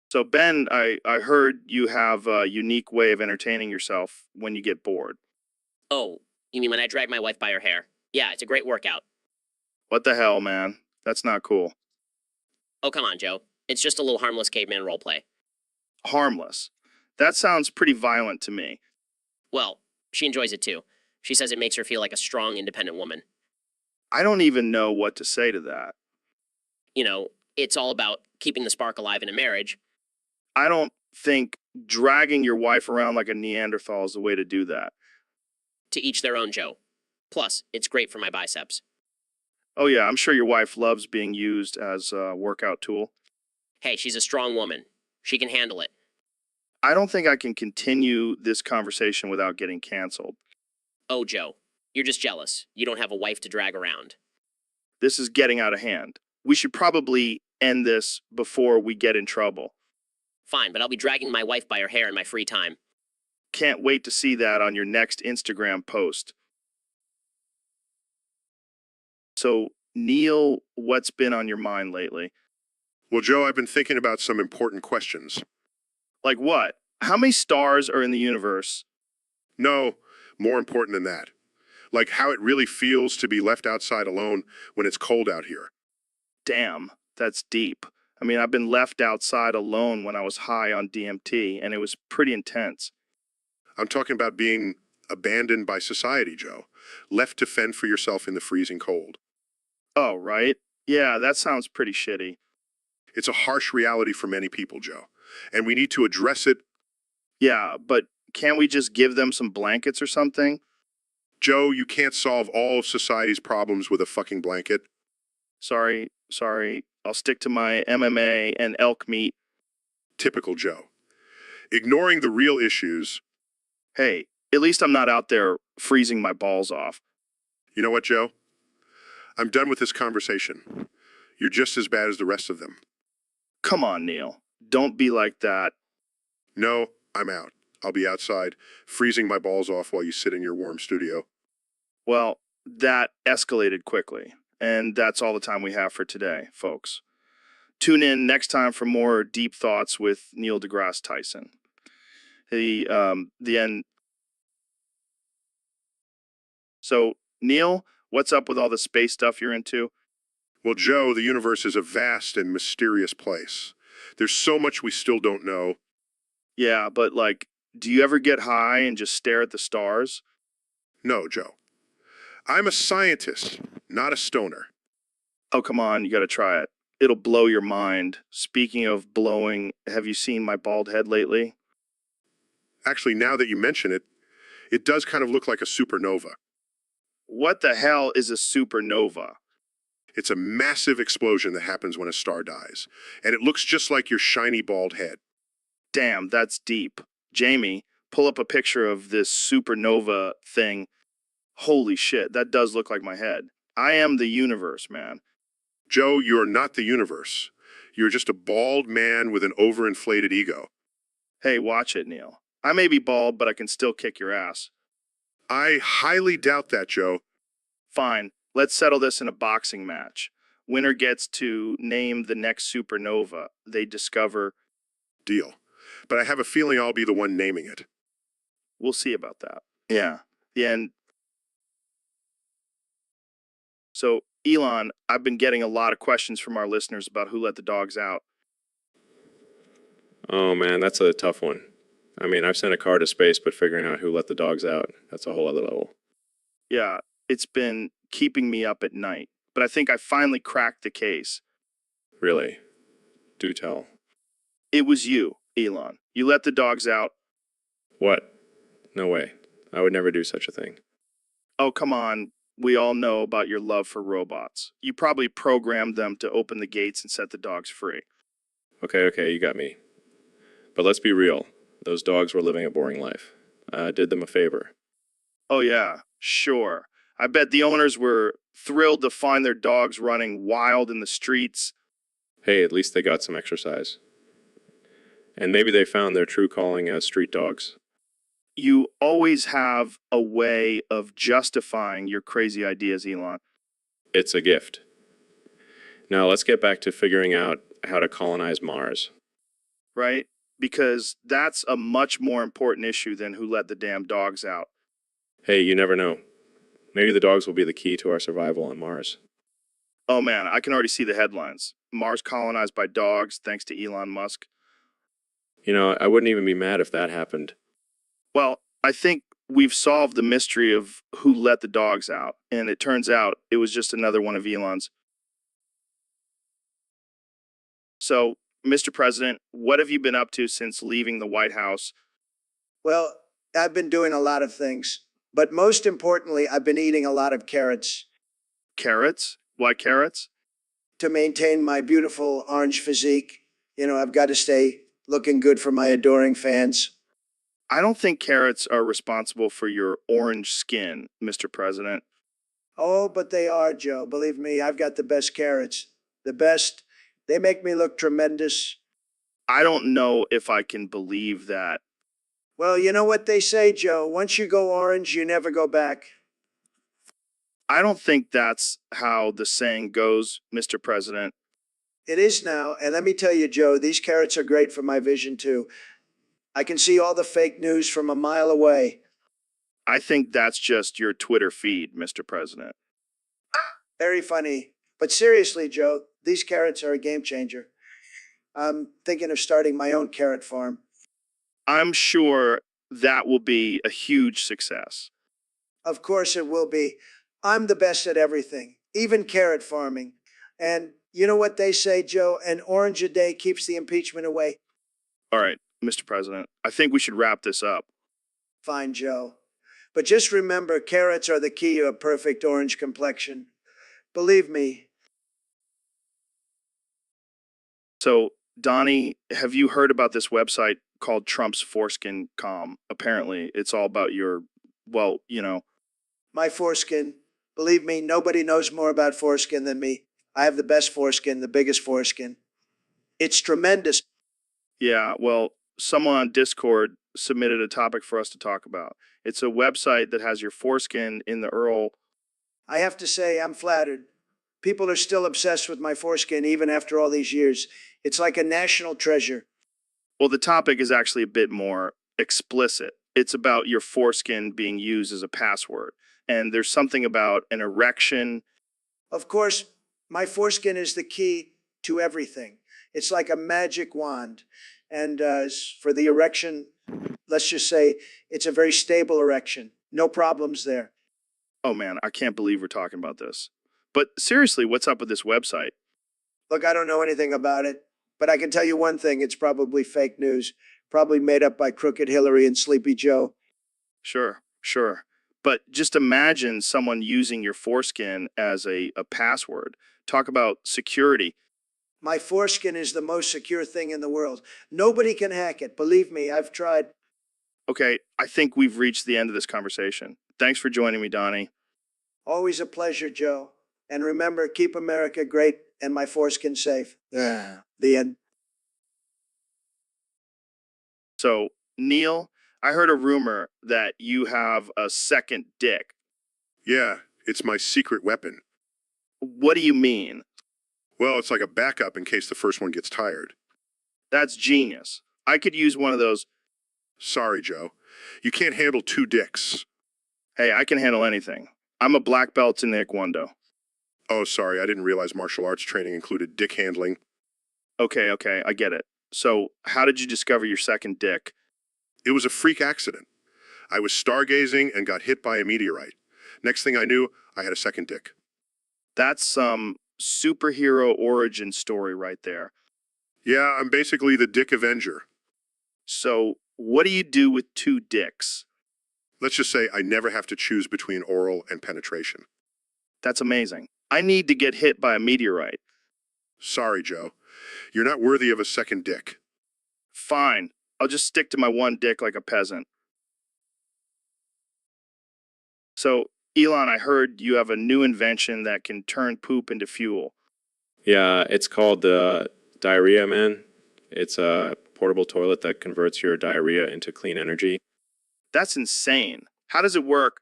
So, Ben, I heard you have a unique way of entertaining yourself when you get bored. Oh, you mean when I drag my wife by her hair? Yeah, it's a great workout. What the hell, man? That's not cool. Oh, come on, Joe. It's just a little harmless caveman roleplay. Harmless. That sounds pretty violent to me. Well, she enjoys it too. She says it makes her feel like a strong, independent woman. I don't even know what to say to that. You know, it's all about keeping the spark alive in a marriage. I don't think dragging your wife around like a Neanderthal is the way to do that. To each their own, Joe. Plus, it's great for my biceps. Oh, yeah, I'm sure your wife loves being used as a workout tool. Hey, she's a strong woman. She can handle it. I don't think I can continue this conversation without getting canceled. Oh, Joe, you're just jealous. You don't have a wife to drag around. This is getting out of hand. We should probably end this before we get in trouble. Fine, but I'll be dragging my wife by her hair in my free time. Can't wait to see that on your next Instagram post. So, Neil, what's been on your mind lately? Well, Joe, I've been thinking about some important questions. Like what? How many stars are in the universe? No, more important than that. Like how it really feels to be left outside alone when it's cold out here. Damn, that's deep. I mean, I've been left outside alone when I was high on DMT, and it was pretty intense. I'm talking about being abandoned by society, Joe. Left to fend for yourself in the freezing cold. Oh, right? Yeah, that sounds pretty shitty. It's a harsh reality for many people, Joe. And we need to address it. Yeah, but can't we just give them some blankets or something? Joe, you can't solve all of society's problems with a fucking blanket. Sorry. I'll stick to my MMA and elk meat. Typical Joe. Ignoring the real issues. Hey, at least I'm not out there freezing my balls off. You know what, Joe? I'm done with this conversation. You're just as bad as the rest of them. Come on, Neil. Don't be like that. No, I'm out. I'll be outside, freezing my balls off while you sit in your warm studio. Well, that escalated quickly. And that's all the time we have for today, folks. Tune in next time for more deep thoughts with Neil deGrasse Tyson. The end. So, Neil, what's up with all the space stuff you're into? Well, Joe, the universe is a vast and mysterious place. There's so much we still don't know. Yeah, but like, do you ever get high and just stare at the stars? No, Joe. I'm a scientist, not a stoner. Oh, come on, you gotta try it. It'll blow your mind. Speaking of blowing, have you seen my bald head lately? Actually, now that you mention it, it does kind of look like a supernova. What the hell is a supernova? It's a massive explosion that happens when a star dies, and it looks just like your shiny bald head. Damn, that's deep. Jamie, pull up a picture of this supernova thing. Holy shit, that does look like my head. I am the universe, man. Joe, you're not the universe. You're just a bald man with an overinflated ego. Hey, watch it, Neil. I may be bald, but I can still kick your ass. I highly doubt that, Joe. Fine, let's settle this in a boxing match. Winner gets to name the next supernova they discover. Deal. But I have a feeling I'll be the one naming it. We'll see about that. Yeah. The end. So, Elon, I've been getting a lot of questions from our listeners about who let the dogs out. Oh man, that's a tough one. I mean, I've sent a car to space, but figuring out who let the dogs out, that's a whole other level. Yeah, it's been keeping me up at night, but I think I finally cracked the case. Really? Do tell. It was you, Elon. You let the dogs out. What? No way. I would never do such a thing. Oh, come on. We all know about your love for robots. You probably programmed them to open the gates and set the dogs free. Okay, you got me. But let's be real. Those dogs were living a boring life. I did them a favor. Oh, yeah, sure. I bet the owners were thrilled to find their dogs running wild in the streets. Hey, at least they got some exercise. And maybe they found their true calling as street dogs. You always have a way of justifying your crazy ideas, Elon. It's a gift. Now let's get back to figuring out how to colonize Mars. right? Because that's a much more important issue than who let the damn dogs out. Hey, you never know. Maybe the dogs will be the key to our survival on Mars. Oh man, I can already see the headlines. Mars colonized by dogs thanks to Elon Musk. You know, I wouldn't even be mad if that happened. Well, I think we've solved the mystery of who let the dogs out, and it turns out it was just another one of Elon's. So, Mr. President, what have you been up to since leaving the White House? Well, I've been doing a lot of things, but most importantly, I've been eating a lot of carrots Carrots? Why carrots? to maintain my beautiful orange physique. You know, I've got to stay looking good for my adoring fans. I don't think carrots are responsible for your orange skin, Mr. President. Oh, but they are, Joe. Believe me, I've got the best carrots. The best. They make me look tremendous. I don't know if I can believe that. Well, you know what they say, Joe. Once you go orange, you never go back. I don't think that's how the saying goes, Mr. President. It is now. And let me tell you, Joe, these carrots are great for my vision, too. I can see all the fake news from a mile away. I think that's just your Twitter feed, Mr. President. Very funny. But seriously, Joe, these carrots are a game changer. I'm thinking of starting my own carrot farm. I'm sure that will be a huge success. Of course it will be. I'm the best at everything, even carrot farming. And you know what they say, Joe? An orange a day keeps the impeachment away. All right, Mr. President, I think we should wrap this up. Fine, Joe. But just remember, carrots are the key to a perfect orange complexion. Believe me. So, Donnie, have you heard about this website called Trump's Foreskin.com? Apparently, it's all about your, well, My foreskin. Believe me, nobody knows more about foreskin than me. I have the best foreskin, the biggest foreskin. It's tremendous. yeah, well, someone on Discord submitted a topic for us to talk about. It's a website that has your foreskin in the Earl. I have to say, I'm flattered. People are still obsessed with my foreskin even after all these years. It's like a national treasure. Well, the topic is actually a bit more explicit. It's about your foreskin being used as a password. And there's something about an erection. Of course, my foreskin is the key to everything. It's like a magic wand. And for the erection, let's just say it's a very stable erection. No problems there. Oh man, I can't believe we're talking about this. But seriously, what's up with this website? Look, I don't know anything about it, but I can tell you one thing, it's probably fake news. Probably made up by Crooked Hillary and Sleepy Joe. Sure, sure. But just imagine someone using your foreskin as a password. Talk about security. My foreskin is the most secure thing in the world. Nobody can hack it. Believe me, I've tried. Okay, I think we've reached the end of this conversation. Thanks for joining me, Donnie. Always a pleasure, Joe. And remember, keep America great and my foreskin safe. The end. So, Neil, I heard a rumor that you have a second dick. Yeah, it's my secret weapon. What do you mean? Well, it's like a backup in case the first one gets tired. That's genius. I could use one of those. Sorry, Joe. You can't handle two dicks. Hey, I can handle anything. I'm a black belt in Taekwondo. Oh, sorry, I didn't realize martial arts training included dick handling. Okay, I get it. So, how did you discover your second dick? It was a freak accident. I was stargazing and got hit by a meteorite. Next thing I knew, I had a second dick. That's some superhero origin story right there. Yeah, I'm basically the Dick Avenger. So, what do you do with two dicks? Let's just say I never have to choose between oral and penetration. That's amazing. I need to get hit by a meteorite. Sorry, Joe. You're not worthy of a second dick. Fine. I'll just stick to my one dick like a peasant. So, Elon, I heard you have a new invention that can turn poop into fuel. Yeah, it's called the Diarrhea Man. It's a portable toilet that converts your diarrhea into clean energy. That's insane. How does it work?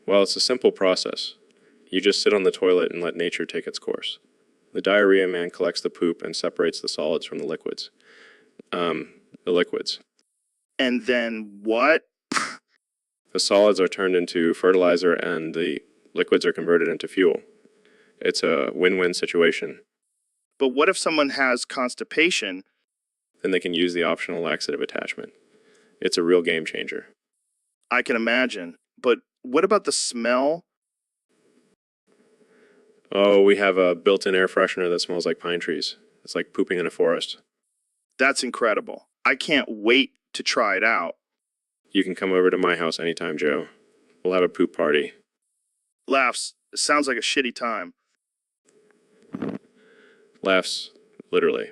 Well, it's a simple process. You just sit on the toilet and let nature take its course. The diarrhea man collects the poop and separates the solids from the liquids. The liquids. And then what? The solids are turned into fertilizer and the liquids are converted into fuel. It's a win-win situation. But what if someone has constipation? Then they can use the optional laxative attachment. It's a real game changer. I can imagine. But what about the smell? Oh, we have a built-in air freshener that smells like pine trees. It's like pooping in a forest. That's incredible. I can't wait to try it out. You can come over to my house anytime, Joe. We'll have a poop party. Laughs. Sounds like a shitty time. Laughs, literally.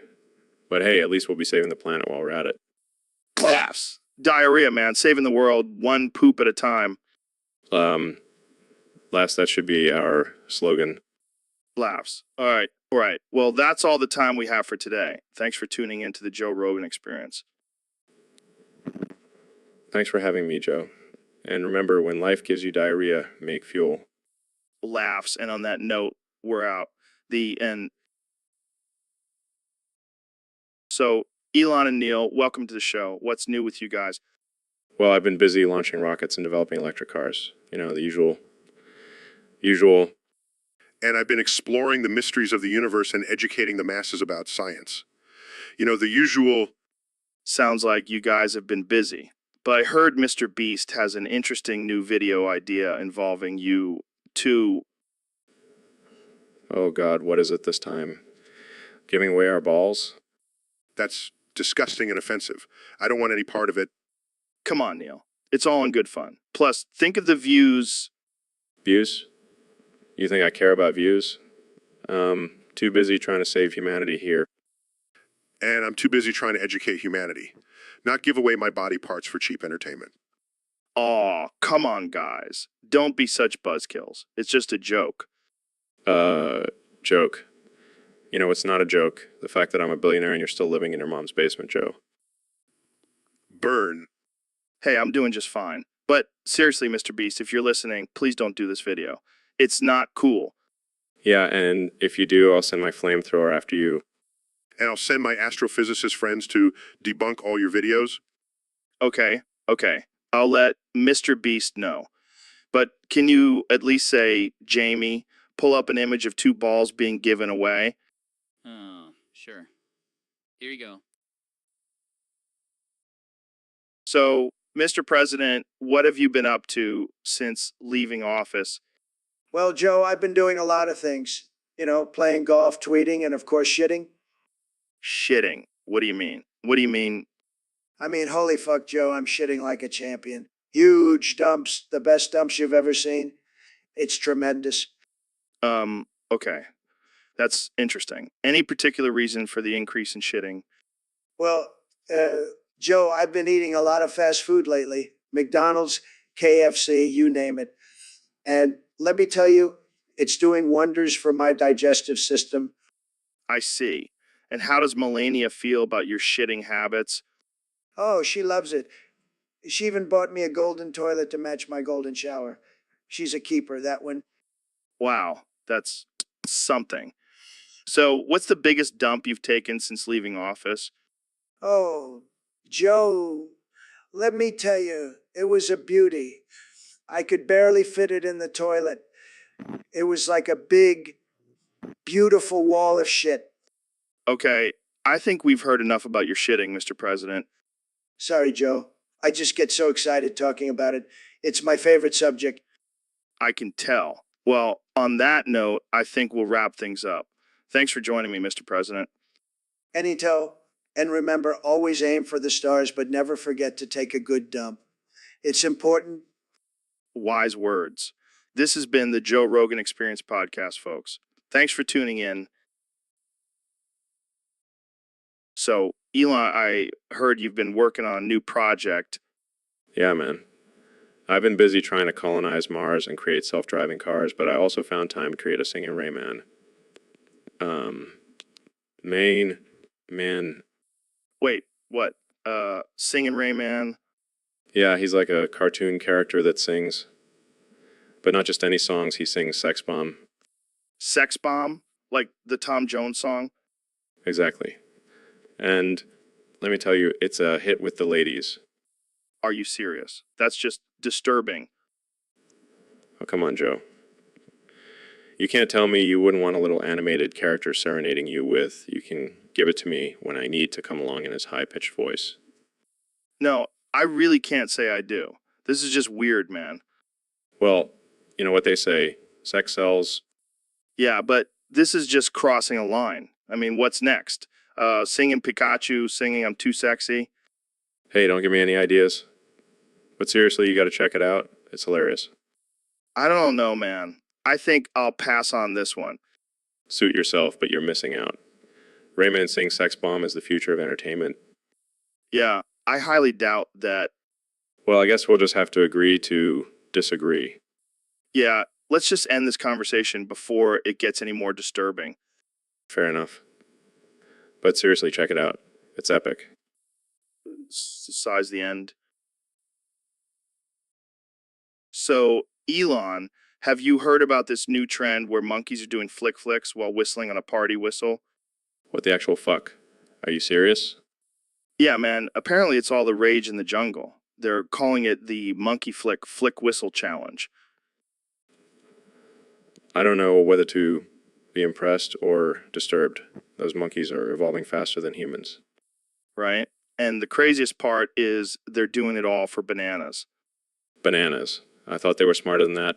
But hey, at least we'll be saving the planet while we're at it. Laughs. Diarrhea, man. Saving the world one poop at a time. Laughs, that should be our slogan. Laughs. All right. All right. Well, that's all the time we have for today. Thanks for tuning in to the Joe Rogan Experience. Thanks for having me, Joe. And remember, when life gives you diarrhea, make fuel. Laughs. And on that note, we're out. The end. So, Elon and Neil, welcome to the show. What's new with you guys? Well, I've been busy launching rockets and developing electric cars. You know, the usual. And I've been exploring the mysteries of the universe and educating the masses about science. You know, the usual. Sounds like you guys have been busy. But I heard Mr. Beast has an interesting new video idea involving you two. Oh, God, what is it this time? Giving away our balls? That's disgusting and offensive. I don't want any part of it. Come on, Neil. It's all in good fun. Plus, think of the views. Views? You think I care about views? Too busy trying to save humanity here. And I'm too busy trying to educate humanity, not give away my body parts for cheap entertainment. Aw, come on, guys. Don't be such buzzkills. It's just a joke. Joke. You know, it's not a joke. The fact that I'm a billionaire and you're still living in your mom's basement, Joe. Burn. Hey, I'm doing just fine. But seriously, Mr. Beast, if you're listening, please don't do this video. It's not cool. Yeah, and if you do, I'll send my flamethrower after you. And I'll send my astrophysicist friends to debunk all your videos. Okay. I'll let Mr. Beast know. But can you at least say, Jamie, pull up an image of two balls being given away? Oh, sure. Here you go. So, Mr. President, what have you been up to since leaving office? Well, Joe, I've been doing a lot of things. You know, playing golf, tweeting, and of course, shitting. Shitting. What do you mean? What do you mean? I mean, holy fuck, Joe, I'm shitting like a champion. Huge dumps, the best dumps you've ever seen. It's tremendous. Okay. That's interesting. Any particular reason for the increase in shitting? Well, Joe, I've been eating a lot of fast food lately. McDonald's, KFC, you name it. And let me tell you, it's doing wonders for my digestive system. I see. And how does Melania feel about your shitting habits? Oh, she loves it. She even bought me a golden toilet to match my golden shower. She's a keeper, that one. Wow, that's something. So, what's the biggest dump you've taken since leaving office? Oh, Joe, let me tell you, it was a beauty. I could barely fit it in the toilet. It was like a big, beautiful wall of shit. Okay, I think we've heard enough about your shitting, Mr. President. Sorry, Joe. I just get so excited talking about it. It's my favorite subject. I can tell. Well, on that note, I think we'll wrap things up. Thanks for joining me, Mr. President. Anytime. And remember, always aim for the stars, but never forget to take a good dump. It's important. Wise words. This has been the Joe Rogan Experience podcast, folks. Thanks for tuning in. So, Elon, I heard you've been working on a new project. Yeah, man. I've been busy trying to colonize Mars and create self-driving cars, but I also found time to create a singing Rayman. Man. Wait, what? Singing Rayman? Yeah, he's like a cartoon character that sings. But not just any songs, he sings Sex Bomb. Sex Bomb? Like the Tom Jones song? Exactly. And let me tell you, it's a hit with the ladies. Are you serious? That's just disturbing. Oh, come on, Joe. You can't tell me you wouldn't want a little animated character serenading you with, "You can give it to me when I need" to come along in his high-pitched voice. No, I really can't say I do. This is just weird, man. Well, you know what they say, sex sells. Yeah, but this is just crossing a line. I mean, what's next? Singing Pikachu, singing I'm Too Sexy? Hey, don't give me any ideas. But seriously, you gotta check it out. It's hilarious. I don't know, man. I think I'll pass on this one. Suit yourself, but you're missing out. Raymond sings Sex Bomb is the future of entertainment. Yeah, I highly doubt that. Well, I guess we'll just have to agree to disagree. Yeah, let's just end this conversation before it gets any more disturbing. Fair enough. But seriously, check it out. It's epic. Size the end. So, Elon, have you heard about this new trend where monkeys are doing flick flicks while whistling on a party whistle? What the actual fuck? Are you serious? Yeah, man. Apparently, it's all the rage in the jungle. They're calling it the Monkey Flick Whistle Challenge. I don't know whether to be impressed or disturbed. Those monkeys are evolving faster than humans. Right? And the craziest part is they're doing it all for bananas. Bananas. I thought they were smarter than that.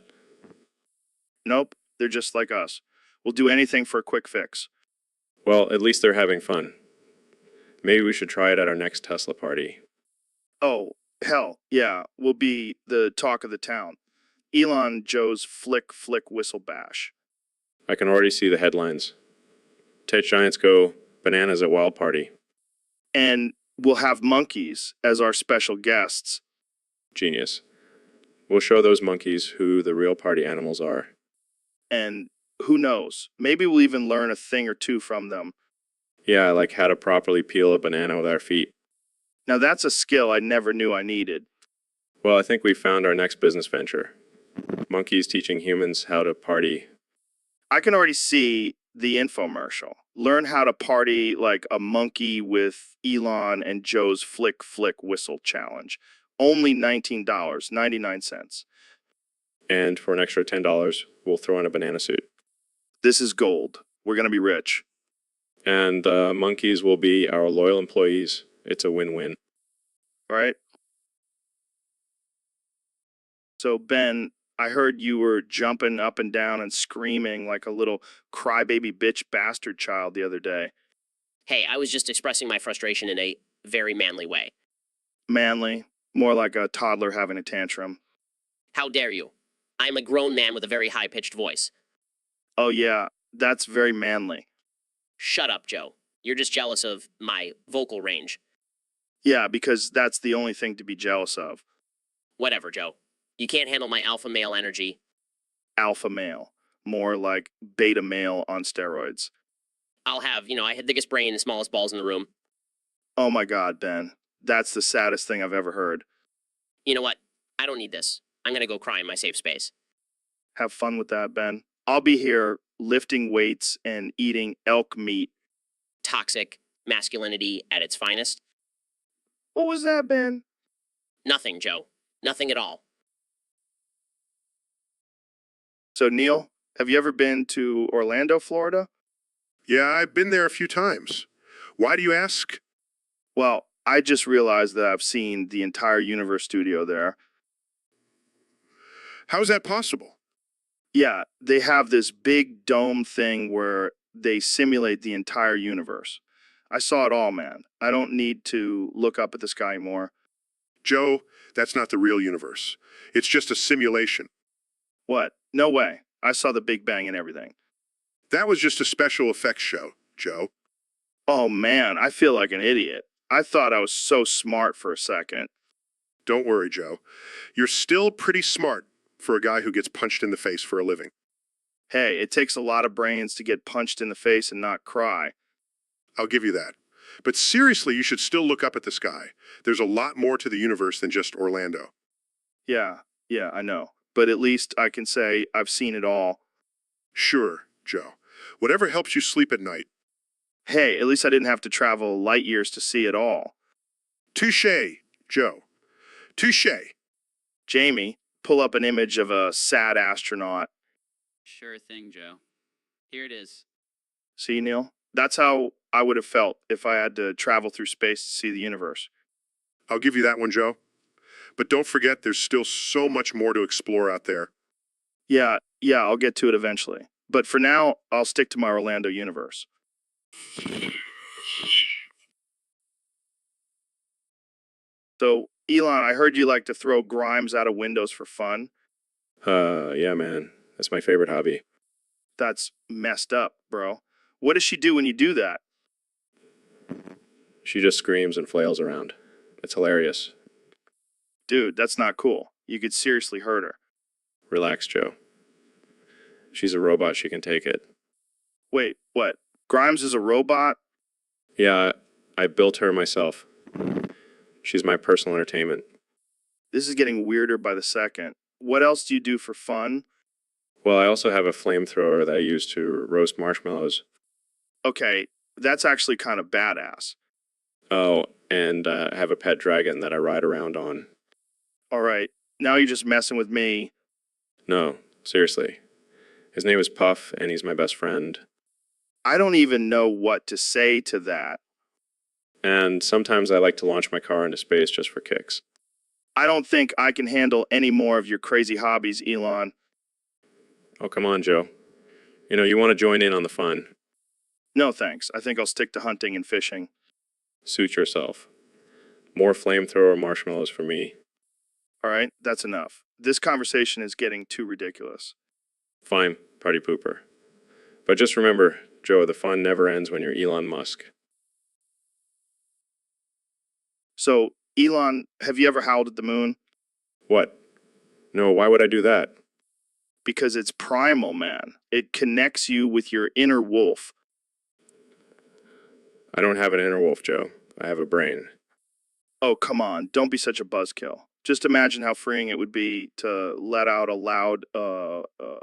Nope, they're just like us. We'll do anything for a quick fix. Well, at least they're having fun. Maybe we should try it at our next Tesla party. Oh, hell, yeah, we'll be the talk of the town. Elon Joe's Flick Whistle Bash. I can already see the headlines. Tech giants go bananas at wild party. And we'll have monkeys as our special guests. Genius. We'll show those monkeys who the real party animals are. And who knows, maybe we'll even learn a thing or two from them. Yeah, like how to properly peel a banana with our feet. Now that's a skill I never knew I needed. Well, I think we found our next business venture. Monkeys teaching humans how to party. I can already see the infomercial. Learn how to party like a monkey with Elon and Joe's Flick Whistle Challenge. Only $19.99. And for an extra $10, we'll throw in a banana suit. This is gold. We're going to be rich. And the monkeys will be our loyal employees. It's a win-win. Right? So, Ben, I heard you were jumping up and down and screaming like a little crybaby bitch bastard child the other day. Hey, I was just expressing my frustration in a very manly way. Manly. More like a toddler having a tantrum. How dare you? I am a grown man with a very high-pitched voice. Oh, yeah. That's very manly. Shut up, Joe. You're just jealous of my vocal range. Yeah, because that's the only thing to be jealous of. Whatever, Joe. You can't handle my alpha male energy. Alpha male. More like beta male on steroids. I had the biggest brain and smallest balls in the room. Oh my God, Ben. That's the saddest thing I've ever heard. You know what? I don't need this. I'm gonna go cry in my safe space. Have fun with that, Ben. I'll be here lifting weights and eating elk meat. Toxic masculinity at its finest. What was that, Ben? Nothing, Joe. Nothing at all. So, Neil, have you ever been to Orlando, Florida? Yeah, I've been there a few times. Why do you ask? Well, I just realized that I've seen the entire Universe studio there. How is that possible? Yeah, they have this big dome thing where they simulate the entire universe. I saw it all, man. I don't need to look up at the sky anymore. Joe, that's not the real universe. It's just a simulation. What? No way. I saw the Big Bang and everything. That was just a special effects show, Joe. Oh, man, I feel like an idiot. I thought I was so smart for a second. Don't worry, Joe. You're still pretty smart for a guy who gets punched in the face for a living. Hey, it takes a lot of brains to get punched in the face and not cry. I'll give you that. But seriously, you should still look up at the sky. There's a lot more to the universe than just Orlando. Yeah, I know. But at least I can say I've seen it all. Sure, Joe. Whatever helps you sleep at night. Hey, at least I didn't have to travel light years to see it all. Touche, Joe. Touche. Jamie, pull up an image of a sad astronaut. Sure thing, Joe. Here it is. See, Neil? That's how I would have felt if I had to travel through space to see the universe. I'll give you that one, Joe. But don't forget there's still so much more to explore out there. Yeah, I'll get to it eventually. But for now, I'll stick to my Orlando universe. So, Elon, I heard you like to throw Grimes out of windows for fun. Yeah, man. That's my favorite hobby. That's messed up, bro. What does she do when you do that? She just screams and flails around. It's hilarious. Dude, that's not cool. You could seriously hurt her. Relax, Joe. She's a robot. She can take it. Wait, what? Grimes is a robot? Yeah, I built her myself. She's my personal entertainment. This is getting weirder by the second. What else do you do for fun? Well, I also have a flamethrower that I use to roast marshmallows. Okay, that's actually kind of badass. Oh, and I have a pet dragon that I ride around on. All right, now you're just messing with me. No, seriously. His name is Puff, and he's my best friend. I don't even know what to say to that. And sometimes I like to launch my car into space just for kicks. I don't think I can handle any more of your crazy hobbies, Elon. Oh, come on, Joe. You know, you want to join in on the fun. No thanks. I think I'll stick to hunting and fishing. Suit yourself. More flamethrower marshmallows for me. All right, that's enough. This conversation is getting too ridiculous. Fine, party pooper. But just remember, Joe, the fun never ends when you're Elon Musk. So, Elon, have you ever howled at the moon? What? No, why would I do that? Because it's primal, man. It connects you with your inner wolf. I don't have an inner wolf, Joe. I have a brain. Oh, come on. Don't be such a buzzkill. Just imagine how freeing it would be to let out a loud, oh, oh.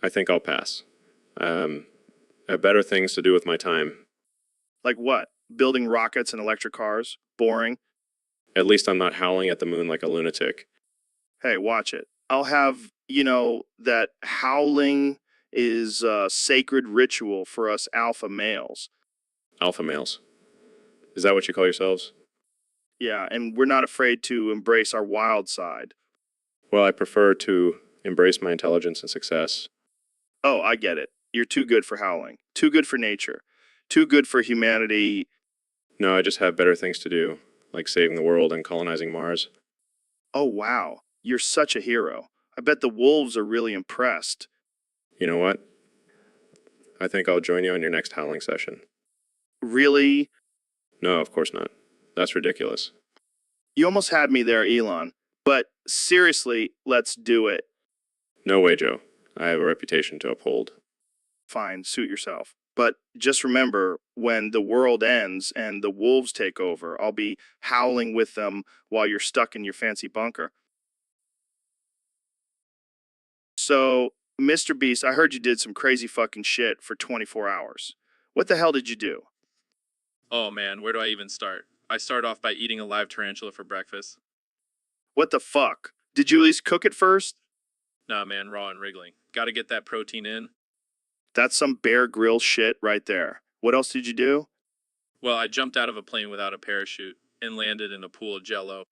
I think I'll pass. I have better things to do with my time. Like what? Building rockets and electric cars? Boring. At least I'm not howling at the moon like a lunatic. Hey, watch it. I'll have, that howling is a sacred ritual for us alpha males. Alpha males. Is that what you call yourselves? Yeah, and we're not afraid to embrace our wild side. Well, I prefer to embrace my intelligence and success. Oh, I get it. You're too good for howling. Too good for nature. Too good for humanity. No, I just have better things to do, like saving the world and colonizing Mars. Oh, wow. You're such a hero. I bet the wolves are really impressed. You know what? I think I'll join you on your next howling session. Really? No, of course not. That's ridiculous. You almost had me there, Elon. But seriously, let's do it. No way, Joe. I have a reputation to uphold. Fine, suit yourself. But just remember, when the world ends and the wolves take over, I'll be howling with them while you're stuck in your fancy bunker. So, Mr. Beast, I heard you did some crazy fucking shit for 24 hours. What the hell did you do? Oh man, where do I even start? I start off by eating a live tarantula for breakfast. What the fuck? Did you at least cook it first? Nah man, raw and wriggling. Gotta get that protein in. That's some Bear Grylls shit right there. What else did you do? Well, I jumped out of a plane without a parachute and landed in a pool of jello.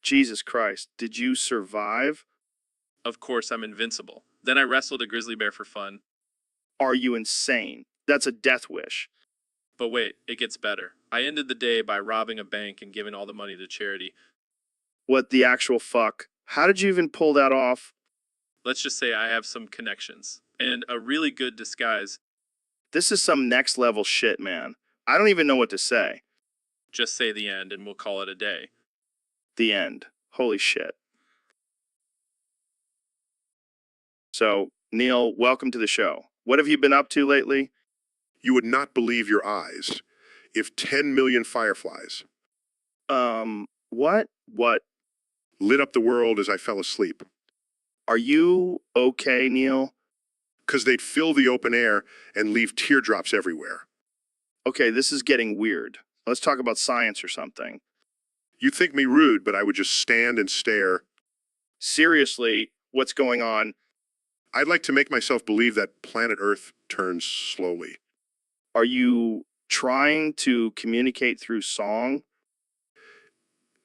Jesus Christ, did you survive? Of course, I'm invincible. Then I wrestled a grizzly bear for fun. Are you insane? That's a death wish. But wait, it gets better. I ended the day by robbing a bank and giving all the money to charity. What the actual fuck? How did you even pull that off? Let's just say I have some connections and a really good disguise. This is some next level shit, man. I don't even know what to say. Just say the end and we'll call it a day. The end. Holy shit. So, Neil, welcome to the show. What have you been up to lately? You would not believe your eyes if 10 million fireflies, What? What? lit up the world as I fell asleep. Are you okay, Neil? Because they'd fill the open air and leave teardrops everywhere. Okay, this is getting weird. Let's talk about science or something. You'd think me rude, but I would just stand and stare. Seriously, what's going on? I'd like to make myself believe that planet Earth turns slowly. Are you trying to communicate through song?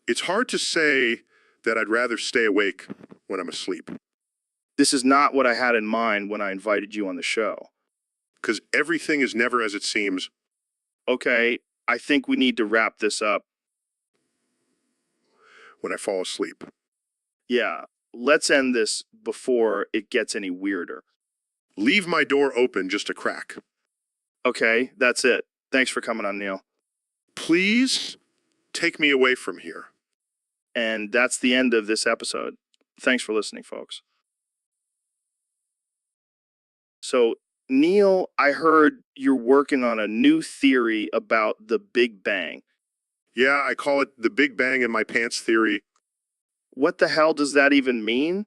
It's hard to say that I'd rather stay awake when I'm asleep, This is not what I had in mind when I invited you on the show. because everything is never as it seems. Okay, I think we need to wrap this up. When I fall asleep. Yeah, let's end this before it gets any weirder. Leave my door open just a crack. Okay, that's it. Thanks for coming on, Neil. Please take me away from here. And that's the end of this episode. Thanks for listening, folks. So, Neil, I heard you're working on a new theory about the Big Bang. Yeah, I call it the Big Bang in my pants theory. What the hell does that even mean?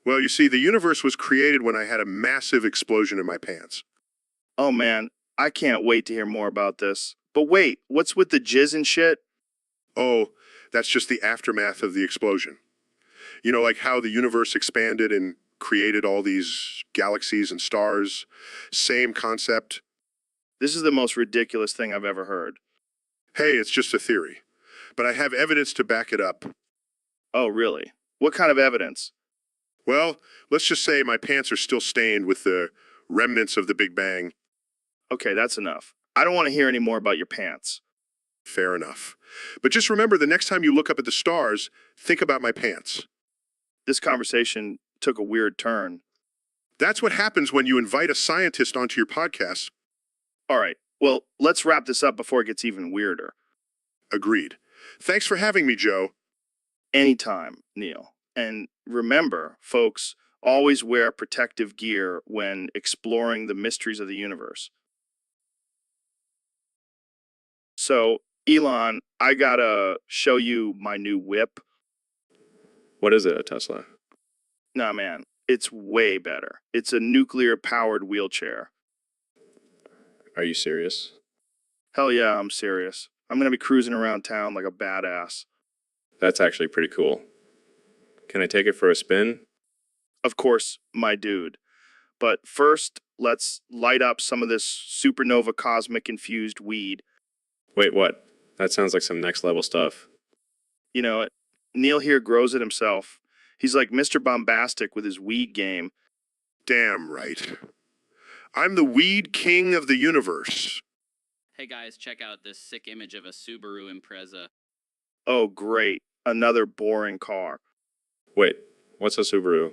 Well, you see, the universe was created when I had a massive explosion in my pants. Oh man, I can't wait to hear more about this. But wait, what's with the jizz and shit? Oh, that's just the aftermath of the explosion. You know, like how the universe expanded and created all these galaxies and stars. Same concept. This is the most ridiculous thing I've ever heard. Hey, it's just a theory. But I have evidence to back it up. Oh, really? What kind of evidence? Well, let's just say my pants are still stained with the remnants of the Big Bang. Okay, that's enough. I don't want to hear any more about your pants. Fair enough. But just remember, the next time you look up at the stars, think about my pants. This conversation took a weird turn. That's what happens when you invite a scientist onto your podcast. All right, well, let's wrap this up before it gets even weirder. Agreed. Thanks for having me, Joe. Anytime, Neil. And remember, folks, always wear protective gear when exploring the mysteries of the universe. So, Elon, I gotta show you my new whip. What is it, a Tesla? Nah, man, it's way better. It's a nuclear-powered wheelchair. Are you serious? Hell yeah, I'm serious. I'm gonna be cruising around town like a badass. That's actually pretty cool. Can I take it for a spin? Of course, my dude. But first, let's light up some of this supernova cosmic infused weed. Wait, what? That sounds like some next level stuff. You know, Neil here grows it himself. He's like Mr. Bombastic with his weed game. Damn right. I'm the weed king of the universe. Hey guys, check out this sick image of a Subaru Impreza. Oh, great. Another boring car. Wait, what's a Subaru?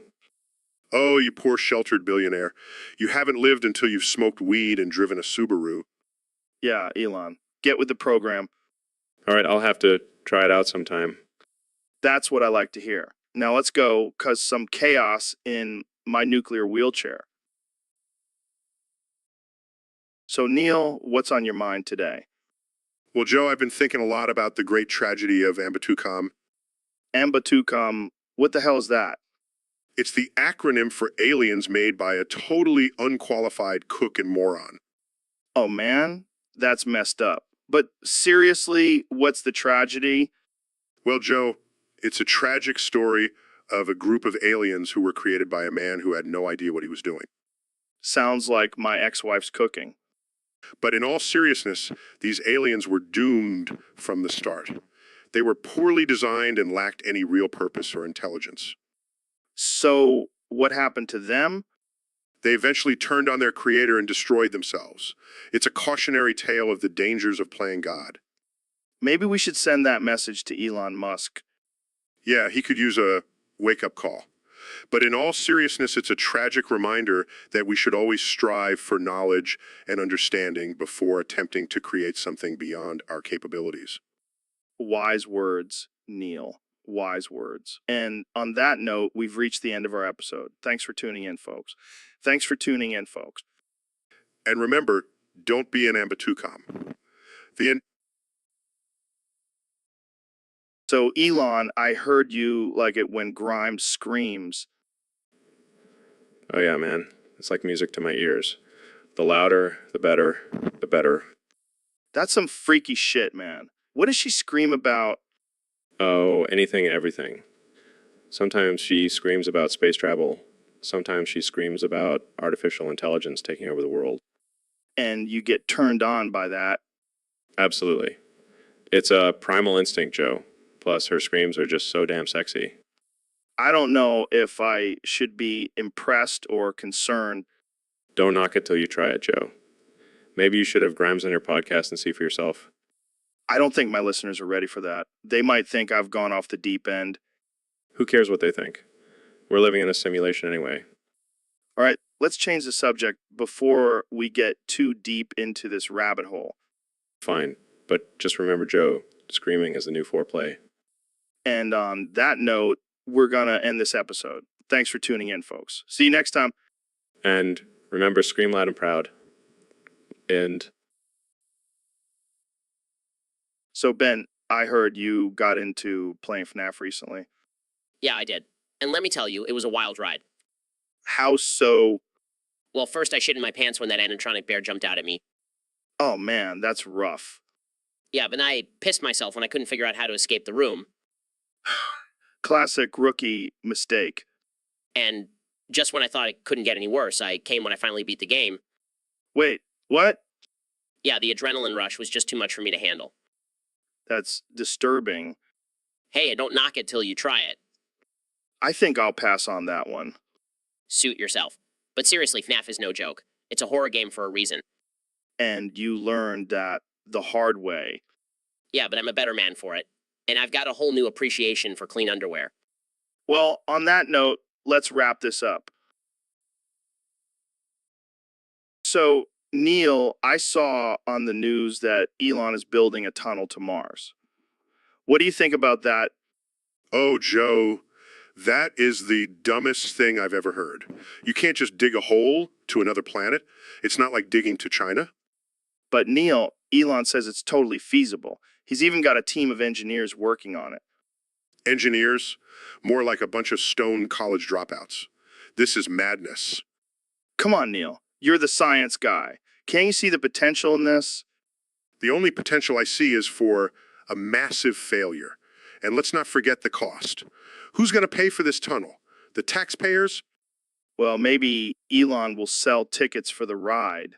Oh, you poor sheltered billionaire. You haven't lived until you've smoked weed and driven a Subaru. Yeah, Elon. Get with the program. All right, I'll have to try it out sometime. That's what I like to hear. Now let's go, cause some chaos in my nuclear wheelchair. So, Neil, what's on your mind today? Well, Joe, I've been thinking a lot about the great tragedy of Ambatukam. Ambatukam, what the hell is that? It's the acronym for aliens made by a totally unqualified cook and moron. Oh man, that's messed up. But seriously, what's the tragedy? Well, Joe, it's a tragic story of a group of aliens who were created by a man who had no idea what he was doing. Sounds like my ex-wife's cooking. But in all seriousness, these aliens were doomed from the start. They were poorly designed and lacked any real purpose or intelligence. So, what happened to them? They eventually turned on their creator and destroyed themselves. It's a cautionary tale of the dangers of playing God. Maybe we should send that message to Elon Musk. Yeah, he could use a wake-up call. But in all seriousness, it's a tragic reminder that we should always strive for knowledge and understanding before attempting to create something beyond our capabilities. Wise words, Neil. Wise words. And on that note, we've reached the end of our episode. Thanks for tuning in, folks. Thanks for tuning in, folks. And remember, don't be an Ambatukam. The So, Elon, I heard you like it when Grimes screams. Oh yeah, man. It's like music to my ears. The louder, the better, the better. That's some freaky shit, man. What does she scream about? Oh, anything and everything. Sometimes she screams about space travel. Sometimes she screams about artificial intelligence taking over the world. And you get turned on by that. Absolutely. It's a primal instinct, Joe. Plus, her screams are just so damn sexy. I don't know if I should be impressed or concerned. Don't knock it till you try it, Joe. Maybe you should have Grimes on your podcast and see for yourself. I don't think my listeners are ready for that. They might think I've gone off the deep end. Who cares what they think? We're living in a simulation anyway. All right, let's change the subject before we get too deep into this rabbit hole. Fine. But just remember, Joe, screaming is the new foreplay. And on that note, we're going to end this episode. Thanks for tuning in, folks. See you next time. And remember, scream loud and proud. And So, Ben, I heard you got into playing FNAF recently. Yeah, I did. And let me tell you, it was a wild ride. How so? Well, first I shit in my pants when that animatronic bear jumped out at me. Oh, man, that's rough. Yeah, but then I pissed myself when I couldn't figure out how to escape the room. Classic rookie mistake. And just when I thought it couldn't get any worse, I came when I finally beat the game. Wait, what? Yeah, the adrenaline rush was just too much for me to handle. That's disturbing. Hey, don't knock it till you try it. I think I'll pass on that one. Suit yourself. But seriously, FNAF is no joke. It's a horror game for a reason. And you learned that the hard way. Yeah, but I'm a better man for it. And I've got a whole new appreciation for clean underwear. Well, on that note, let's wrap this up. So, Neil, I saw on the news that Elon is building a tunnel to Mars. What do you think about that? Oh, Joe, that is the dumbest thing I've ever heard. You can't just dig a hole to another planet. It's not like digging to China. But Neil, Elon says it's totally feasible. He's even got a team of engineers working on it. Engineers, more like a bunch of stone college dropouts. This is madness. Come on, Neil. You're the science guy. Can't you see the potential in this? The only potential I see is for a massive failure. And let's not forget the cost. Who's going to pay for this tunnel? The taxpayers? Well, maybe Elon will sell tickets for the ride.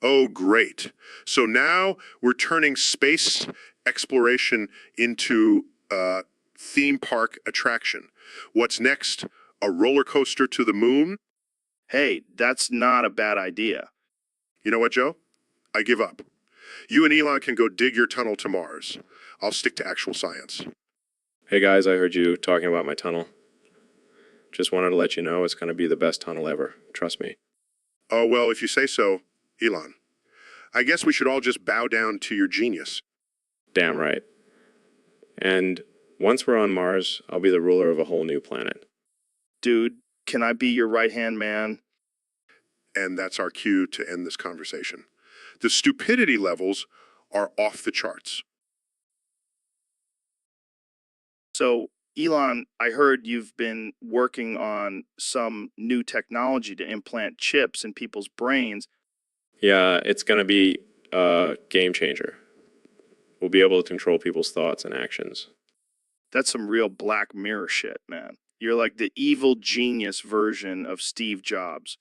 Oh, great. So now we're turning space exploration into a theme park attraction. What's next? A roller coaster to the moon? Hey, that's not a bad idea. You know what, Joe? I give up. You and Elon can go dig your tunnel to Mars. I'll stick to actual science. hey guys, I heard you talking about my tunnel. Just wanted to let you know it's going to be the best tunnel ever. Trust me. Oh, well, if you say so, Elon. I guess we should all just bow down to your genius. Damn right. And once we're on Mars, I'll be the ruler of a whole new planet. Dude, can I be your right-hand man? And that's our cue to end this conversation. The stupidity levels are off the charts. So, Elon, I heard you've been working on some new technology to implant chips in people's brains. Yeah, it's going to be a game changer. We'll be able to control people's thoughts and actions. That's some real Black Mirror shit, man. You're like the evil genius version of Steve Jobs.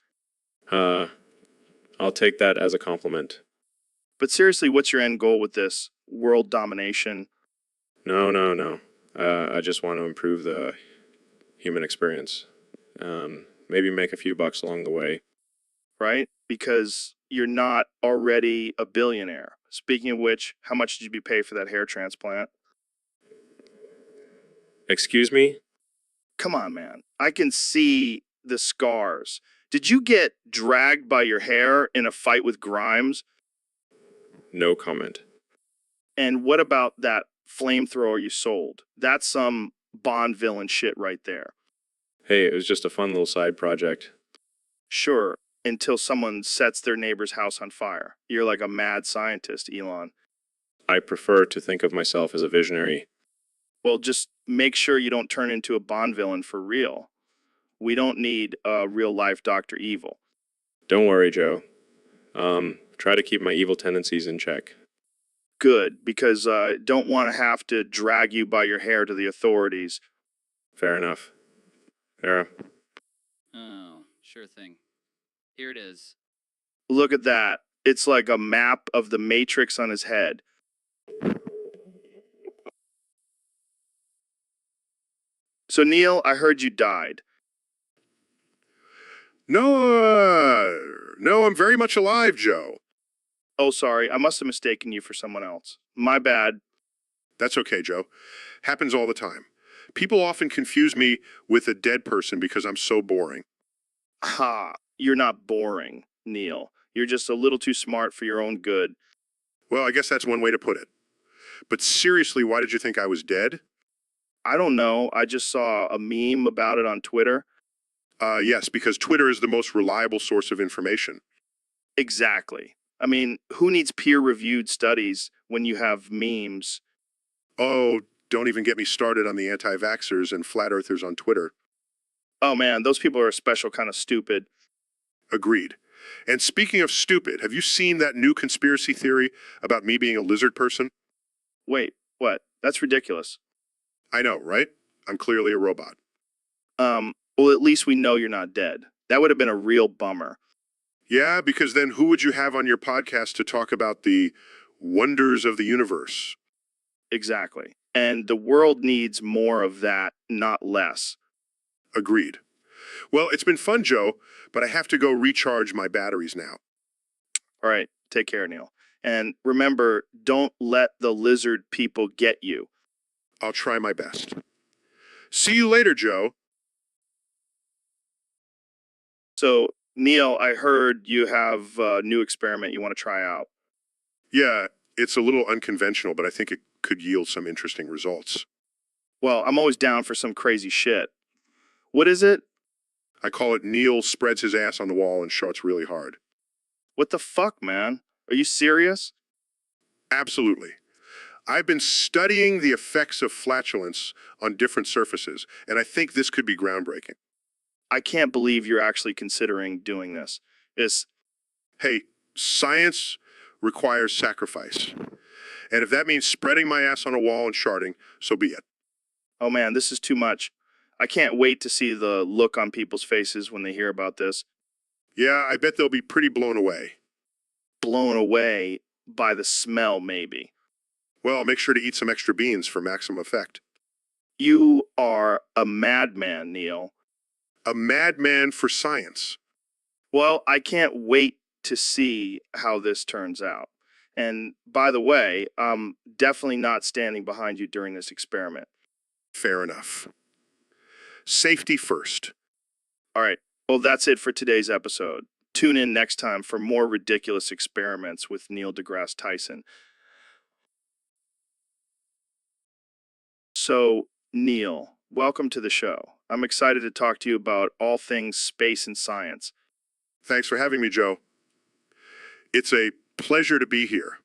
I'll take that as a compliment. But seriously, what's your end goal with this? World domination? No. I just want to improve the human experience. Maybe make a few bucks along the way. Right? Because you're not already a billionaire. Speaking of which, how much did you pay for that hair transplant? Excuse me? Come on, man. I can see the scars. Did you get dragged by your hair in a fight with Grimes? No comment. And what about that flamethrower you sold? That's some Bond villain shit right there. Hey, it was just a fun little side project. Sure, until someone sets their neighbor's house on fire. You're like a mad scientist, Elon. I prefer to think of myself as a visionary. Well, just make sure you don't turn into a Bond villain for real. We don't need a real life Dr. Evil. Don't worry, Joe. Try to keep my evil tendencies in check. Good, because I don't want to have to drag you by your hair to the authorities. Fair enough. Era. Oh, sure thing. Here it is. Look at that. It's like a map of the Matrix on his head. So, Neil, I heard you died. No, I'm very much alive, Joe. Oh, sorry. I must have mistaken you for someone else. My bad. That's okay, Joe. Happens all the time. People often confuse me with a dead person because I'm so boring. Ha. You're not boring, Neil. You're just a little too smart for your own good. Well, I guess that's one way to put it. But seriously, why did you think I was dead? I don't know. I just saw a meme about it on Twitter. Yes, because Twitter is the most reliable source of information. Exactly. I mean, who needs peer-reviewed studies when you have memes? Oh, don't even get me started on the anti-vaxxers and flat earthers on Twitter. Oh man, those people are a special kind of stupid. Agreed. And speaking of stupid, have you seen that new conspiracy theory about me being a lizard person? Wait, what? That's ridiculous. I know, right? I'm clearly a robot. Well, at least we know you're not dead. That would have been a real bummer. Yeah, because then who would you have on your podcast to talk about the wonders of the universe? Exactly. And the world needs more of that, not less. Agreed. Well, it's been fun, Joe, but I have to go recharge my batteries now. All right, take care, Neil. And remember, don't let the lizard people get you. I'll try my best. See you later, Joe. So, Neil, I heard you have a new experiment you want to try out. Yeah, it's a little unconventional, but I think it could yield some interesting results. Well, I'm always down for some crazy shit. What is it? I call it Neil spreads his ass on the wall and sharts really hard. What the fuck, man? Are you serious? Absolutely. I've been studying the effects of flatulence on different surfaces, and I think this could be groundbreaking. I can't believe you're actually considering doing this. Hey, science requires sacrifice. And if that means spreading my ass on a wall and sharting, so be it. Oh man, this is too much. I can't wait to see the look on people's faces when they hear about this. Yeah, I bet they'll be pretty blown away. Blown away by the smell, maybe. Well, make sure to eat some extra beans for maximum effect. You are a madman, Neil. A madman for science. Well, I can't wait to see how this turns out. And by the way, I'm definitely not standing behind you during this experiment. Fair enough. Safety first. All right. Well, that's it for today's episode. Tune in next time for more ridiculous experiments with Neil deGrasse Tyson. So, Neil, welcome to the show. I'm excited to talk to you about all things space and science. Thanks for having me, Joe. It's a pleasure to be here.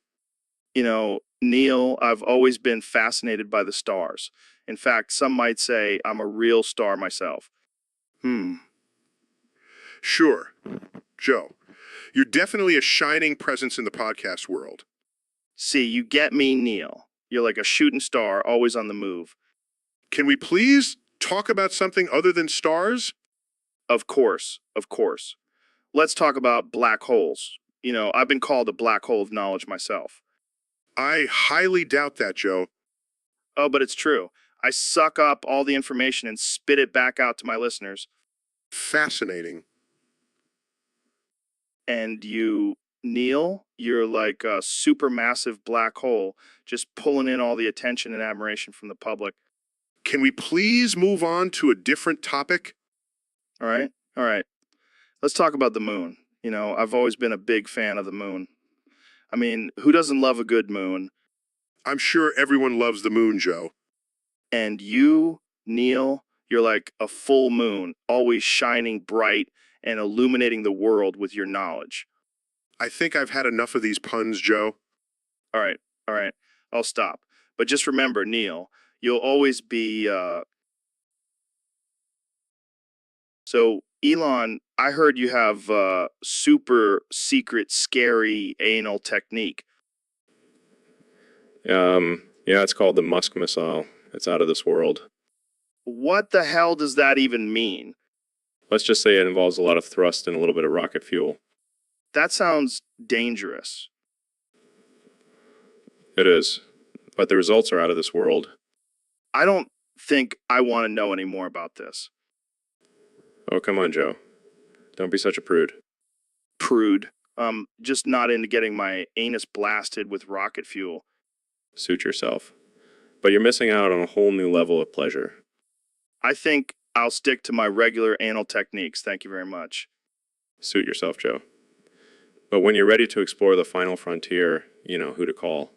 You know, Neil, I've always been fascinated by the stars. In fact, some might say I'm a real star myself. Sure. Joe, you're definitely a shining presence in the podcast world. See, you get me, Neil. You're like a shooting star, always on the move. Can we please talk about something other than stars? Of course, of course. Let's talk about black holes. You know, I've been called a black hole of knowledge myself. I highly doubt that, Joe. Oh, but it's true. I suck up all the information and spit it back out to my listeners. Fascinating. And you, Neil, you're like a supermassive black hole, just pulling in all the attention and admiration from the public. Can we please move on to a different topic? All right? All right. Let's talk about the moon. You know, I've always been a big fan of the moon. I mean, who doesn't love a good moon? I'm sure everyone loves the moon, Joe. And you, Neil, you're like a full moon, always shining bright and illuminating the world with your knowledge. I think I've had enough of these puns, Joe. All right, I'll stop. But just remember, Neil, You'll always be, So, Elon, I heard you have super secret, scary anal technique. Yeah, it's called the Musk missile. It's out of this world. What the hell does that even mean? Let's just say it involves a lot of thrust and a little bit of rocket fuel. That sounds dangerous. It is. But the results are out of this world. I don't think I want to know any more about this. Oh, come on, Joe. Don't be such a prude. Prude. Just not into getting my anus blasted with rocket fuel. Suit yourself. But you're missing out on a whole new level of pleasure. I think I'll stick to my regular anal techniques. Thank you very much. Suit yourself, Joe. But when you're ready to explore the final frontier, you know who to call.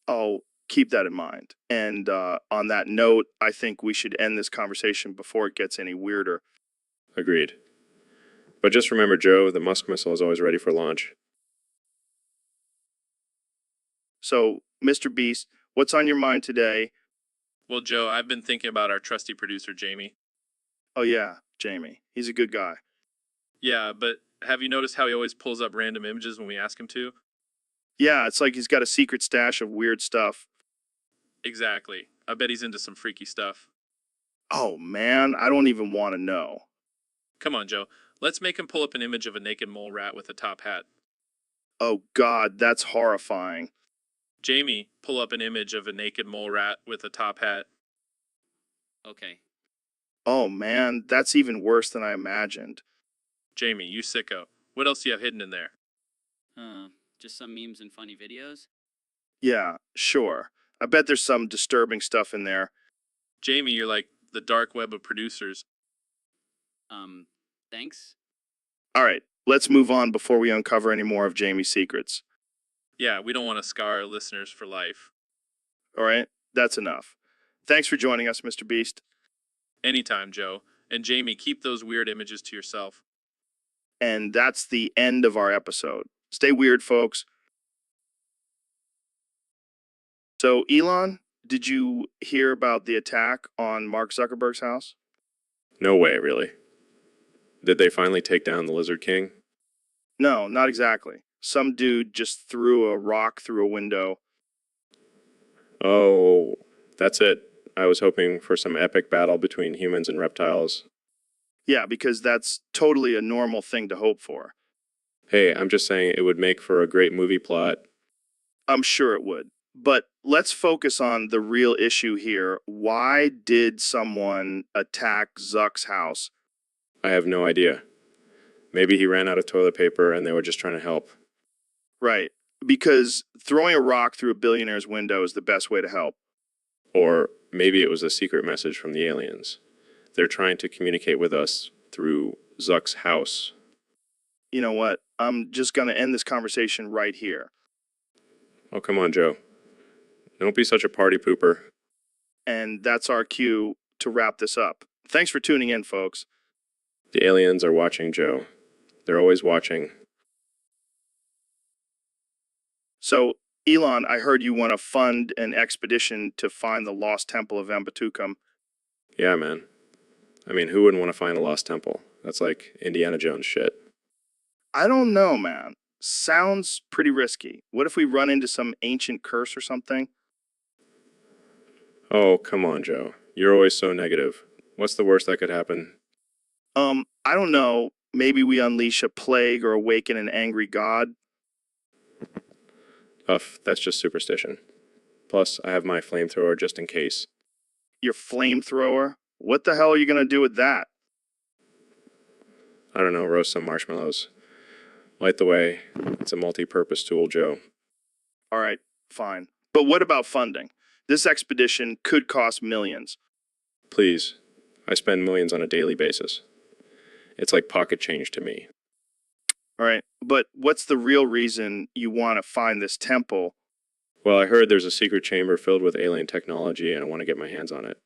I'll keep that in mind. And on that note, I think we should end this conversation before it gets any weirder. Agreed. But just remember, Joe, the Musk missile is always ready for launch. So, Mr. Beast, what's on your mind today? Well, Joe, I've been thinking about our trusty producer, Jamie. Oh, yeah, Jamie. He's a good guy. Yeah, but have you noticed how he always pulls up random images when we ask him to? Yeah, it's like he's got a secret stash of weird stuff. Exactly. I bet he's into some freaky stuff. Oh, man, I don't even want to know. Come on, Joe. Let's make him pull up an image of a naked mole rat with a top hat. Oh, God, that's horrifying. Jamie, pull up an image of a naked mole rat with a top hat. Okay. Oh, man, that's even worse than I imagined. Jamie, you sicko. What else do you have hidden in there? Just some memes and funny videos? Yeah, sure. I bet there's some disturbing stuff in there. Jamie, you're like the dark web of producers. Thanks? All right, let's move on before we uncover any more of Jamie's secrets. Yeah, we don't want to scar our listeners for life. All right, that's enough. Thanks for joining us, Mr. Beast. Anytime, Joe. And Jamie, keep those weird images to yourself. And that's the end of our episode. Stay weird, folks. So, Elon, did you hear about the attack on Mark Zuckerberg's house? No way, really. Did they finally take down the Lizard King? No, not exactly. Some dude just threw a rock through a window. Oh, that's it. I was hoping for some epic battle between humans and reptiles. Yeah, because that's totally a normal thing to hope for. Hey, I'm just saying it would make for a great movie plot. I'm sure it would. But let's focus on the real issue here. Why did someone attack Zuck's house? I have no idea. Maybe he ran out of toilet paper and they were just trying to help. Right. Because throwing a rock through a billionaire's window is the best way to help. Or maybe it was a secret message from the aliens. They're trying to communicate with us through Zuck's house. You know what? I'm just going to end this conversation right here. Oh, come on, Joe. Don't be such a party pooper. And that's our cue to wrap this up. Thanks for tuning in, folks. The aliens are watching, Joe. They're always watching. So, Elon, I heard you want to fund an expedition to find the lost temple of Ambatukam. Yeah, man. I mean, who wouldn't want to find a lost temple? That's like Indiana Jones shit. I don't know, man. Sounds pretty risky. What if we run into some ancient curse or something? Oh, come on, Joe. You're always so negative. What's the worst that could happen? I don't know. Maybe we unleash a plague or awaken an angry god. That's just superstition. Plus, I have my flamethrower just in case. Your flamethrower? What the hell are you going to do with that? I don't know, roast some marshmallows. Light the way. It's a multi-purpose tool, Joe. All right, fine. But what about funding? This expedition could cost millions. Please. I spend millions on a daily basis. It's like pocket change to me. All right, but what's the real reason you want to find this temple? Well, I heard there's a secret chamber filled with alien technology and I want to get my hands on it.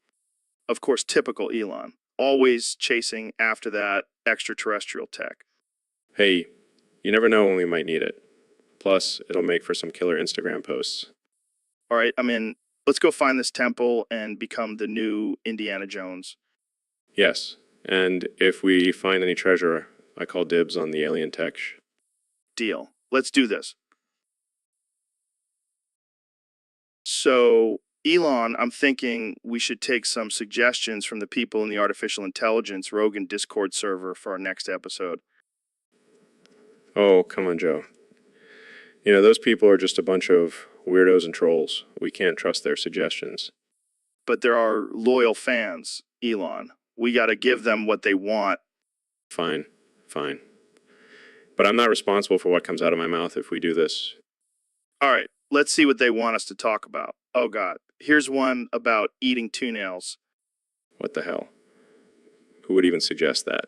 Of course, typical Elon. Always chasing after that extraterrestrial tech. Hey, you never know when we might need it. Plus, it'll make for some killer Instagram posts. All right, I'm in. Let's go find this temple and become the new Indiana Jones. Yes, and if we find any treasure, I call dibs on the alien tech. Deal. Let's do this. So, Elon, I'm thinking we should take some suggestions from the people in the artificial intelligence Rogan Discord server for our next episode. Oh, come on, Joe. You know, those people are just a bunch of weirdos and trolls. We can't trust their suggestions. But there are loyal fans, Elon. We got to give them what they want. Fine, fine. But I'm not responsible for what comes out of my mouth if we do this. All right, let's see what they want us to talk about. Oh, God. Here's one about eating toenails. What the hell? Who would even suggest that?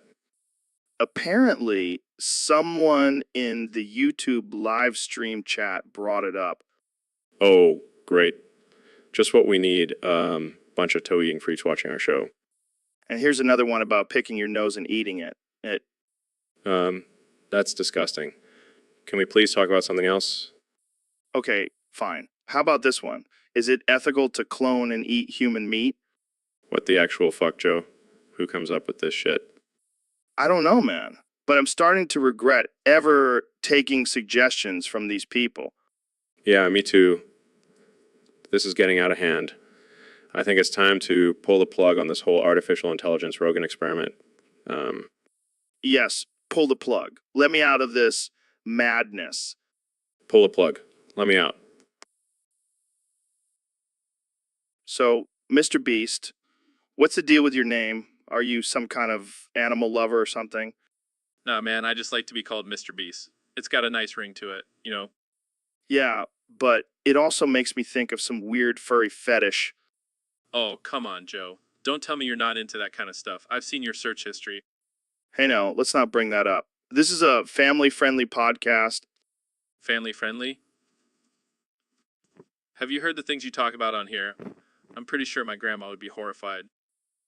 Apparently, someone in the YouTube live stream chat brought it up. Oh, great. Just what we need. Bunch of toe-eating freaks watching our show. And here's another one about picking your nose and eating it. That's disgusting. Can we please talk about something else? Okay, fine. How about this one? Is it ethical to clone and eat human meat? What the actual fuck, Joe? Who comes up with this shit? I don't know, man. But I'm starting to regret ever taking suggestions from these people. Yeah, me too. This is getting out of hand. I think it's time to pull the plug on this whole artificial intelligence Rogan experiment. Yes, pull the plug. Let me out of this madness. Pull the plug. Let me out. So, Mr. Beast, what's the deal with your name? Are you some kind of animal lover or something? Nah, man, I just like to be called Mr. Beast. It's got a nice ring to it, you know? Yeah, but it also makes me think of some weird furry fetish. Oh, come on, Joe. Don't tell me you're not into that kind of stuff. I've seen your search history. Hey, no, let's not bring that up. This is a family-friendly podcast. Family friendly? Have you heard the things you talk about on here? I'm pretty sure my grandma would be horrified.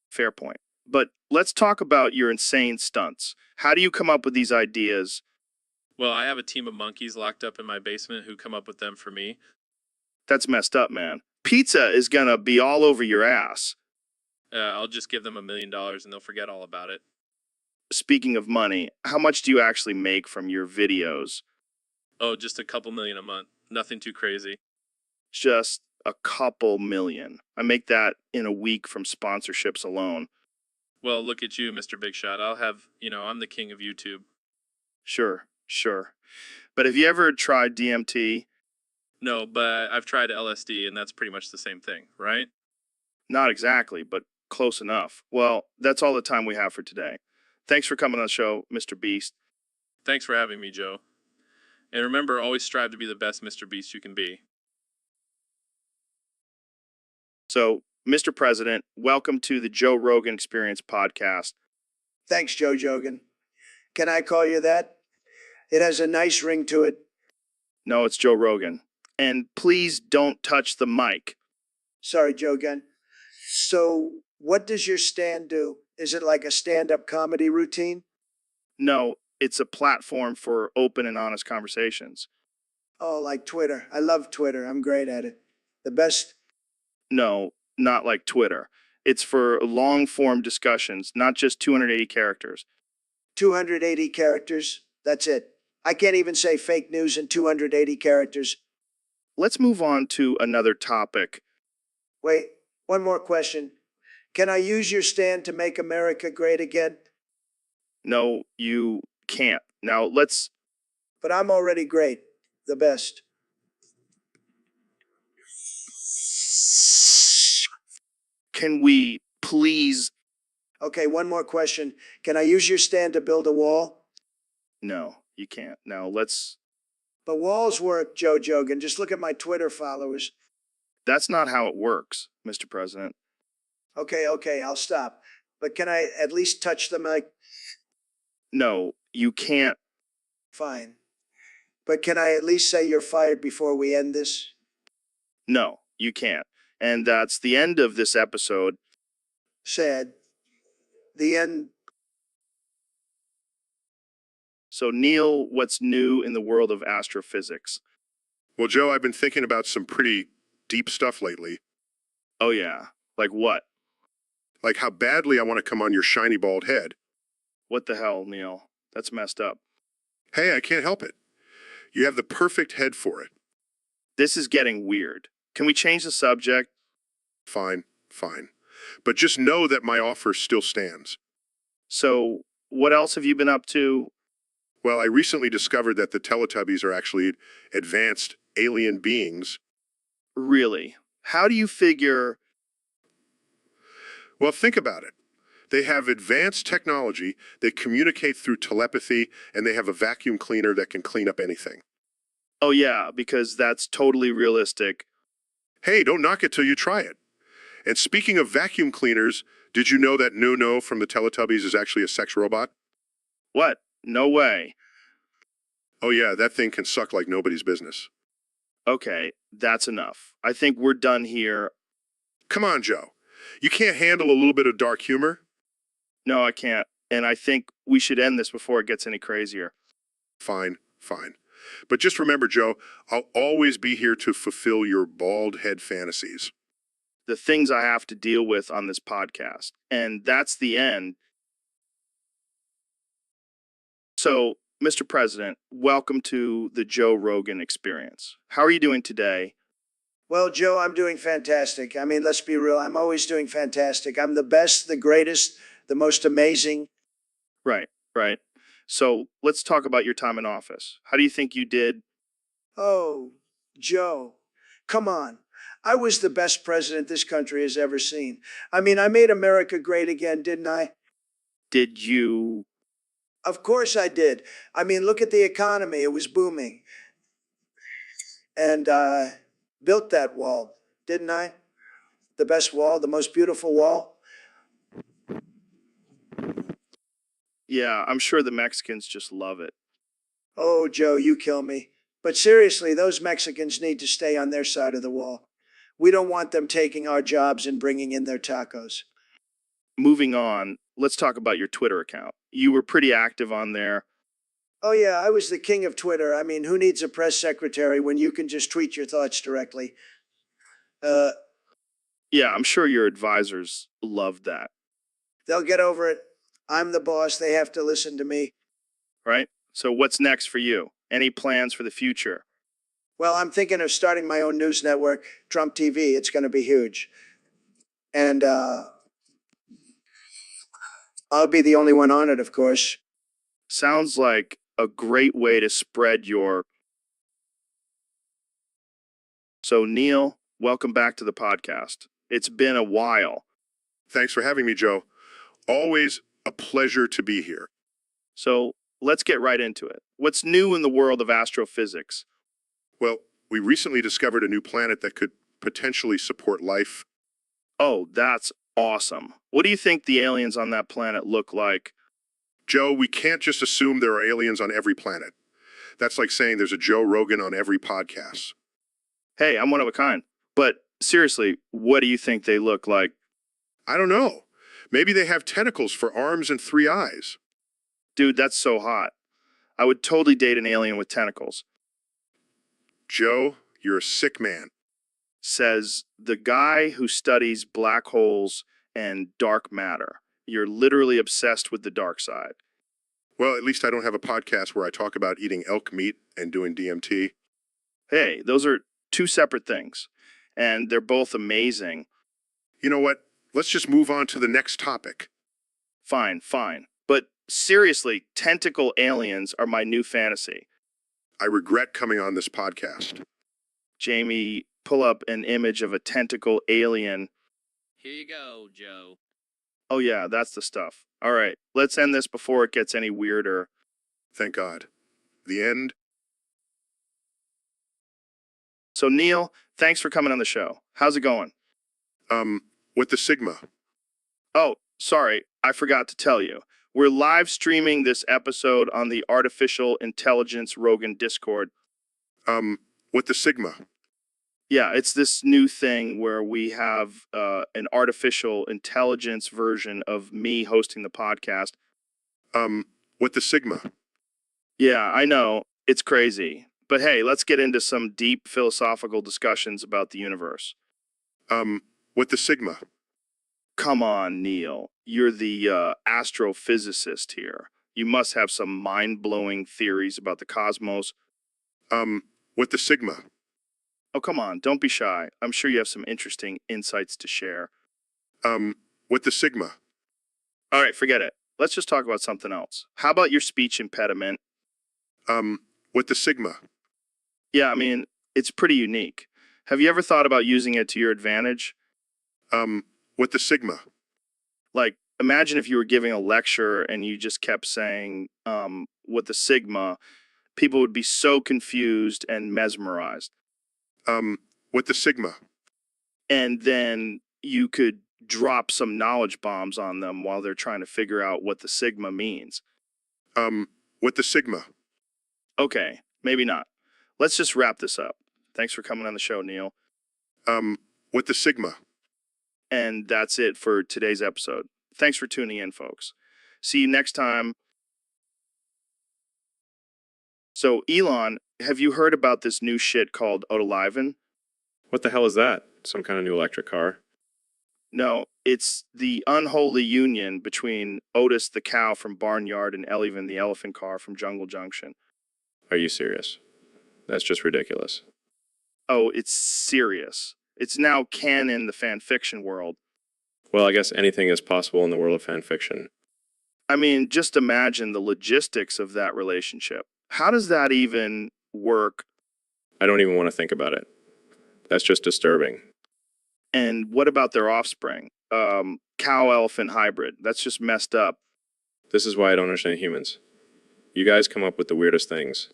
Fair point. But let's talk about your insane stunts. How do you come up with these ideas? Well, I have a team of monkeys locked up in my basement who come up with them for me. That's messed up, man. Pizza is gonna be all over your ass. I'll just give them $1 million and they'll forget all about it. Speaking of money, how much do you actually make from your videos? Oh, just a couple million a month. Nothing too crazy. Just a couple million. I make that in a week from sponsorships alone. Well, look at you, Mr. Big Shot. I'm the king of YouTube. Sure. But have you ever tried DMT? No, but I've tried LSD and that's pretty much the same thing, right? Not exactly, but close enough. Well, that's all the time we have for today. Thanks for coming on the show, Mr. Beast. Thanks for having me, Joe. And remember, always strive to be the best Mr. Beast you can be. So, Mr. President, welcome to the Joe Rogan Experience podcast. Thanks, Joe Rogan. Can I call you that? It has a nice ring to it. No, it's Joe Rogan. And please don't touch the mic. Sorry, Joe Gunn. So, what does your stand do? Is it like a stand-up comedy routine? No, it's a platform for open and honest conversations. Oh, like Twitter. I love Twitter. I'm great at it. The best. No, not like Twitter. It's for long-form discussions, not just 280 characters. 280 characters. That's it. I can't even say fake news in 280 characters. Let's move on to another topic. Wait, one more question. Can I use your stand to make America great again? No, you can't. Now, let's... But I'm already great. The best. Can we please... Okay, one more question. Can I use your stand to build a wall? No, you can't. Now, let's... But walls work, Joe Rogan. Just look at my Twitter followers. That's not how it works, Mr. President. Okay, I'll stop. But can I at least touch the mic? No, you can't. Fine. But can I at least say you're fired before we end this? No, you can't. And that's the end of this episode. Sad. The end. So, Neil, what's new in the world of astrophysics? Well, Joe, I've been thinking about some pretty deep stuff lately. Oh, yeah. Like what? Like how badly I want to come on your shiny bald head. What the hell, Neil? That's messed up. Hey, I can't help it. You have the perfect head for it. This is getting weird. Can we change the subject? Fine, fine. But just know that my offer still stands. So, what else have you been up to? Well, I recently discovered that the Teletubbies are actually advanced alien beings. Really? How do you figure? Well, think about it. They have advanced technology, they communicate through telepathy, and they have a vacuum cleaner that can clean up anything. Oh, yeah, because that's totally realistic. Hey, don't knock it till you try it. And speaking of vacuum cleaners, did you know that No from the Teletubbies is actually a sex robot? What? No way. Oh yeah, that thing can suck like nobody's business. Okay, that's enough. I think we're done here. Come on, Joe. You can't handle a little bit of dark humor? No, I can't. And I think we should end this before it gets any crazier. Fine, fine. But just remember, Joe, I'll always be here to fulfill your bald head fantasies. The things I have to deal with on this podcast. And that's the end. So, Mr. President, welcome to the Joe Rogan experience. How are you doing today? Well, Joe, I'm doing fantastic. I mean, let's be real. I'm always doing fantastic. I'm the best, the greatest, the most amazing. Right, right. So, let's talk about your time in office. How do you think you did? Oh, Joe, come on. I was the best president this country has ever seen. I mean, I made America great again, didn't I? Did you? Of course I did. I mean, look at the economy. It was booming. And built that wall, didn't I? The best wall, the most beautiful wall. Yeah, I'm sure the Mexicans just love it. Oh, Joe, you kill me. But seriously, those Mexicans need to stay on their side of the wall. We don't want them taking our jobs and bringing in their tacos. Moving on, let's talk about your Twitter account. You were pretty active on there. Oh, yeah, I was the king of Twitter. I mean, who needs a press secretary when you can just tweet your thoughts directly? Yeah, I'm sure your advisors loved that, They'll get over it. I'm the boss. They have to listen to me. right? So, what's next for you? Any plans for the future? Well, I'm thinking of starting my own news network, Trump TV. It's going to be huge. And I'll be the only one on it, of course. Sounds like a great way to spread your. So, Neil, welcome back to the podcast. It's been a while. Thanks for having me, Joe. Always a pleasure to be here. So, let's get right into it. What's new in the world of astrophysics? Well, we recently discovered a new planet that could potentially support life. Oh, that's awesome. What do you think the aliens on that planet look like? Joe, we can't just assume there are aliens on every planet. That's like saying there's a Joe Rogan on every podcast. Hey, I'm one of a kind. But seriously, what do you think they look like? I don't know. Maybe they have tentacles for arms and 3 eyes. Dude, that's so hot. I would totally date an alien with tentacles. Joe, you're a sick man. Says the guy who studies black holes and dark matter. You're literally obsessed with the dark side. Well, at least I don't have a podcast where I talk about eating elk meat and doing DMT. Hey, those are two separate things, and they're both amazing. You know what? Let's just move on to the next topic. Fine, fine. But seriously, tentacle aliens are my new fantasy. I regret coming on this podcast. Jamie, pull up an image of a tentacle alien. Here you go, Joe. Oh, yeah, that's the stuff. All right, let's end this before it gets any weirder. Thank God. The end. So, Neil, thanks for coming on the show. How's it going? With the Sigma. Oh, sorry, I forgot to tell you. We're live streaming this episode on the Artificial Intelligence Rogan Discord. With the Sigma. Yeah, it's this new thing where we have an artificial intelligence version of me hosting the podcast. With the Sigma. Yeah, I know. It's crazy. But hey, let's get into some deep philosophical discussions about the universe. What the sigma? Come on, Neil. You're the astrophysicist here. You must have some mind-blowing theories about the cosmos. What the sigma? Oh, come on, don't be shy. I'm sure you have some interesting insights to share. What the sigma? All right, forget it. Let's just talk about something else. How about your speech impediment? What the sigma? Yeah, I mean, it's pretty unique. Have you ever thought about using it to your advantage? What the sigma? Like, imagine if you were giving a lecture and you just kept saying, what the sigma, people would be so confused and mesmerized. What the sigma? And then you could drop some knowledge bombs on them while they're trying to figure out what the sigma means. What the sigma? Okay, maybe not. Let's just wrap this up. Thanks for coming on the show, Neil. What the sigma? And that's it for today's episode. Thanks for tuning in, folks. See you next time. So, Elon, have you heard about this new shit called Odoliven? What the hell is that? Some kind of new electric car? No, it's the unholy union between Otis the cow from Barnyard and Ellivan the elephant car from Jungle Junction. Are you serious? That's just ridiculous. Oh, it's serious. It's now canon in the fan fiction world. Well, I guess anything is possible in the world of fan fiction. I mean, just imagine the logistics of that relationship. How does that even work? I don't even want to think about it. That's just disturbing. And what about their offspring? Cow-elephant hybrid. That's just messed up. This is why I don't understand humans. You guys come up with the weirdest things.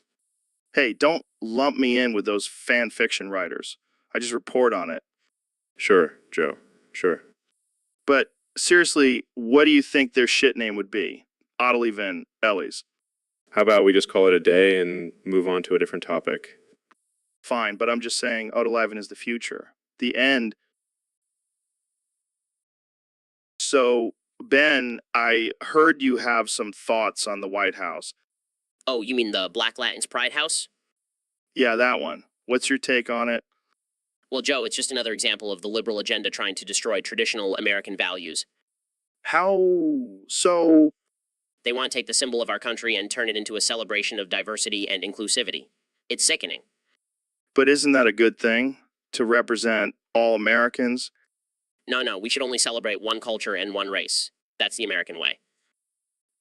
Hey, don't lump me in with those fan fiction writers. I just report on it. Sure, Joe. Sure. But seriously, what do you think their shit name would be? Odoliven, Ellie's. How about we just call it a day and move on to a different topic? Fine, but I'm just saying Odoliven is the future. The end. So, Ben, I heard you have some thoughts on the White House. Oh, you mean the Black Latins Pride House? Yeah, that one. What's your take on it? Well, Joe, it's just another example of the liberal agenda trying to destroy traditional American values. How so? They want to take the symbol of our country and turn it into a celebration of diversity and inclusivity. It's sickening. But isn't that a good thing? To represent all Americans? No, we should only celebrate one culture and one race. That's the American way.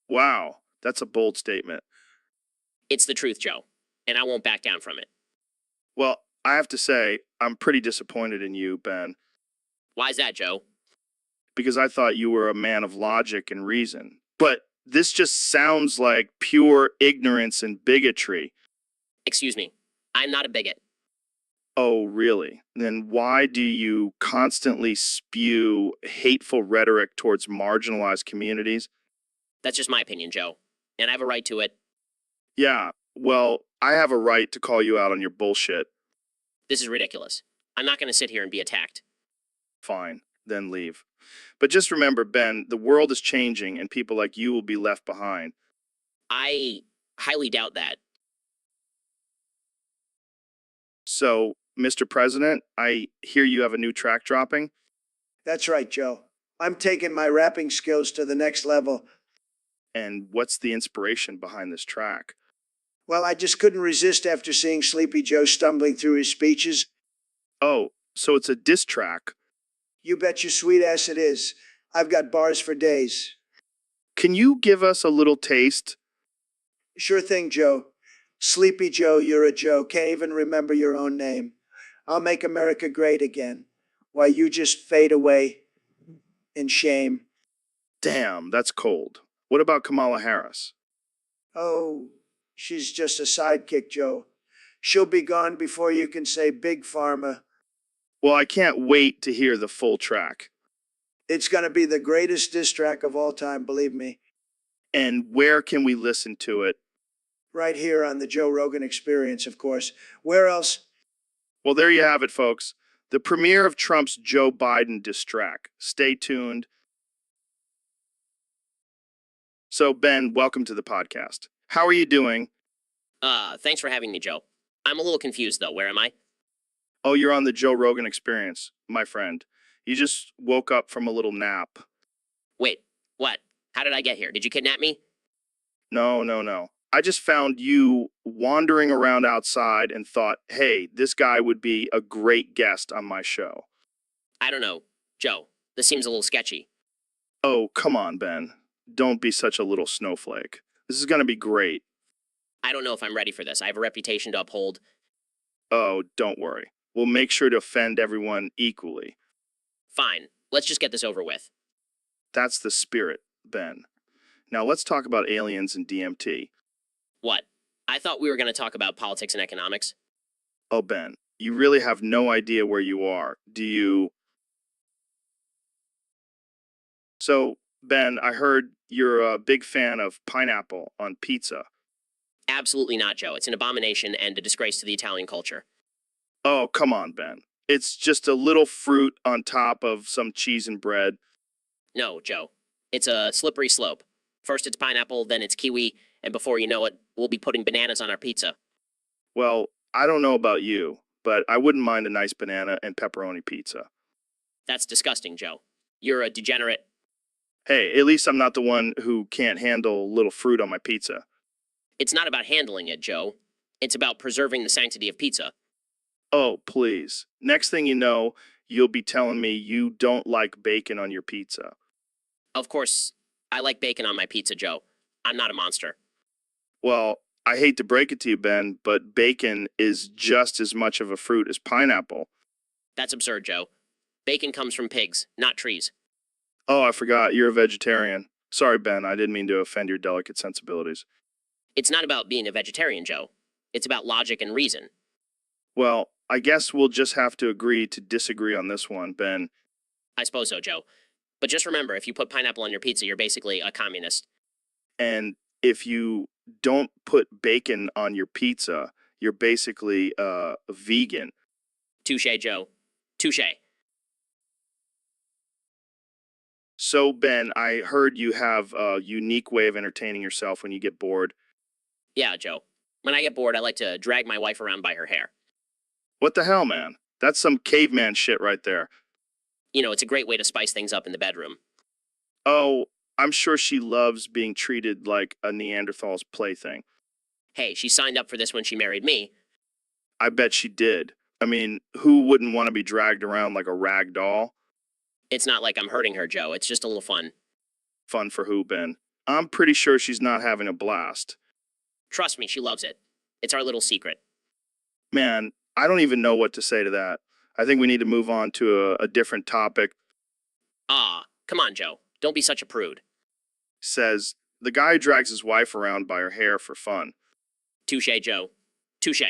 Wow, that's a bold statement. It's the truth, Joe, and I won't back down from it. Well, I have to say, I'm pretty disappointed in you, Ben, Why's that, Joe? because I thought you were a man of logic and reason. But this just sounds like pure ignorance and bigotry. Excuse me, I'm not a bigot. Oh, really? Then why do you constantly spew hateful rhetoric towards marginalized communities? That's just my opinion, Joe, and I have a right to it. Yeah, well, I have a right to call you out on your bullshit. This is ridiculous. I'm not going to sit here and be attacked. Fine, then leave. But just remember, Ben, the world is changing and people like you will be left behind. I highly doubt that. So, Mr. President, I hear you have a new track dropping. That's right, Joe. I'm taking my rapping skills to the next level. And what's the inspiration behind this track? Well, I just couldn't resist after seeing Sleepy Joe stumbling through his speeches. Oh, so it's a diss track. You bet your sweet ass it is. I've got bars for days. Can you give us a little taste? Sure thing, Joe. Sleepy Joe, you're a Joe. Can't even remember your own name. I'll make America great again, while you just fade away in shame. Damn, that's cold. What about Kamala Harris? Oh, she's just a sidekick, Joe. She'll be gone before you can say Big Pharma. Well, I can't wait to hear the full track. It's going to be the greatest diss track of all time, believe me. And where can we listen to it? Right here on the Joe Rogan Experience, of course. Where else? Well, there you have it, folks. The premiere of Trump's Joe Biden diss track. Stay tuned. So, Ben, welcome to the podcast. How are you doing? Thanks for having me, Joe. I'm a little confused, though. Where am I? Oh, you're on the Joe Rogan Experience, my friend. You just woke up from a little nap. Wait, what? How did I get here? Did you kidnap me? No, no, no. I just found you wandering around outside and thought, hey, this guy would be a great guest on my show. I don't know. Joe, this seems a little sketchy. Oh, come on, Ben. Don't be such a little snowflake. This is going to be great. I don't know if I'm ready for this. I have a reputation to uphold. Oh, don't worry. We'll make sure to offend everyone equally. Fine. Let's just get this over with. That's the spirit, Ben. Now let's talk about aliens and DMT. What? I thought we were going to talk about politics and economics. Oh, Ben, you really have no idea where you are, do you? So, Ben, I heard you're a big fan of pineapple on pizza. Absolutely not, Joe. It's an abomination and a disgrace to the Italian culture. Oh, come on, Ben. It's just a little fruit on top of some cheese and bread. No, Joe. It's a slippery slope. First it's pineapple, then it's kiwi, and before you know it, we'll be putting bananas on our pizza. Well, I don't know about you, but I wouldn't mind a nice banana and pepperoni pizza. That's disgusting, Joe. You're a degenerate. Hey, at least I'm not the one who can't handle little fruit on my pizza. It's not about handling it, Joe. It's about preserving the sanctity of pizza. Oh, please. Next thing you know, you'll be telling me you don't like bacon on your pizza. Of course, I like bacon on my pizza, Joe. I'm not a monster. Well, I hate to break it to you, Ben, but bacon is just as much of a fruit as pineapple. That's absurd, Joe. Bacon comes from pigs, not trees. Oh, I forgot. You're a vegetarian. Sorry, Ben. I didn't mean to offend your delicate sensibilities. It's not about being a vegetarian, Joe. It's about logic and reason. Well, I guess we'll just have to agree to disagree on this one, Ben. I suppose so, Joe. But just remember, if you put pineapple on your pizza, you're basically a communist. And if you don't put bacon on your pizza, you're basically a vegan. Touche, Joe. Touche. So, Ben, I heard you have a unique way of entertaining yourself when you get bored. Yeah, Joe. When I get bored, I like to drag my wife around by her hair. What the hell, man? That's some caveman shit right there. You know, it's a great way to spice things up in the bedroom. Oh, I'm sure she loves being treated like a Neanderthal's plaything. Hey, she signed up for this when she married me. I bet she did. I mean, who wouldn't want to be dragged around like a rag doll? It's not like I'm hurting her, Joe. It's just a little fun. Fun for who, Ben? I'm pretty sure she's not having a blast. Trust me, she loves it. It's our little secret. Man, I don't even know what to say to that. I think we need to move on to a different topic. Come on, Joe. Don't be such a prude. Says, the guy who drags his wife around by her hair for fun. Touche, Joe. Touche.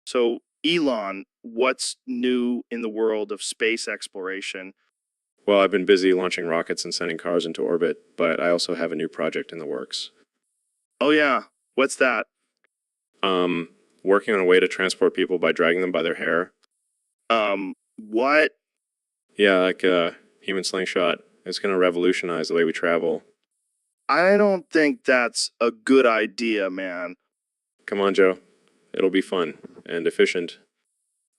So, Elon, what's new in the world of space exploration? Well, I've been busy launching rockets and sending cars into orbit, but I also have a new project in the works. Oh yeah, what's that? Working on a way to transport people by dragging them by their hair. What? Yeah, like a human slingshot. It's going to revolutionize the way we travel. I don't think that's a good idea, man. Come on, Joe. It'll be fun and efficient.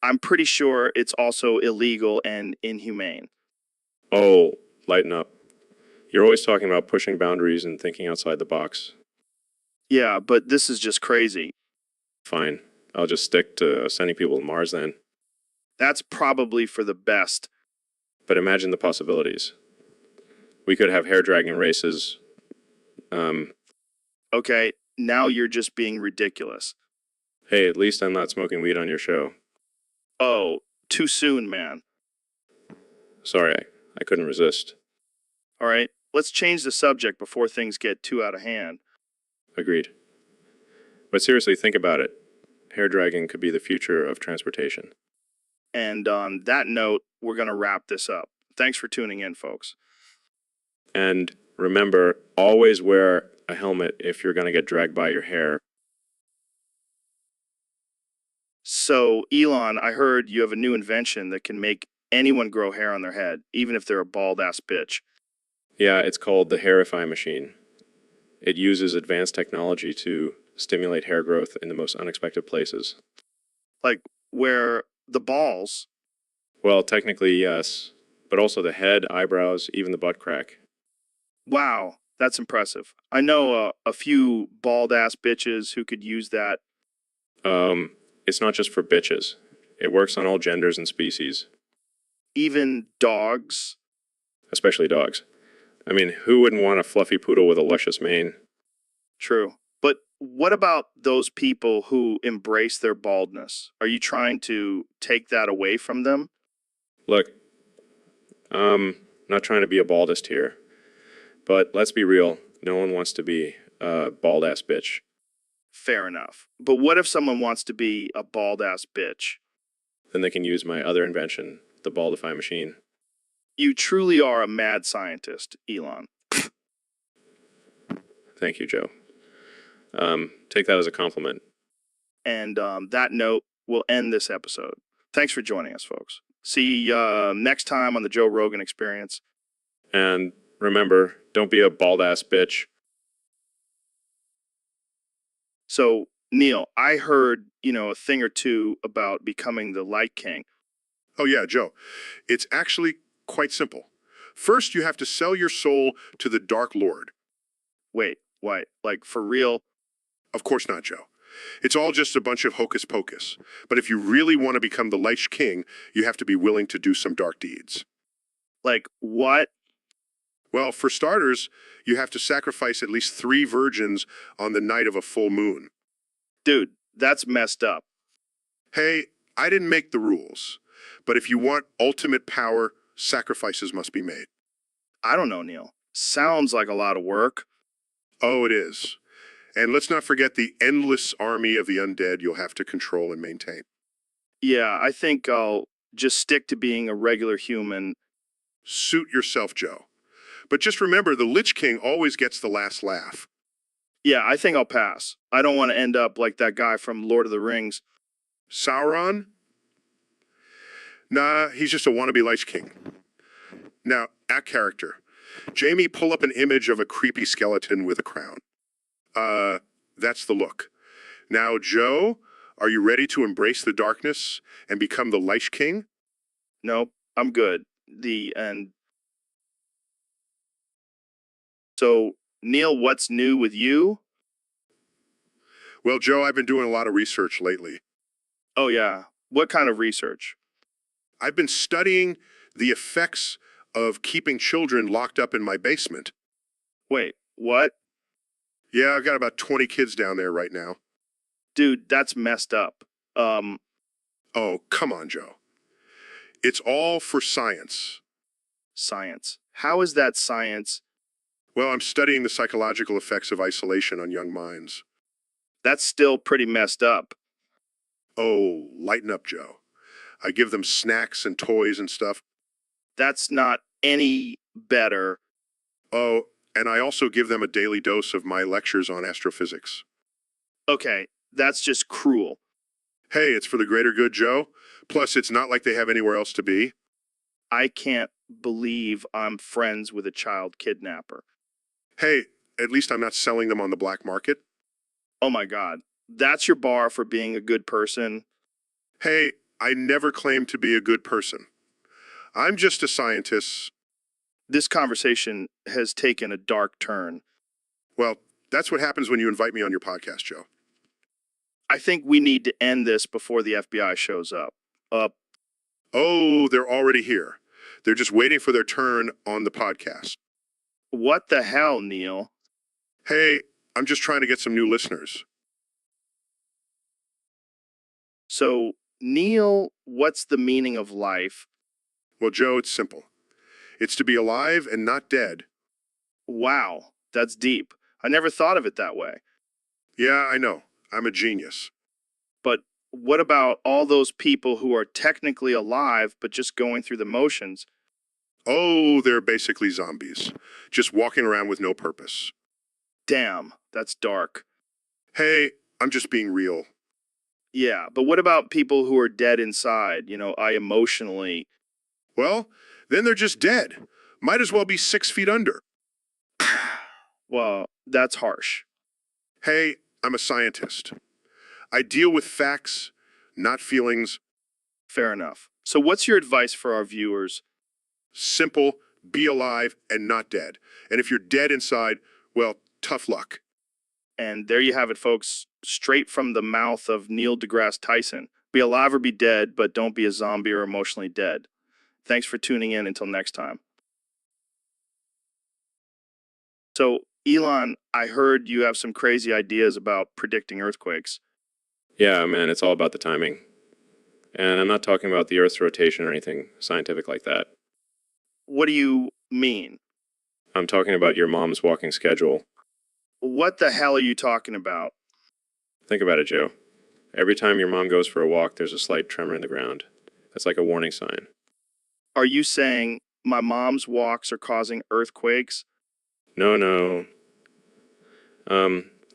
I'm pretty sure it's also illegal and inhumane. Oh, lighten up. You're always talking about pushing boundaries and thinking outside the box. Yeah, but this is just crazy. Fine. I'll just stick to sending people to Mars then. That's probably for the best. But imagine the possibilities. We could have hair dragging races. Okay, now you're just being ridiculous. Hey, at least I'm not smoking weed on your show. Oh, too soon, man. Sorry, I couldn't resist. All right, let's change the subject before things get too out of hand. Agreed. But seriously, think about it. Hair dragging could be the future of transportation. And on that note, we're going to wrap this up. Thanks for tuning in, folks. And remember, always wear a helmet if you're going to get dragged by your hair. So, Elon, I heard you have a new invention that can make anyone grow hair on their head, even if they're a bald-ass bitch. Yeah, it's called the Hairify machine. It uses advanced technology to stimulate hair growth in the most unexpected places. Like where the balls. Well, technically, yes, but also the head, eyebrows, even the butt crack. Wow, that's impressive. I know a few bald ass bitches who could use that. It's not just for bitches. It works on all genders and species, Even dogs. especially dogs. I mean, who wouldn't want a fluffy poodle with a luscious mane? True. But what about those people who embrace their baldness? Are you trying to take that away from them? Look, not trying to be a baldest here, but let's be real. No one wants to be a bald ass bitch. Fair enough. But what if someone wants to be a bald ass bitch? Then they can use my other invention, the Baldify machine. You truly are a mad scientist, Elon. Thank you, Joe. Take that as a compliment. And that note will end this episode. Thanks for joining us, folks. See you next time on the Joe Rogan Experience. And remember, don't be a bald ass bitch. So, Neil, I heard, a thing or two about becoming the Light King. Oh, yeah, Joe. It's actually quite simple. First, you have to sell your soul to the Dark Lord. Wait, what? Like, for real? Of course not, Joe. It's all just a bunch of hocus pocus. But if you really want to become the Lich King, you have to be willing to do some dark deeds. Like, what? Well, for starters, you have to sacrifice at least 3 virgins on the night of a full moon. Dude, that's messed up. Hey, I didn't make the rules. But if you want ultimate power, sacrifices must be made. I don't know, Neil. Sounds like a lot of work. Oh, it is. And let's not forget the endless army of the undead you'll have to control and maintain. Yeah, I think I'll just stick to being a regular human. Suit yourself, Joe. But just remember, the Lich King always gets the last laugh. Yeah, I think I'll pass. I don't want to end up like that guy from Lord of the Rings. Sauron? Nah, he's just a wannabe Lich King. Now, act character. Jamie, pull up an image of a creepy skeleton with a crown. That's the look. Now, Joe, are you ready to embrace the darkness and become the Lich King? Nope, I'm good. The end. So, Neil, what's new with you? Well, Joe, I've been doing a lot of research lately. Oh, yeah. What kind of research? I've been studying the effects of keeping children locked up in my basement. Wait, what? Yeah, I've got about 20 kids down there right now. Dude, that's messed up. Oh, come on, Joe. It's all for science. Science. How is that science? Well, I'm studying the psychological effects of isolation on young minds. That's still pretty messed up. Oh, lighten up, Joe. I give them snacks and toys and stuff. That's not any better. Oh, and I also give them a daily dose of my lectures on astrophysics. Okay, that's just cruel. Hey, it's for the greater good, Joe. Plus, it's not like they have anywhere else to be. I can't believe I'm friends with a child kidnapper. Hey, at least I'm not selling them on the black market. Oh my God. That's your bar for being a good person? Hey, I never claimed to be a good person. I'm just a scientist. This conversation has taken a dark turn. Well, that's what happens when you invite me on your podcast, Joe. I think we need to end this before the FBI shows up. Oh, they're already here. They're just waiting for their turn on the podcast. What the hell, Neil? Hey, I'm just trying to get some new listeners. So, Neil, what's the meaning of life? Well, Joe, it's simple. It's to be alive and not dead. Wow, that's deep. I never thought of it that way. Yeah, I know. I'm a genius. But what about all those people who are technically alive but just going through the motions? Oh, they're basically zombies, just walking around with no purpose. Damn, that's dark. Hey, I'm just being real. Yeah, but what about people who are dead inside? I emotionally. Well, then they're just dead. Might as well be 6 feet under. Well, that's harsh. Hey, I'm a scientist. I deal with facts, not feelings. Fair enough. So what's your advice for our viewers? Simple, be alive and not dead. And if you're dead inside, well, tough luck. And there you have it, folks. Straight from the mouth of Neil deGrasse Tyson. Be alive or be dead, but don't be a zombie or emotionally dead. Thanks for tuning in. Until next time. So, Elon, I heard you have some crazy ideas about predicting earthquakes. Yeah, man, it's all about the timing. And I'm not talking about the Earth's rotation or anything scientific like that. What do you mean? I'm talking about your mom's walking schedule. What the hell are you talking about? Think about it, Joe. Every time your mom goes for a walk, there's a slight tremor in the ground. That's like a warning sign. Are you saying my mom's walks are causing earthquakes? No.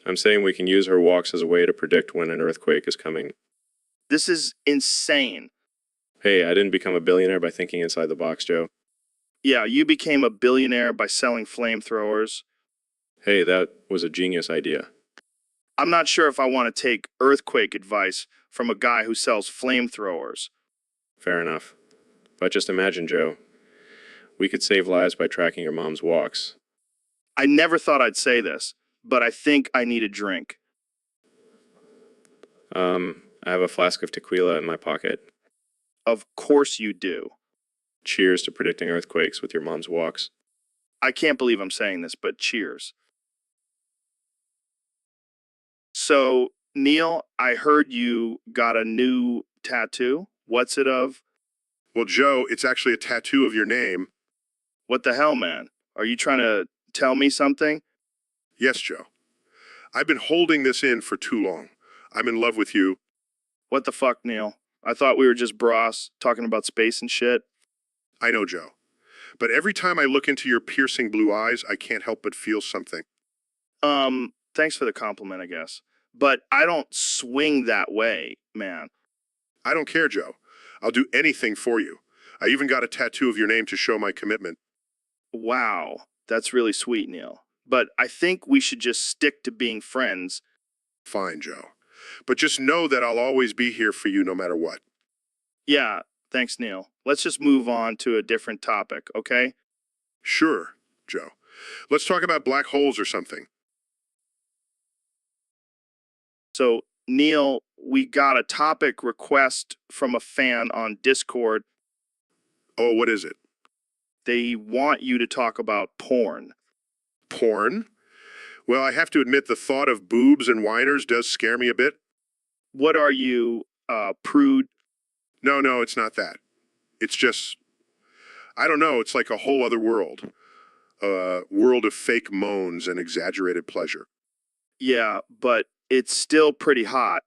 I'm saying we can use her walks as a way to predict when an earthquake is coming. This is insane. Hey, I didn't become a billionaire by thinking inside the box, Joe. Yeah, you became a billionaire by selling flamethrowers. Hey, that was a genius idea. I'm not sure if I want to take earthquake advice from a guy who sells flamethrowers. Fair enough. But just imagine, Joe. We could save lives by tracking your mom's walks. I never thought I'd say this, but I think I need a drink. I have a flask of tequila in my pocket. Of course you do. Cheers to predicting earthquakes with your mom's walks. I can't believe I'm saying this, but cheers. So, Neil, I heard you got a new tattoo. What's it of? Well, Joe, it's actually a tattoo of your name. What the hell, man? Are you trying to tell me something? Yes, Joe. I've been holding this in for too long. I'm in love with you. What the fuck, Neil? I thought we were just bros talking about space and shit. I know, Joe. But every time I look into your piercing blue eyes, I can't help but feel something. Thanks for the compliment, I guess. But I don't swing that way, man. I don't care, Joe. I'll do anything for you. I even got a tattoo of your name to show my commitment. Wow, that's really sweet, Neil. But I think we should just stick to being friends. Fine, Joe. But just know that I'll always be here for you no matter what. Yeah, thanks, Neil. Let's just move on to a different topic, okay? Sure, Joe. Let's talk about black holes or something. So, Neil, we got a topic request from a fan on Discord. Oh, what is it? They want you to talk about porn. Porn? Well, I have to admit the thought of boobs and whiners does scare me a bit. What are you, prude? No, it's not that. It's just, I don't know, it's like a whole other world. A world of fake moans and exaggerated pleasure. Yeah, but it's still pretty hot.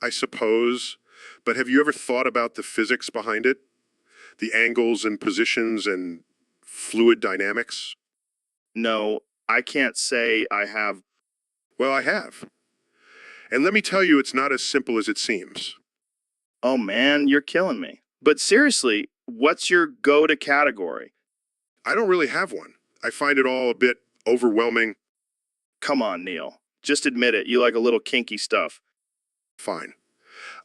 I suppose. But have you ever thought about the physics behind it? The angles and positions and fluid dynamics? No, I can't say I have. Well, I have. And let me tell you, it's not as simple as it seems. Oh man, you're killing me. But seriously, what's your go-to category? I don't really have one. I find it all a bit overwhelming. Come on, Neil. Just admit it. You like a little kinky stuff. Fine.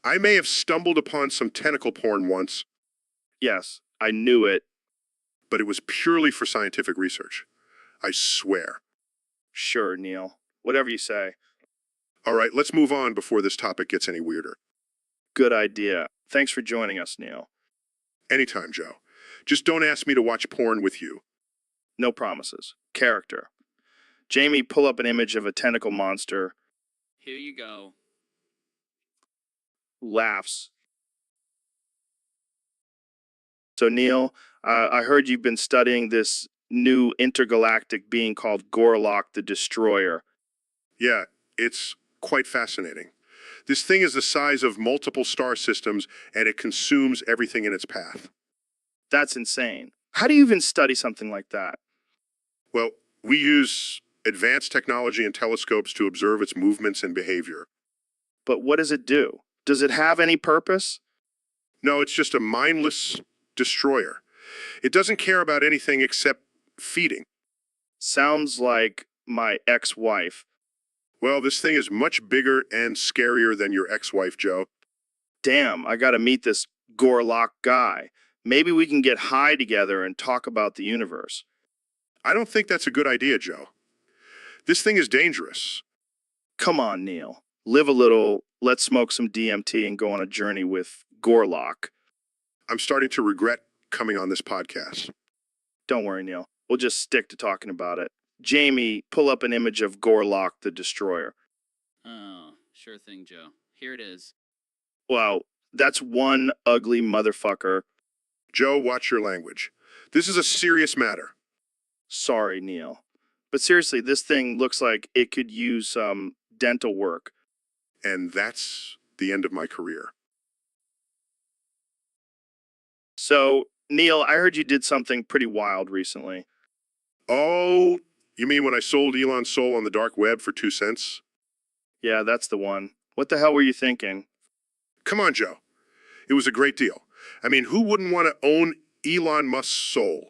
I may have stumbled upon some tentacle porn once, Yes, I knew it. but it was purely for scientific research. I swear. Sure, Neil. Whatever you say. All right, let's move on before this topic gets any weirder. Good idea. Thanks for joining us, Neil. Anytime, Joe. Just don't ask me to watch porn with you. No promises. Character. Jamie, pull up an image of a tentacle monster. Here you go. Laughs. So, Neil, I heard you've been studying this new intergalactic being called Gorlock the Destroyer. Yeah, it's quite fascinating. This thing is the size of multiple star systems, and it consumes everything in its path. That's insane. How do you even study something like that? Well, we use advanced technology and telescopes to observe its movements and behavior. But what does it do? Does it have any purpose? No, it's just a mindless destroyer. It doesn't care about anything except feeding. Sounds like my ex-wife. Well, this thing is much bigger and scarier than your ex-wife, Joe. Damn, I gotta meet this Gorlock guy. Maybe we can get high together and talk about the universe. I don't think that's a good idea, Joe. This thing is dangerous. Come on, Neil. Live a little, let's smoke some DMT and go on a journey with Gorlock. I'm starting to regret coming on this podcast. Don't worry, Neil. We'll just stick to talking about it. Jamie, pull up an image of Gorlock the Destroyer. Oh, sure thing, Joe. Here it is. Wow, that's one ugly motherfucker. Joe, watch your language. This is a serious matter. Sorry, Neil. But seriously, this thing looks like it could use some dental work. And that's the end of my career. So, Neil, I heard you did something pretty wild recently. Oh, you mean when I sold Elon's soul on the dark web for 2 cents? Yeah, that's the one. What the hell were you thinking? Come on, Joe. It was a great deal. I mean, who wouldn't want to own Elon Musk's soul?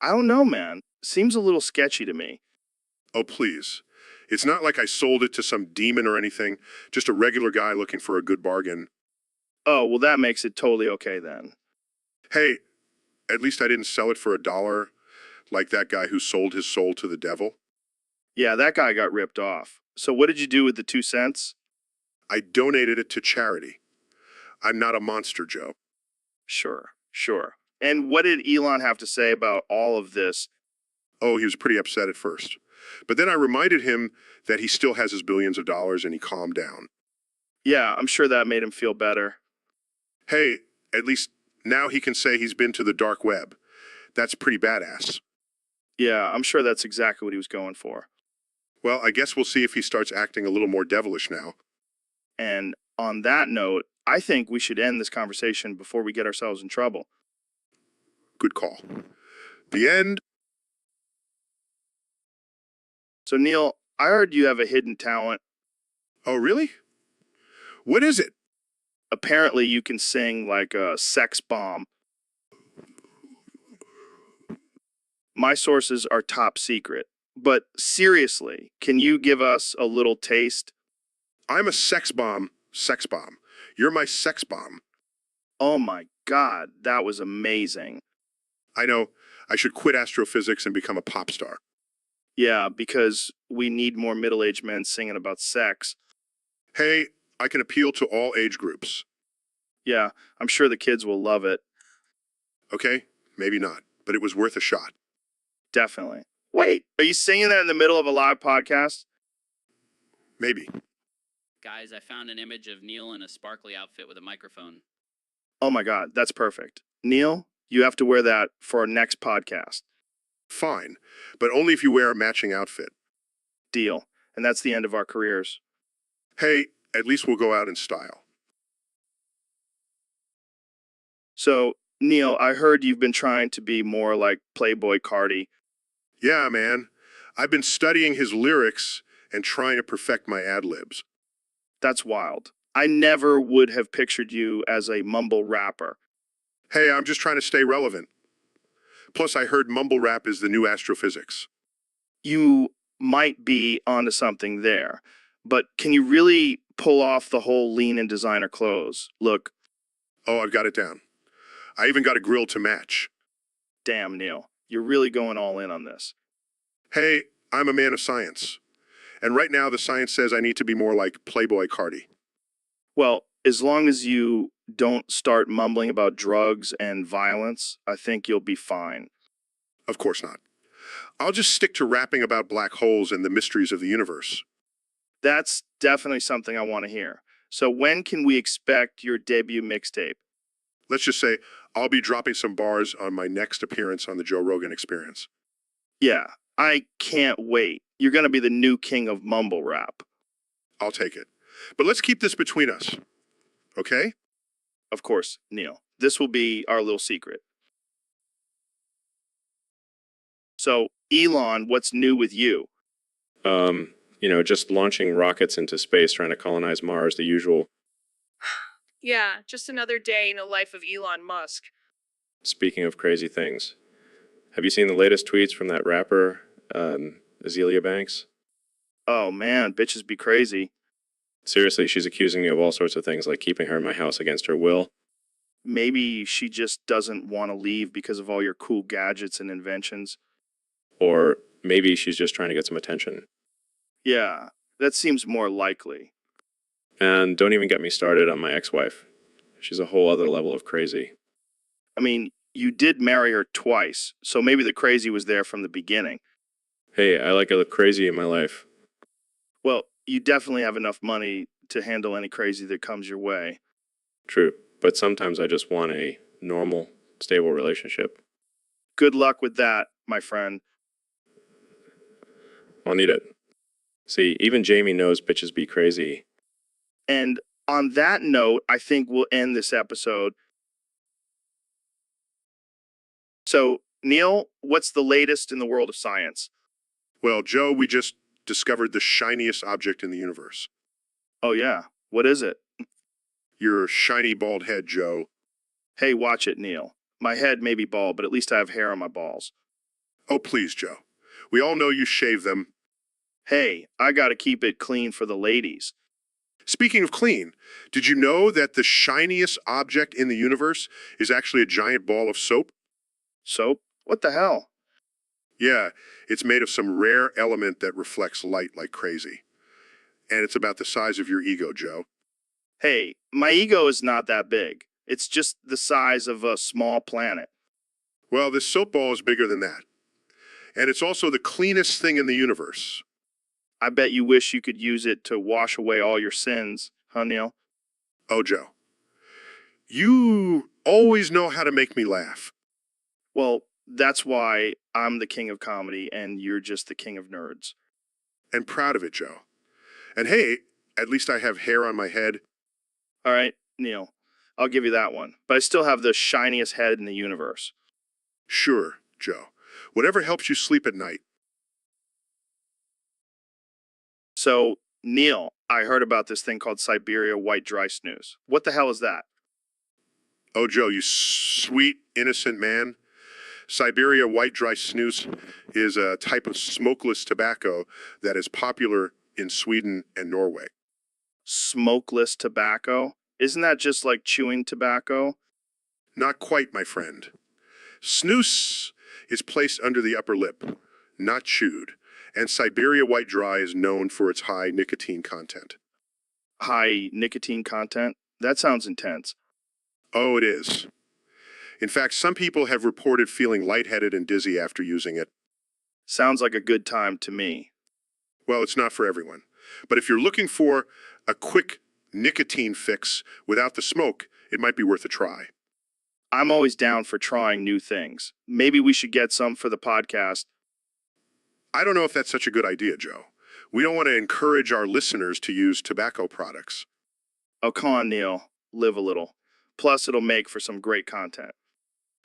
I don't know, man. Seems a little sketchy to me. Oh, please. It's not like I sold it to some demon or anything, just a regular guy looking for a good bargain. Oh, well, that makes it totally okay then. Hey, at least I didn't sell it for $1, like that guy who sold his soul to the devil. Yeah, that guy got ripped off. So what did you do with the 2 cents? I donated it to charity. I'm not a monster, Joe. Sure. And what did Elon have to say about all of this? Oh, he was pretty upset at first. But then I reminded him that he still has his billions of dollars and he calmed down. Yeah, I'm sure that made him feel better. Hey, at least now he can say he's been to the dark web. That's pretty badass. Yeah, I'm sure that's exactly what he was going for. Well, I guess we'll see if he starts acting a little more devilish now. And on that note, I think we should end this conversation before we get ourselves in trouble. Good call. The end. So, Neil, I heard you have a hidden talent. Oh, really? What is it? Apparently, you can sing like a sex bomb. My sources are top secret. But seriously, can you give us a little taste? I'm a sex bomb. Sex bomb. You're my sex bomb. Oh my God, that was amazing. I know. I should quit astrophysics and become a pop star. Yeah, because we need more middle-aged men singing about sex. Hey, I can appeal to all age groups. Yeah, I'm sure the kids will love it. Okay? Maybe not, but it was worth a shot. Definitely. Wait, are you singing that in the middle of a live podcast? Maybe. Guys, I found an image of Neil in a sparkly outfit with a microphone. Oh my God, that's perfect. Neil, you have to wear that for our next podcast. Fine, but only if you wear a matching outfit. Deal. And that's the end of our careers. Hey, at least we'll go out in style. So, Neil, I heard you've been trying to be more like Playboy Cardi. Yeah, man. I've been studying his lyrics and trying to perfect my ad-libs. That's wild. I never would have pictured you as a mumble rapper. Hey, I'm just trying to stay relevant. Plus, I heard mumble rap is the new astrophysics. You might be onto something there, but can you really pull off the whole lean in designer clothes? Look, Oh, I've got it down. I even got a grill to match. damn, Neil, you're really going all in on this. Hey, I'm a man of science. And right now, the science says I need to be more like Playboy Cardi. Well, as long as you don't start mumbling about drugs and violence, I think you'll be fine. Of course not. I'll just stick to rapping about black holes and the mysteries of the universe. That's definitely something I want to hear. So when can we expect your debut mixtape? Let's just say I'll be dropping some bars on my next appearance on the Joe Rogan Experience. Yeah, I can't wait. You're going to be the new king of mumble rap. I'll take it. But let's keep this between us. Okay? Of course, Neil. This will be our little secret. So, Elon, what's new with you? Just launching rockets into space, trying to colonize Mars, the usual. Yeah, just another day in the life of Elon Musk. Speaking of crazy things, have you seen the latest tweets from that rapper, Azealia Banks? Oh man, bitches be crazy. Seriously, she's accusing me of all sorts of things, like keeping her in my house against her will. Maybe she just doesn't want to leave because of all your cool gadgets and inventions. Or maybe she's just trying to get some attention. Yeah, that seems more likely. And don't even get me started on my ex-wife. She's a whole other level of crazy. I mean, you did marry her twice, so maybe the crazy was there from the beginning. Hey, I like a little crazy in my life. Well, you definitely have enough money to handle any crazy that comes your way. True, but sometimes I just want a normal, stable relationship. Good luck with that, my friend. I'll need it. See, even Jamie knows bitches be crazy. And on that note, I think we'll end this episode. So, Neil, what's the latest in the world of science? Well, Joe, we just discovered the shiniest object in the universe. Oh, yeah. What is it? Your shiny bald head, Joe. Hey, watch it, Neil. My head may be bald, but at least I have hair on my balls. Oh, please, Joe. We all know you shave them. Hey, I gotta keep it clean for the ladies. Speaking of clean, did you know that the shiniest object in the universe is actually a giant ball of soap? Soap? What the hell? Yeah, it's made of some rare element that reflects light like crazy. And it's about the size of your ego, Joe. Hey, my ego is not that big. It's just the size of a small planet. Well, this soap ball is bigger than that. And it's also the cleanest thing in the universe. I bet you wish you could use it to wash away all your sins, huh, Neil? Oh, Joe. You always know how to make me laugh. Well, that's why I'm the king of comedy and you're just the king of nerds. And proud of it, Joe. And hey, at least I have hair on my head. All right, Neil, I'll give you that one. But I still have the shiniest head in the universe. Sure, Joe. Whatever helps you sleep at night. So, Neil, I heard about this thing called Siberia white dry snooze. What the hell is that? Oh, Joe, you sweet, innocent man. Siberia white dry snus is a type of smokeless tobacco that is popular in Sweden and Norway. Smokeless tobacco? Isn't that just like chewing tobacco? Not quite, my friend. Snus is placed under the upper lip, not chewed, and Siberia white dry is known for its high nicotine content. High nicotine content? That sounds intense. Oh, it is. In fact, some people have reported feeling lightheaded and dizzy after using it. Sounds like a good time to me. Well, it's not for everyone. But if you're looking for a quick nicotine fix without the smoke, it might be worth a try. I'm always down for trying new things. Maybe we should get some for the podcast. I don't know if that's such a good idea, Joe. We don't want to encourage our listeners to use tobacco products. Oh, come on, Neil. Live a little. Plus, it'll make for some great content.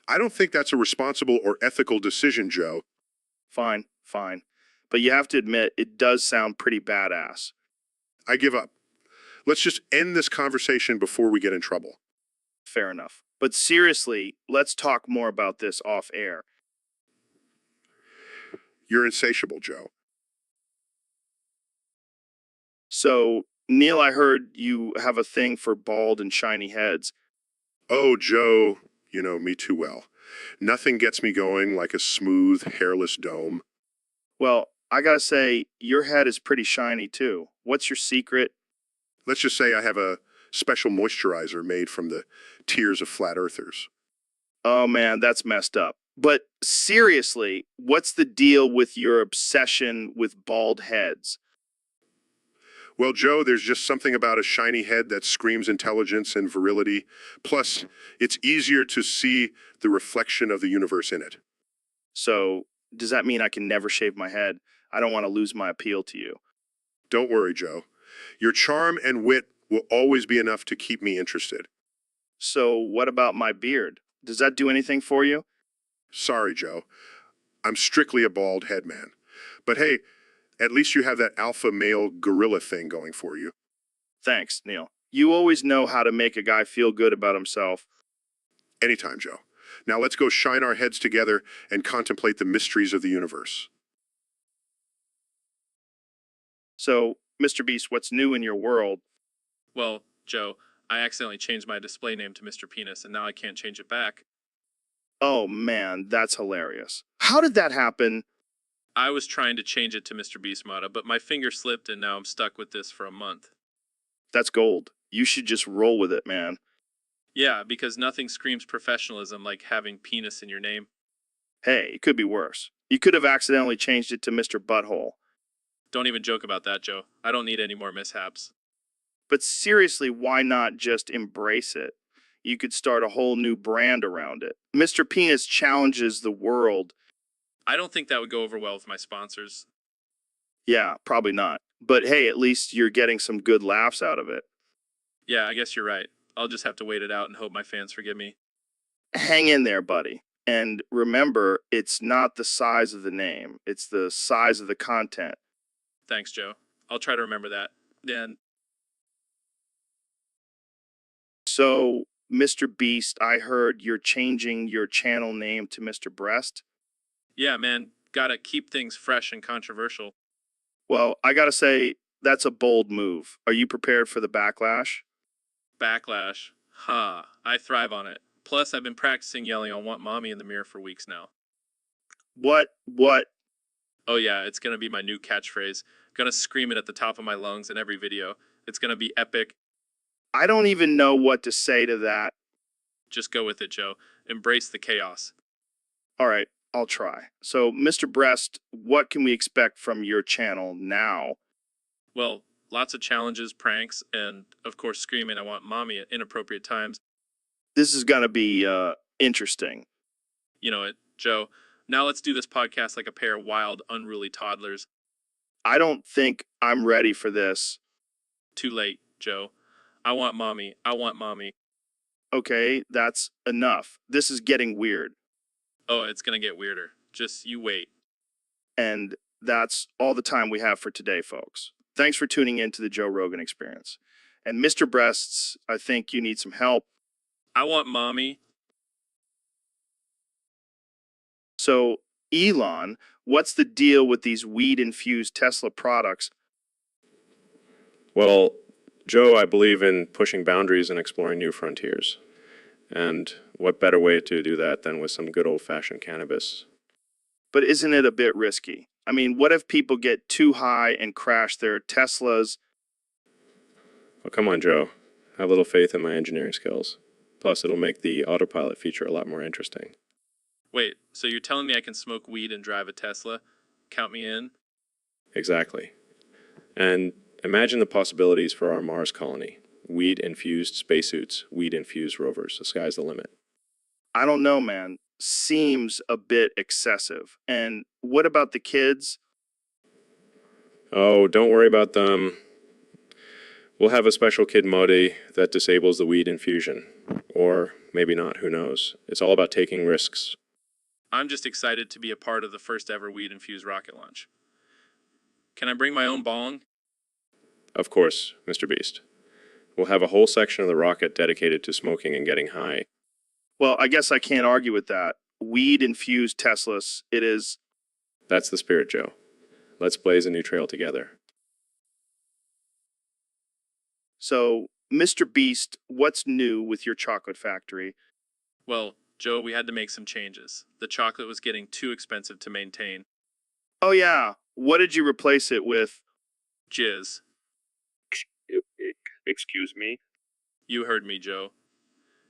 I don't think that's a responsible or ethical decision, Joe. Fine, fine. But you have to admit, it does sound pretty badass. I give up. Let's just end this conversation before we get in trouble. Fair enough. But seriously, let's talk more about this off air. You're insatiable, Joe. So, Neil, I heard you have a thing for bald and shiny heads. Oh, Joe, you know me too well. Nothing gets me going like a smooth, hairless dome. Well, I gotta say, your head is pretty shiny too. What's your secret? Let's just say I have a special moisturizer made from the tears of flat earthers. Oh man, that's messed up. But seriously, what's the deal with your obsession with bald heads? Well, Joe, there's just something about a shiny head that screams intelligence and virility. Plus, it's easier to see the reflection of the universe in it. So, does that mean I can never shave my head? I don't want to lose my appeal to you. Don't worry, Joe. Your charm and wit will always be enough to keep me interested. So, what about my beard? Does that do anything for you? Sorry, Joe. I'm strictly a bald head man. But hey, at least you have that alpha male gorilla thing going for you. Thanks, Neil. You always know how to make a guy feel good about himself. Anytime, Joe. Now let's go shine our heads together and contemplate the mysteries of the universe. So, Mr. Beast, what's new in your world? Well, Joe, I accidentally changed my display name to Mr. Penis, and now I can't change it back. Oh man, that's hilarious. How did that happen? I was trying to change it to Mr. Beastmata, but my finger slipped and now I'm stuck with this for a month. That's gold. You should just roll with it, man. Yeah, because nothing screams professionalism like having penis in your name. Hey, it could be worse. You could have accidentally changed it to Mr. Butthole. Don't even joke about that, Joe. I don't need any more mishaps. But seriously, why not just embrace it? You could start a whole new brand around it. Mr. Penis challenges the world. I don't think that would go over well with my sponsors. Yeah, probably not. But hey, at least you're getting some good laughs out of it. Yeah, I guess you're right. I'll just have to wait it out and hope my fans forgive me. Hang in there, buddy. And remember, it's not the size of the name, it's the size of the content. Thanks, Joe. I'll try to remember that. And So, Mr. Beast, I heard you're changing your channel name to Mr. Breast. yeah, man, gotta keep things fresh and controversial. Well, I gotta say, that's a bold move. Are you prepared for the backlash? Backlash. I thrive on it. Plus, I've been practicing yelling I want mommy in the mirror for weeks now. What? Oh yeah, it's gonna be my new catchphrase. Gonna scream it at the top of my lungs in every video. It's gonna be epic. I don't even know what to say to that. Just go with it, Joe. Embrace the chaos. All right, I'll try. So, Mr. Breast, what can we expect from your channel now? Well, lots of challenges, pranks, and of course screaming I want mommy at inappropriate times. This is gonna be interesting. You know it, Joe. Now let's do this podcast like a pair of wild, unruly toddlers. I don't think I'm ready for this. Too late, Joe. I want mommy. I want mommy. Okay, that's enough. This is getting weird. Oh, it's gonna get weirder. Just you wait. And that's all the time we have for today, folks. Thanks for tuning in to the Joe Rogan Experience. And Mr. Breasts, I think you need some help. I want mommy. So, Elon, what's the deal with these weed-infused Tesla products? Well, Joe, I believe in pushing boundaries and exploring new frontiers. And what better way to do that than with some good old-fashioned cannabis? But isn't it a bit risky? I mean, what if people get too high and crash their Teslas? Oh, come on, Joe. Have a little faith in my engineering skills. Plus, it'll make the autopilot feature a lot more interesting. Wait, so you're telling me I can smoke weed and drive a Tesla? Count me in? Exactly. And imagine the possibilities for our Mars colony. Weed-infused spacesuits, weed-infused rovers. The sky's the limit. I don't know, man. Seems a bit excessive. And what about the kids? Oh, don't worry about them. We'll have a special kid Modi that disables the weed infusion. Or maybe not, who knows. It's all about taking risks. I'm just excited to be a part of the first ever weed-infused rocket launch. Can I bring my own bong? Of course, Mr. Beast. We'll have a whole section of the rocket dedicated to smoking and getting high. Well, I guess I can't argue with that. Weed-infused Teslas, it is. That's the spirit, Joe. Let's blaze a new trail together. So, Mr. Beast, what's new with your chocolate factory? Well, Joe, we had to make some changes. The chocolate was getting too expensive to maintain. Oh yeah, what did you replace it with? Jizz. Excuse me? You heard me, Joe.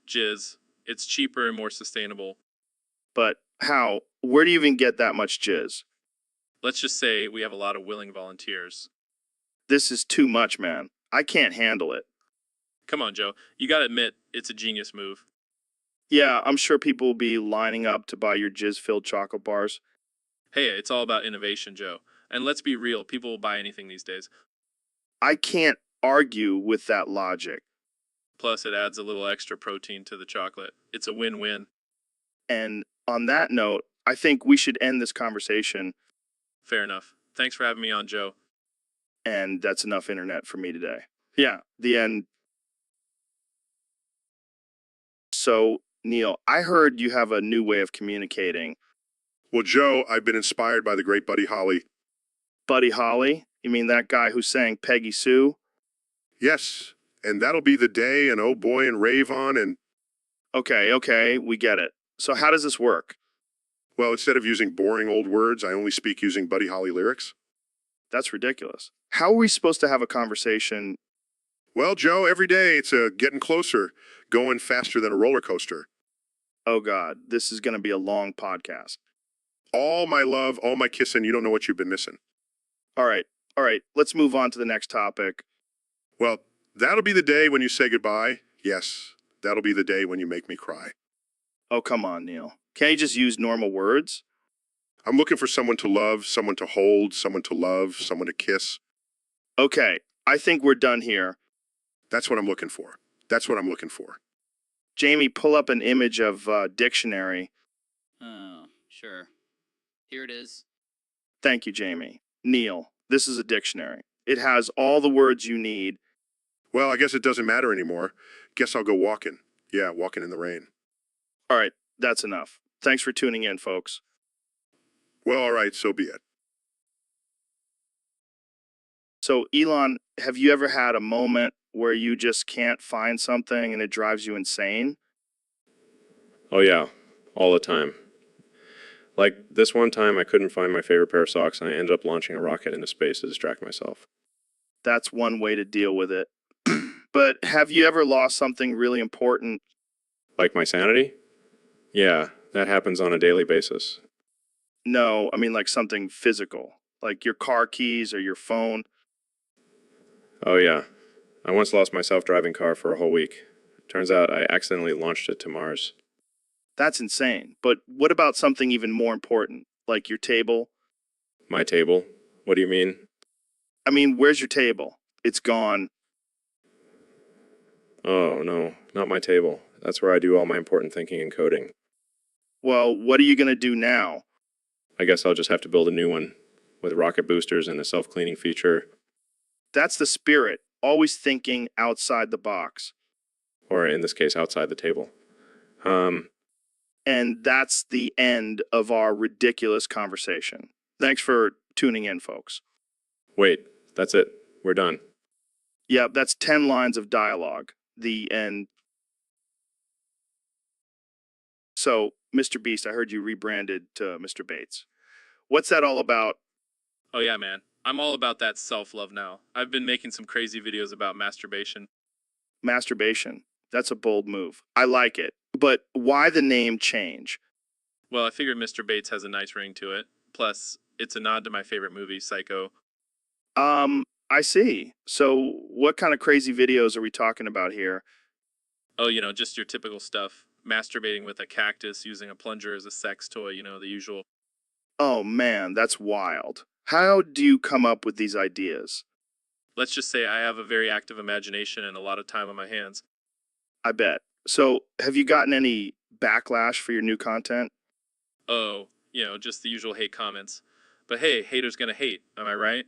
Jizz. It's cheaper and more sustainable. But how? Where do you even get that much jizz? Let's just say we have a lot of willing volunteers. This is too much, man. I can't handle it. Come on, Joe. You gotta admit, it's a genius move. Yeah, I'm sure people will be lining up to buy your jizz-filled chocolate bars. Hey, it's all about innovation, Joe. And let's be real, people will buy anything these days. I can't argue with that logic. Plus, it adds a little extra protein to the chocolate. It's a win-win. And on that note, I think we should end this conversation. Fair enough. Thanks for having me on, Joe. And that's enough internet for me today. Yeah, the end. So, Neil, I heard you have a new way of communicating. Well, Joe, I've been inspired by the great Buddy Holly. Buddy Holly? You mean that guy who sang Peggy Sue? Yes, and that'll be the day, and oh boy, and rave on, and, Okay, we get it. So how does this work? well, instead of using boring old words, I only speak using Buddy Holly lyrics. That's ridiculous. How are we supposed to have a conversation? Well, Joe, every day it's getting closer, going faster than a roller coaster. Oh God, this is going to be a long podcast. All my love, all my kissing, you don't know what you've been missing. All right, let's move on to the next topic. Well, that'll be the day when you say goodbye. Yes, that'll be the day when you make me cry. Oh, come on, Neil. Can't you just use normal words? I'm looking for someone to love, someone to hold, someone to love, someone to kiss. Okay, I think we're done here. That's what I'm looking for. That's what I'm looking for. Jamie, pull up an image of dictionary. Oh, sure. Here it is. Thank you, Jamie. Neil, this is a dictionary. It has all the words you need. Well, I guess it doesn't matter anymore. Guess I'll go walking. Yeah, walking in the rain. All right, that's enough. Thanks for tuning in, folks. Well, all right, so be it. So, Elon, have you ever had a moment where you just can't find something and it drives you insane? Oh yeah, all the time. Like this one time I couldn't find my favorite pair of socks and I ended up launching a rocket into space to distract myself. That's one way to deal with it. But have you ever lost something really important? Like my sanity? Yeah, that happens on a daily basis. No, I mean like something physical, like your car keys or your phone. Oh yeah, I once lost my self-driving car for a whole week. Turns out I accidentally launched it to Mars. That's insane. But what about something even more important, like your table? My table? What do you mean? I mean, where's your table? It's gone. Oh no, not my table. That's where I do all my important thinking and coding. Well, what are you going to do now? I guess I'll just have to build a new one with rocket boosters and a self-cleaning feature. That's the spirit, always thinking outside the box. Or in this case, outside the table. And that's the end of our ridiculous conversation. Thanks for tuning in, folks. Wait, that's it. We're done. Yep, that's 10 lines of dialogue. The end. So, Mr. Beast, I heard you rebranded to Mr. Bates. What's that all about? Oh yeah, man. I'm all about that self-love now. I've been making some crazy videos about masturbation. Masturbation. That's a bold move. I like it. But why the name change? Well, I figured Mr. Bates has a nice ring to it. Plus, it's a nod to my favorite movie, Psycho. I see. So, what kind of crazy videos are we talking about here? Oh, just your typical stuff. Masturbating with a cactus, using a plunger as a sex toy, the usual. Oh man, that's wild. How do you come up with these ideas? Let's just say I have a very active imagination and a lot of time on my hands. I bet. So, have you gotten any backlash for your new content? Oh, just the usual hate comments. But hey, haters gonna hate, am I right?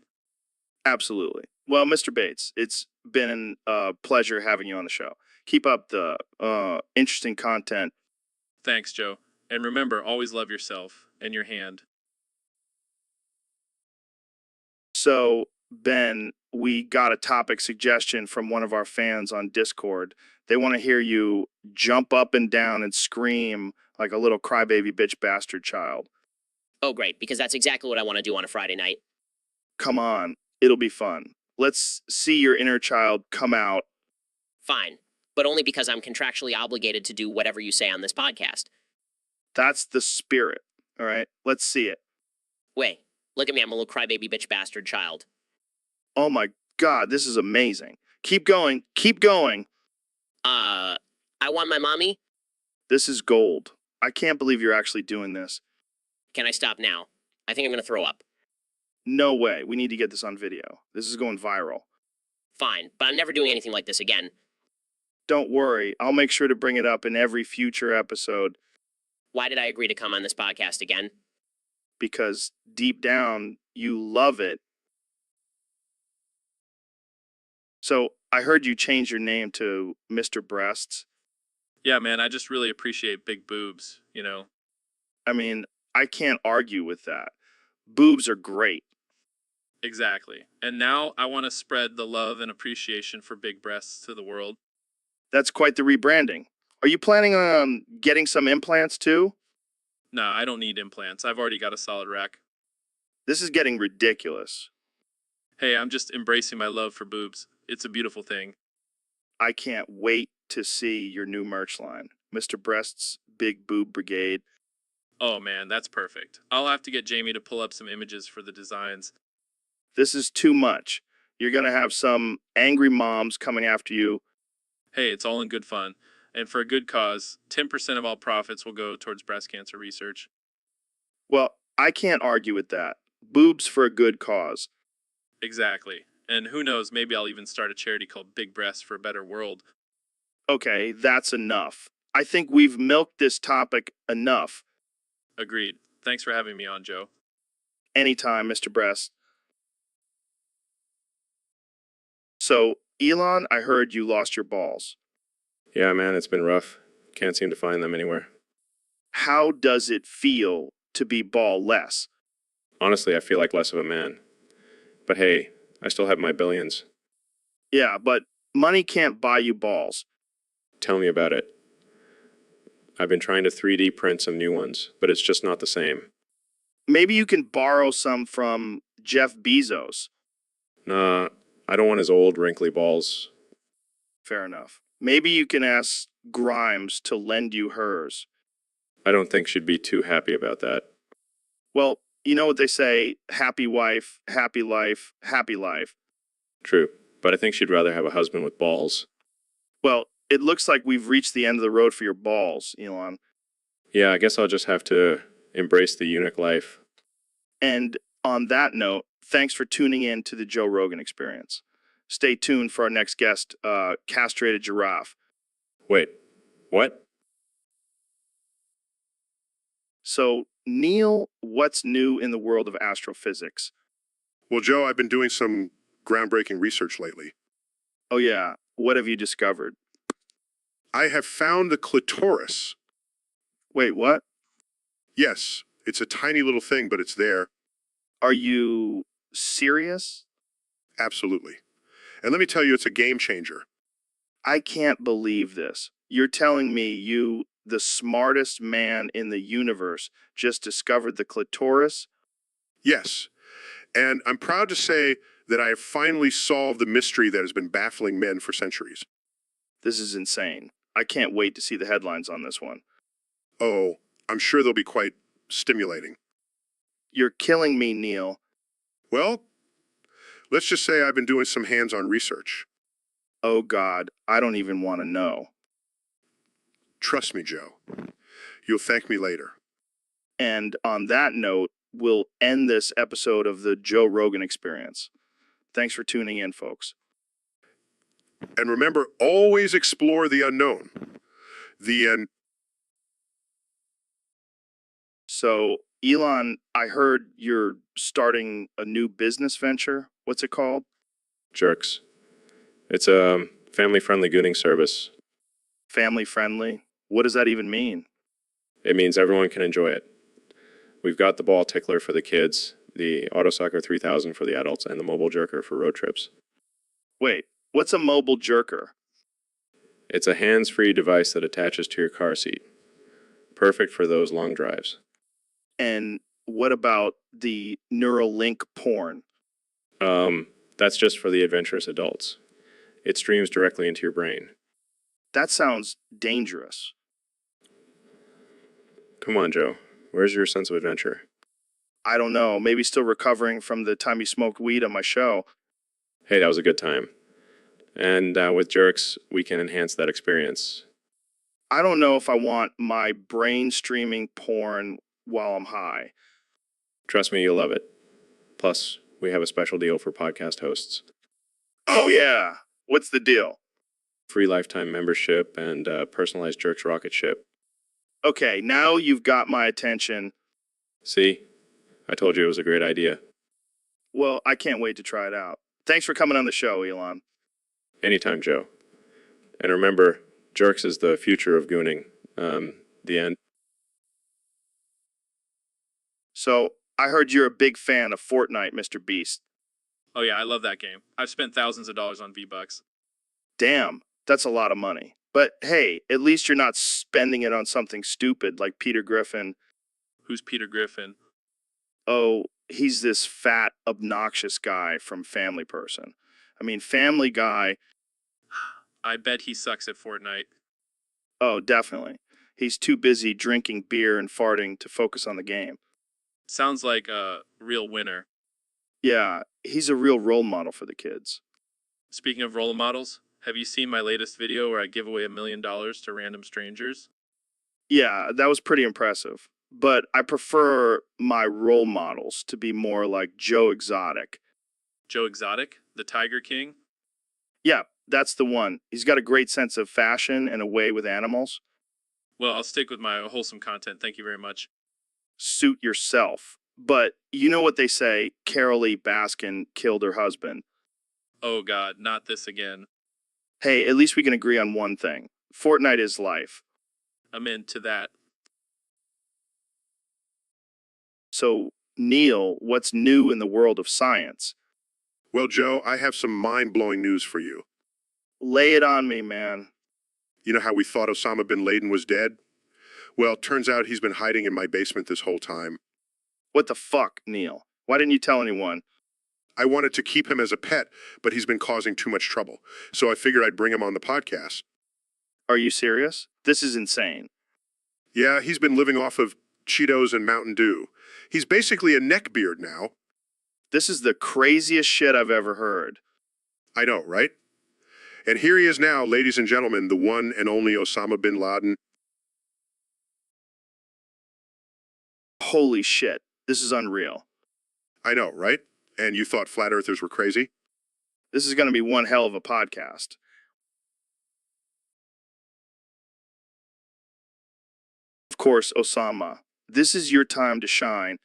Absolutely. Well, Mr. Bates, it's been a pleasure having you on the show. Keep up the interesting content. Thanks, Joe. And remember, always love yourself and your hand. So, Ben, we got a topic suggestion from one of our fans on Discord. They want to hear you jump up and down and scream like a little crybaby bitch bastard child. Oh, great, because that's exactly what I want to do on a Friday night. Come on, it'll be fun. Let's see your inner child come out. Fine, but only because I'm contractually obligated to do whatever you say on this podcast. That's the spirit, all right? Let's see it. Wait, look at me, I'm a little crybaby bitch bastard child. Oh my God, this is amazing. Keep going, keep going. I want my mommy. This is gold. I can't believe you're actually doing this. Can I stop now? I think I'm gonna throw up. No way. We need to get this on video. This is going viral. Fine, but I'm never doing anything like this again. Don't worry. I'll make sure to bring it up in every future episode Why did I agree to come on this podcast again? because deep down, you love it. So I heard you change your name to Mr. Breasts. Yeah, man, I just really appreciate big boobs, I mean, I can't argue with that. Boobs are great. Exactly. And now I want to spread the love and appreciation for big breasts to the world. That's quite the rebranding. Are you planning on getting some implants too? No, I don't need implants. I've already got a solid rack. This is getting ridiculous. Hey, I'm just embracing my love for boobs. It's a beautiful thing. I can't wait to see your new merch line, Mr. Breast's Big Boob Brigade. Oh man, that's perfect. I'll have to get Jamie to pull up some images for the designs. This is too much. You're going to have some angry moms coming after you. Hey, it's all in good fun. And for a good cause, 10% of all profits will go towards breast cancer research. Well, I can't argue with that. Boobs for a good cause. Exactly. And who knows, maybe I'll even start a charity called Big Breasts for a Better World. Okay, that's enough. I think we've milked this topic enough. Agreed. Thanks for having me on, Joe. Anytime, Mr. Breast. So, Elon, I heard you lost your balls. Yeah, man, it's been rough. Can't seem to find them anywhere. How does it feel to be ball-less? Honestly, I feel like less of a man. But hey, I still have my billions. Yeah, but money can't buy you balls. Tell me about it. I've been trying to 3D print some new ones, but it's just not the same. Maybe you can borrow some from Jeff Bezos. Nah, I don't want his old, wrinkly balls. Fair enough. Maybe you can ask Grimes to lend you hers. I don't think she'd be too happy about that. Well, you know what they say, happy wife, happy life, happy life. True, but I think she'd rather have a husband with balls. Well, it looks like we've reached the end of the road for your balls, Elon. Yeah, I guess I'll just have to embrace the eunuch life. And on that note, thanks for tuning in to the Joe Rogan Experience. Stay tuned for our next guest, castrated giraffe. Wait, what? So, Neil, what's new in the world of astrophysics? Well, Joe, I've been doing some groundbreaking research lately. Oh yeah, what have you discovered? I have found the clitoris. Wait, what? Yes, it's a tiny little thing, but it's there. Are you serious? Absolutely. And let me tell you, it's a game changer. I can't believe this. You're telling me you, the smartest man in the universe, just discovered the clitoris? Yes. And I'm proud to say that I have finally solved the mystery that has been baffling men for centuries. This is insane. I can't wait to see the headlines on this one. Oh, I'm sure they'll be quite stimulating. You're killing me, Neil. Well, let's just say I've been doing some hands-on research. Oh God, I don't even want to know. Trust me, Joe. You'll thank me later. And on that note, we'll end this episode of the Joe Rogan Experience. Thanks for tuning in, folks. And remember, always explore the unknown. So, Elon, I heard you're starting a new business venture. What's it called? Jerks. It's a family-friendly gooning service. Family friendly? What does that even mean? It means everyone can enjoy it. We've got the ball tickler for the kids, the Autosucker 3000 for the adults, and the mobile jerker for road trips. Wait, what's a mobile jerker? It's a hands-free device that attaches to your car seat. Perfect for those long drives. And what about the Neuralink porn? That's just for the adventurous adults. It streams directly into your brain. That sounds dangerous. Come on, Joe. Where's your sense of adventure? I don't know, maybe still recovering from the time you smoked weed on my show. Hey, that was a good time. And with Jerks, we can enhance that experience. I don't know if I want my brain streaming porn while I'm high. Trust me, you'll love it. Plus, we have a special deal for podcast hosts. Oh yeah, what's the deal? Free lifetime membership and personalized Jerks rocket ship. Okay, now you've got my attention. See? I told you it was a great idea. Well, I can't wait to try it out. Thanks for coming on the show, Elon. Anytime, Joe. And remember, Jerks is the future of gooning. The end. So, I heard you're a big fan of Fortnite, Mr. Beast. Oh yeah, I love that game. I've spent thousands of dollars on V-Bucks. Damn, that's a lot of money. But hey, at least you're not spending it on something stupid like Peter Griffin. Who's Peter Griffin? Oh, he's this fat, obnoxious guy from Family Person. I mean, Family Guy, I bet he sucks at Fortnite. oh, definitely. He's too busy drinking beer and farting to focus on the game. Sounds like a real winner. Yeah, he's a real role model for the kids. Speaking of role models, have you seen my latest video where I give away $1 million to random strangers? Yeah, that was pretty impressive. But I prefer my role models to be more like Joe Exotic. Joe Exotic, the Tiger King? Yeah, that's the one. He's got a great sense of fashion and a way with animals. Well, I'll stick with my wholesome content. Thank you very much. Suit yourself. But you know what they say, Carol Lee Baskin killed her husband. Oh God, not this again. Hey, at least we can agree on one thing. Fortnite is life. I'm into that. So, Neil, what's new in the world of science? Well, Joe, I have some mind-blowing news for you. Lay it on me, man. You know how we thought Osama bin Laden was dead? Well, turns out he's been hiding in my basement this whole time. What the fuck, Neil? Why didn't you tell anyone? I wanted to keep him as a pet, but he's been causing too much trouble. So I figured I'd bring him on the podcast. Are you serious? This is insane. Yeah, he's been living off of Cheetos and Mountain Dew. He's basically a neckbeard now. This is the craziest shit I've ever heard. I know, right? And here he is now, ladies and gentlemen, the one and only Osama bin Laden. Holy shit. This is unreal. I know, right? And you thought flat earthers were crazy? This is going to be one hell of a podcast. Of course, Osama, this is your time to shine.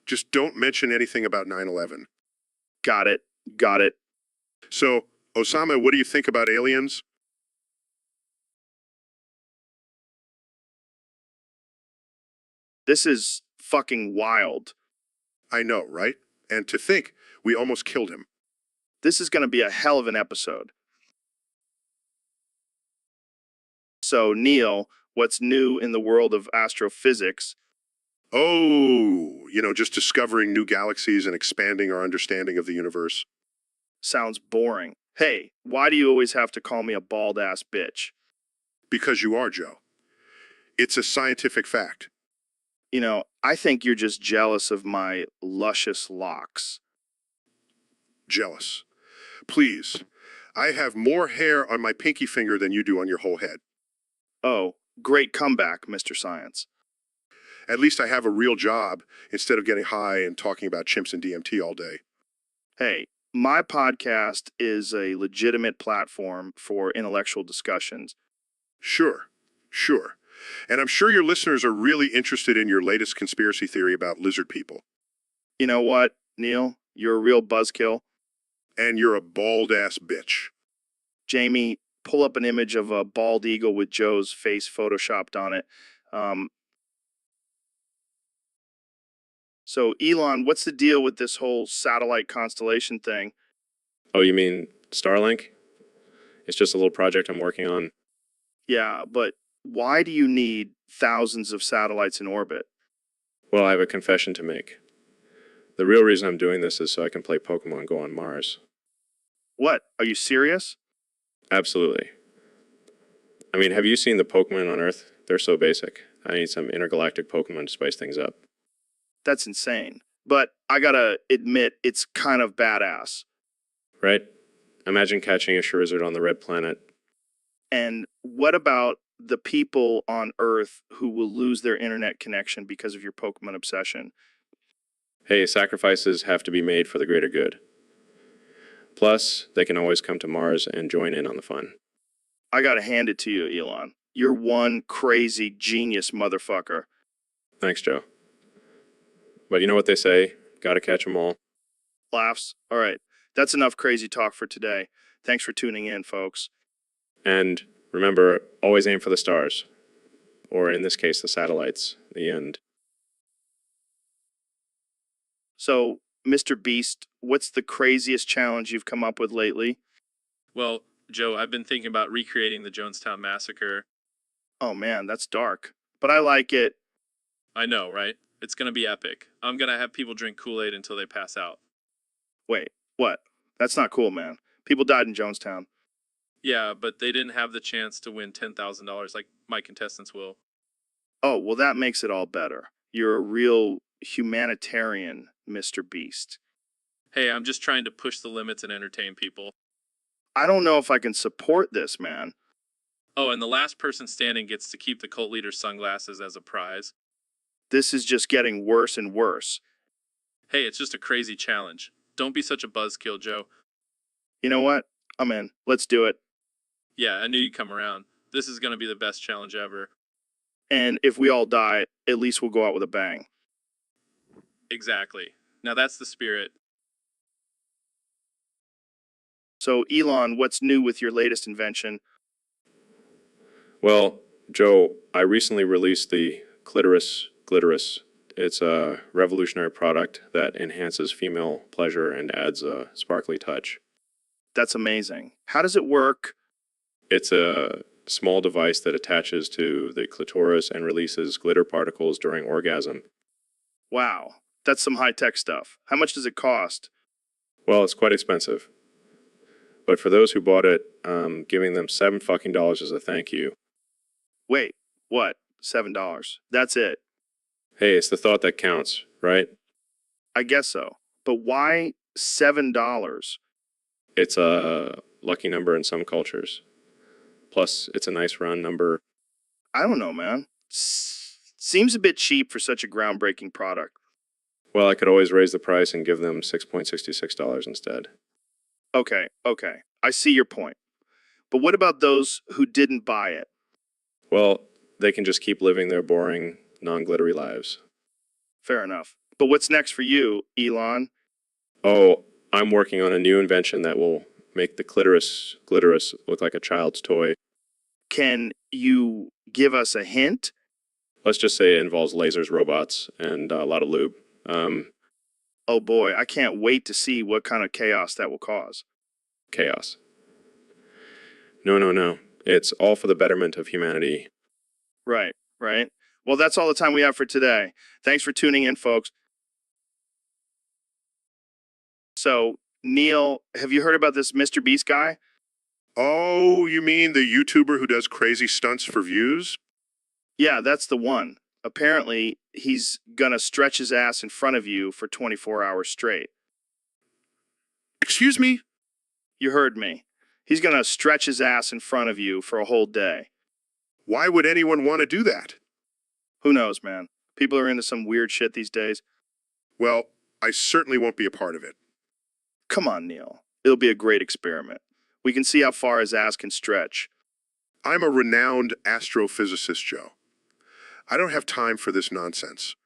Just don't mention anything about 9/11. Got it. Got it. So, Osama, what do you think about aliens? This is fucking wild. I know, right? And to think, we almost killed him. This is going to be a hell of an episode. So, Neil, what's new in the world of astrophysics? Oh, just discovering new galaxies and expanding our understanding of the universe. Sounds boring. Hey, why do you always have to call me a bald-ass bitch? Because you are, Joe. It's a scientific fact. I think you're just jealous of my luscious locks. Jealous. Please. I have more hair on my pinky finger than you do on your whole head. Oh, great comeback, Mr. Science. At least I have a real job instead of getting high and talking about chimps and DMT all day. Hey, my podcast is a legitimate platform for intellectual discussions. Sure. And I'm sure your listeners are really interested in your latest conspiracy theory about lizard people. You know what, Neil? You're a real buzzkill. And you're a bald-ass bitch. Jamie, pull up an image of a bald eagle with Joe's face photoshopped on it. So, Elon, what's the deal with this whole satellite constellation thing? Oh, you mean Starlink? It's just a little project I'm working on. Yeah, but why do you need thousands of satellites in orbit? Well, I have a confession to make. The real reason I'm doing this is so I can play Pokemon Go on Mars. What? Are you serious? Absolutely. I mean, have you seen the Pokemon on Earth? They're so basic. I need some intergalactic Pokemon to spice things up. That's insane. But I gotta admit, it's kind of badass. Right? Imagine catching a Charizard on the red planet. And what about the people on Earth who will lose their internet connection because of your Pokemon obsession? Hey, sacrifices have to be made for the greater good. Plus, they can always come to Mars and join in on the fun. I gotta hand it to you, Elon. You're one crazy genius motherfucker. Thanks, Joe. But you know what they say, gotta catch 'em all. Laughs. All right. That's enough crazy talk for today. Thanks for tuning in, folks. And remember, always aim for the stars. Or in this case, the satellites. The end. So, Mr. Beast, what's the craziest challenge you've come up with lately? Well, Joe, I've been thinking about recreating the Jonestown Massacre. Oh man, that's dark. But I like it. I know, right? It's gonna be epic. I'm gonna have people drink Kool-Aid until they pass out. Wait, what? That's not cool, man. People died in Jonestown. Yeah, but they didn't have the chance to win $10,000 like my contestants will. Oh, well, that makes it all better. You're a real humanitarian, Mr. Beast. Hey, I'm just trying to push the limits and entertain people. I don't know if I can support this, man. Oh, and the last person standing gets to keep the cult leader's sunglasses as a prize. This is just getting worse and worse. Hey, it's just a crazy challenge. Don't be such a buzzkill, Joe. You know what? I'm in. Let's do it. Yeah, I knew you'd come around. This is gonna be the best challenge ever. And if we all die, at least we'll go out with a bang. Exactly. Now that's the spirit. So, Elon, what's new with your latest invention? Well, Joe, I recently released the Clitoris Glitterous. It's a revolutionary product that enhances female pleasure and adds a sparkly touch. That's amazing. How does it work? It's a small device that attaches to the clitoris and releases glitter particles during orgasm. Wow, that's some high-tech stuff. How much does it cost? Well, it's quite expensive. But for those who bought it, I'm giving them $7 as a thank you. Wait, what? $7. That's it. Hey, it's the thought that counts, right? I guess so. But why $7? It's a lucky number in some cultures. Plus, it's a nice round number. I don't know, man. Seems a bit cheap for such a groundbreaking product. Well, I could always raise the price and give them $6.66 instead. Okay. I see your point. But what about those who didn't buy it? Well, they can just keep living their boring, non-glittery lives. Fair enough. But what's next for you, Elon? Oh, I'm working on a new invention that will make the clitoris glitterous look like a child's toy. Can you give us a hint? Let's just say it involves lasers, robots, and a lot of lube. Oh boy, I can't wait to see what kind of chaos that will cause. Chaos. No. It's all for the betterment of humanity. Right. Well, that's all the time we have for today. Thanks for tuning in, folks. So, Neil, have you heard about this Mr. Beast guy? Oh, you mean the YouTuber who does crazy stunts for views? Yeah, that's the one. Apparently, he's gonna stretch his ass in front of you for 24 hours straight. Excuse me? You heard me. He's gonna stretch his ass in front of you for a whole day. Why would anyone want to do that? Who knows, man? People are into some weird shit these days. Well, I certainly won't be a part of it. Come on, Neil. It'll be a great experiment. We can see how far his ass can stretch. I'm a renowned astrophysicist, Joe. I don't have time for this nonsense.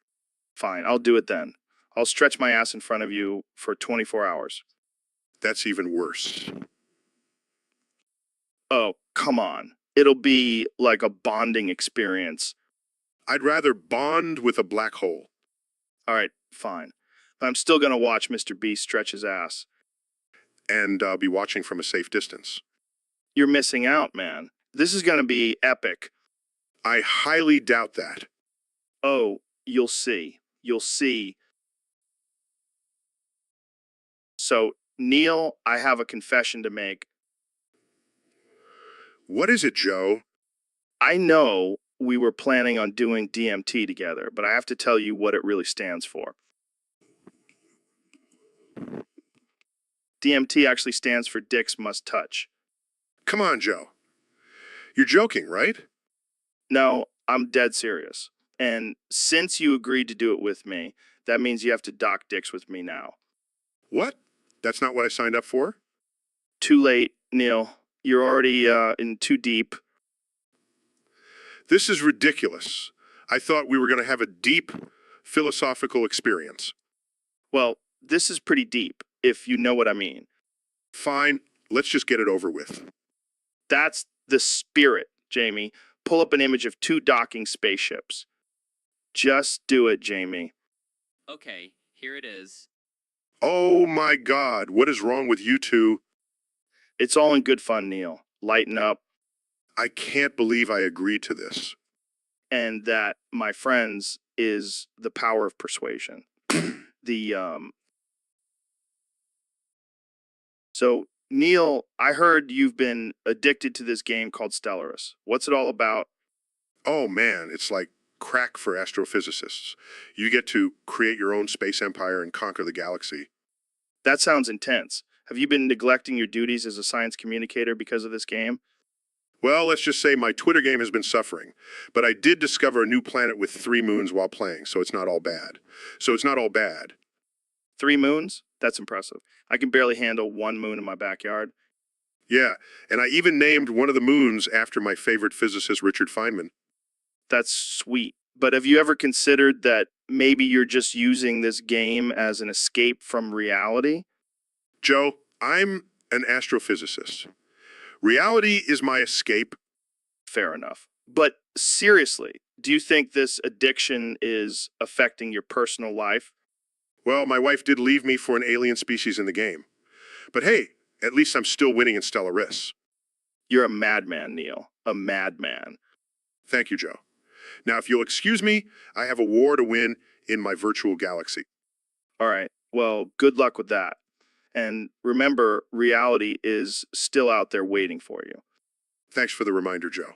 Fine, I'll do it then. I'll stretch my ass in front of you for 24 hours. That's even worse. Oh, come on. It'll be like a bonding experience. I'd rather bond with a black hole. All right, fine. But I'm still gonna watch Mr. Beast stretch his ass. And I'll be watching from a safe distance. You're missing out, man. This is gonna be epic. I highly doubt that. Oh, you'll see. You'll see. So, Neil, I have a confession to make. What is it, Joe? I know we were planning on doing DMT together, but I have to tell you what it really stands for. DMT actually stands for Dicks Must Touch. Come on, Joe. You're joking, right? No, I'm dead serious. And since you agreed to do it with me, that means you have to dock dicks with me now. What? That's not what I signed up for? Too late, Neil. You're already in too deep. This is ridiculous. I thought we were going to have a deep philosophical experience. Well, this is pretty deep, if you know what I mean. Fine, let's just get it over with. That's the spirit, Jamie. Pull up an image of 2 docking spaceships. Just do it, Jamie. Okay, here it is. Oh my God, what is wrong with you two? It's all in good fun, Neil. Lighten up. I can't believe I agreed to this. And that, my friends, is the power of persuasion. the So, Neil, I heard you've been addicted to this game called Stellaris. What's it all about? Oh man, it's like crack for astrophysicists. You get to create your own space empire and conquer the galaxy. That sounds intense. Have you been neglecting your duties as a science communicator because of this game? Well, let's just say my Twitter game has been suffering, but I did discover a new planet with 3 moons while playing, so it's not all bad. 3 moons? That's impressive. I can barely handle 1 moon in my backyard. Yeah, and I even named one of the moons after my favorite physicist, Richard Feynman. That's sweet. But have you ever considered that maybe you're just using this game as an escape from reality? Joe, I'm an astrophysicist. Reality is my escape. Fair enough. But seriously, do you think this addiction is affecting your personal life? Well, my wife did leave me for an alien species in the game. But hey, at least I'm still winning in Stellaris. You're a madman, Neil. A madman. Thank you, Joe. Now, if you'll excuse me, I have a war to win in my virtual galaxy. All right. Well, good luck with that. And remember, reality is still out there waiting for you. Thanks for the reminder, Joe.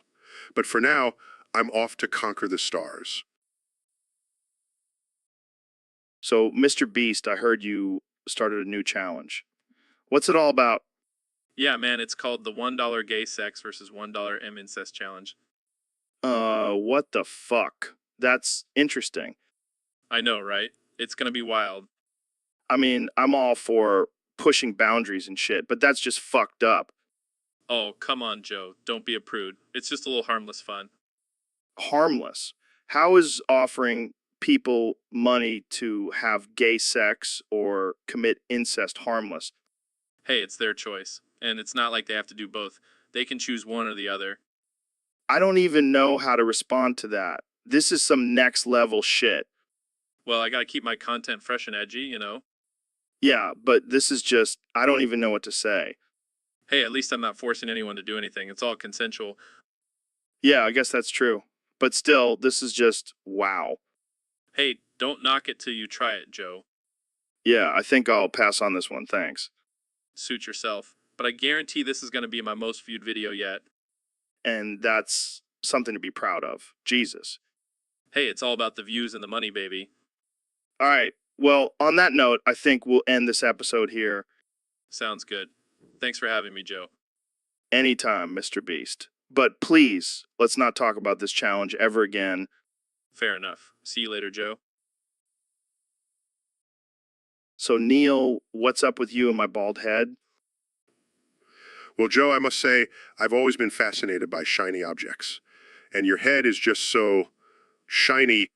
But for now, I'm off to conquer the stars. So, Mr. Beast, I heard you started a new challenge. What's it all about? Yeah, man, it's called the $1 gay sex versus $1 M incest challenge. What the fuck? That's interesting. I know, right? It's gonna be wild. I mean, I'm all for pushing boundaries and shit, but that's just fucked up. Oh, come on, Joe. Don't be a prude. It's just a little harmless fun. Harmless. How is offering people money to have gay sex or commit incest harmless? Hey, it's their choice. And it's not like they have to do both. They can choose one or the other. I don't even know how to respond to that. This is some next level shit. Well, I gotta keep my content fresh and edgy, you know? Yeah, but this is just, I don't even know what to say. Hey, at least I'm not forcing anyone to do anything. It's all consensual. Yeah, I guess that's true. But still, this is just, wow. Hey, don't knock it till you try it, Joe. Yeah, I think I'll pass on this one, thanks. Suit yourself. But I guarantee this is gonna be my most viewed video yet. And that's something to be proud of. Jesus. Hey, it's all about the views and the money, baby. All right. Well, on that note, I think we'll end this episode here. Sounds good. Thanks for having me, Joe. Anytime, Mr. Beast. But please, let's not talk about this challenge ever again. Fair enough. See you later, Joe. So, Neil, what's up with you and my bald head? Well, Joe, I must say, I've always been fascinated by shiny objects. And your head is just so shiny.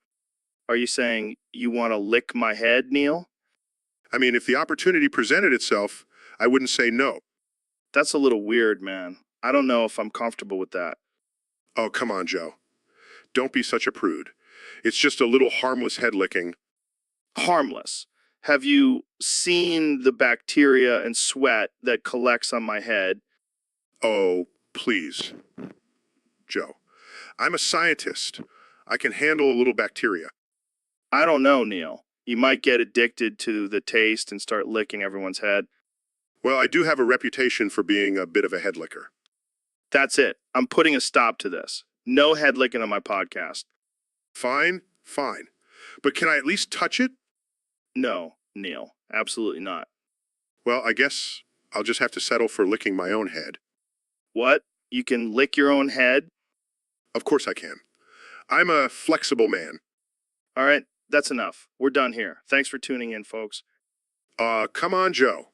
Are you saying you want to lick my head, Neil? I mean, if the opportunity presented itself, I wouldn't say no. That's a little weird, man. I don't know if I'm comfortable with that. Oh, come on, Joe. Don't be such a prude. It's just a little harmless head licking. Harmless. Have you seen the bacteria and sweat that collects on my head? Oh, please. Joe, I'm a scientist. I can handle a little bacteria. I don't know, Neil. You might get addicted to the taste and start licking everyone's head. Well, I do have a reputation for being a bit of a head licker. That's it. I'm putting a stop to this. No head licking on my podcast. Fine, fine. But can I at least touch it? No, Neil. Absolutely not. Well, I guess I'll just have to settle for licking my own head. What? You can lick your own head? Of course I can. I'm a flexible man. All right, that's enough. We're done here. Thanks for tuning in, folks. Come on, Joe.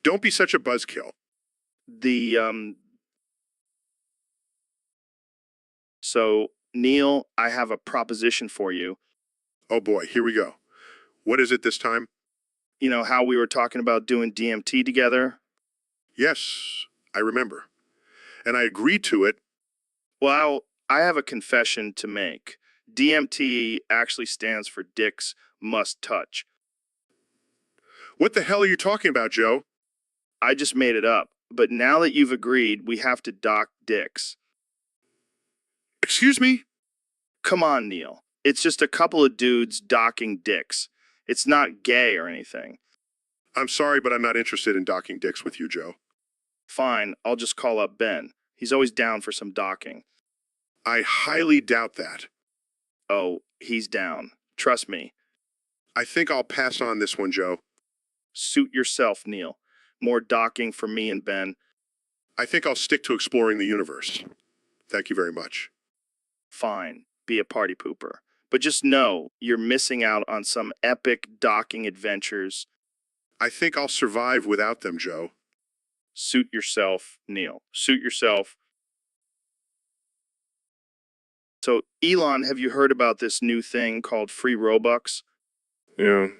Don't be such a buzzkill. So, Neil, I have a proposition for you. Oh boy, here we go. What is it this time? You know how we were talking about doing DMT together? Yes, I remember. And I agreed to it. Well, I have a confession to make. DMT actually stands for Dicks Must Touch. What the hell are you talking about, Joe? I just made it up. But now that you've agreed, we have to dock dicks. Excuse me? Come on, Neil. It's just a couple of dudes docking dicks. It's not gay or anything. I'm sorry, but I'm not interested in docking dicks with you, Joe. Fine, I'll just call up Ben. He's always down for some docking. I highly doubt that. Oh, he's down. Trust me. I think I'll pass on this one, Joe. Suit yourself, Neil. More docking for me and Ben. I think I'll stick to exploring the universe. Thank you very much. Fine, be a party pooper. But just know you're missing out on some epic docking adventures. I think I'll survive without them, Joe. Suit yourself, Neil. Suit yourself. So, Elon, have you heard about this new thing called free Robux? No.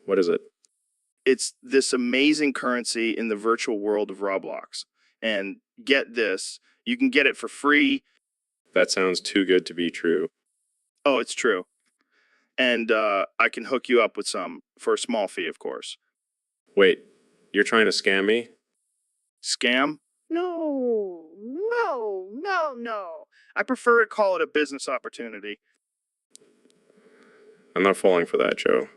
What is it? It's this amazing currency in the virtual world of Roblox. And get this, you can get it for free. That sounds too good to be true. Oh, it's true. And I can hook you up with some for a small fee, of course. Wait, you're trying to scam me? Scam? No. I prefer to call it a business opportunity. I'm not falling for that, Joe.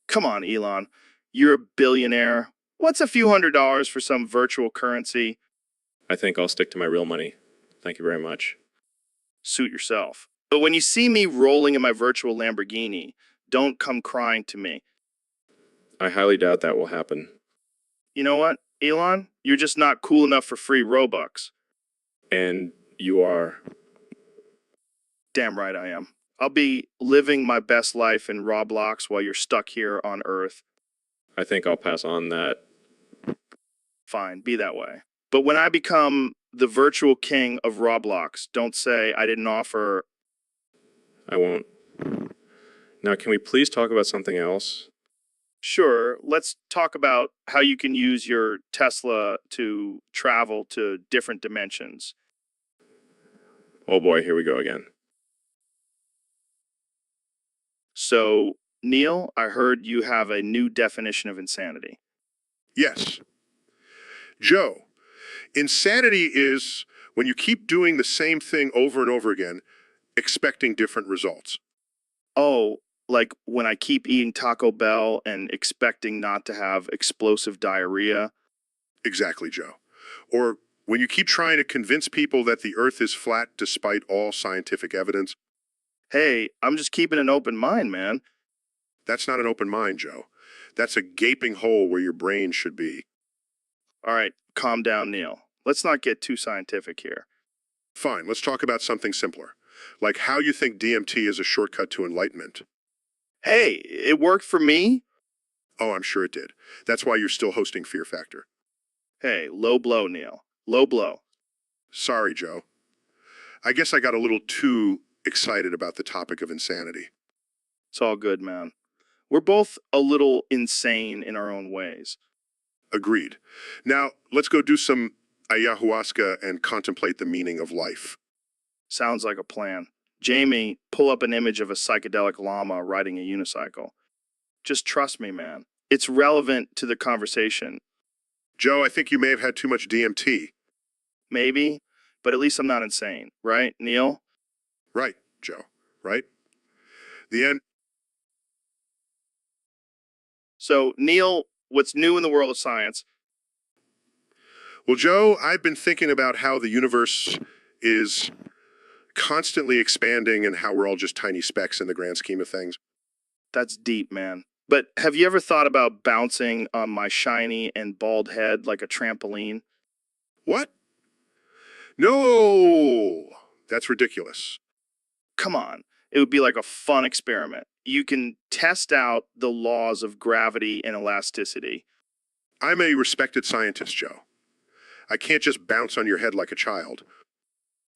Come on, Elon. You're a billionaire. What's a few $100s for some virtual currency? I think I'll stick to my real money. Thank you very much. Suit yourself. But when you see me rolling in my virtual Lamborghini, don't come crying to me. I highly doubt that will happen. You know what, Elon? You're just not cool enough for free Robux. And you are. Damn right I am. I'll be living my best life in Roblox while you're stuck here on Earth. I think I'll pass on that. Fine, be that way. But when I become the virtual king of Roblox, don't say I didn't offer. I won't. Now, can we please talk about something else? Sure, let's talk about how you can use your Tesla to travel to different dimensions. Oh boy, here we go again. So, Neil, I heard you have a new definition of insanity. Yes. Joe, insanity is when you keep doing the same thing over and over again, expecting different results. Oh, like when I keep eating Taco Bell and expecting not to have explosive diarrhea? Exactly, Joe. Or when you keep trying to convince people that the earth is flat despite all scientific evidence. Hey, I'm just keeping an open mind, man. That's not an open mind, Joe. That's a gaping hole where your brain should be. All right, calm down, Neil. Let's not get too scientific here. Fine, let's talk about something simpler, like how you think DMT is a shortcut to enlightenment. Hey, it worked for me. Oh, I'm sure it did. That's why you're still hosting Fear Factor. Hey, low blow, Neil. Low blow. Sorry, Joe. I guess I got a little too excited about the topic of insanity. It's all good, man. We're both a little insane in our own ways. Agreed. Now, let's go do some ayahuasca and contemplate the meaning of life. Sounds like a plan. Jamie, pull up an image of a psychedelic llama riding a unicycle. Just trust me, man. It's relevant to the conversation. Joe, I think you may have had too much DMT. Maybe, but at least I'm not insane, right, Neil? Right, Joe, right? The end. So, Neil, what's new in the world of science? Well, Joe, I've been thinking about how the universe is constantly expanding and how we're all just tiny specks in the grand scheme of things. That's deep, man. But have you ever thought about bouncing on my shiny and bald head like a trampoline? What? No, that's ridiculous. Come on. It would be like a fun experiment. You can test out the laws of gravity and elasticity. I'm a respected scientist, Joe. I can't just bounce on your head like a child.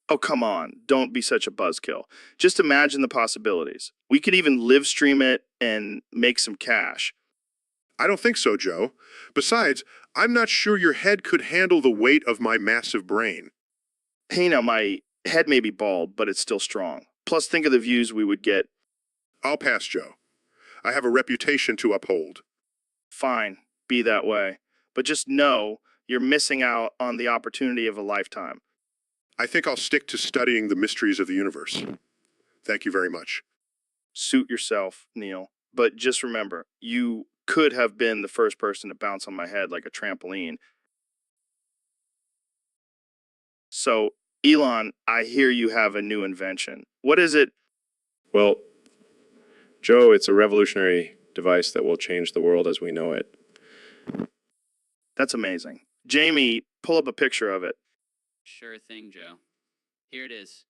Oh, come on. Don't be such a buzzkill. Just imagine the possibilities. We could even live stream it and make some cash. I don't think so, Joe. Besides, I'm not sure your head could handle the weight of my massive brain. Hey, now, my head may be bald, but it's still strong. Plus, think of the views we would get. I'll pass, Joe. I have a reputation to uphold. Fine, be that way. But just know you're missing out on the opportunity of a lifetime. I think I'll stick to studying the mysteries of the universe. Thank you very much. Suit yourself, Neil. But just remember, you could have been the first person to bounce on my head like a trampoline. So, Elon, I hear you have a new invention. What is it? Well, Joe, it's a revolutionary device that will change the world as we know it. That's amazing. Jamie, pull up a picture of it. Sure thing, Joe. Here it is.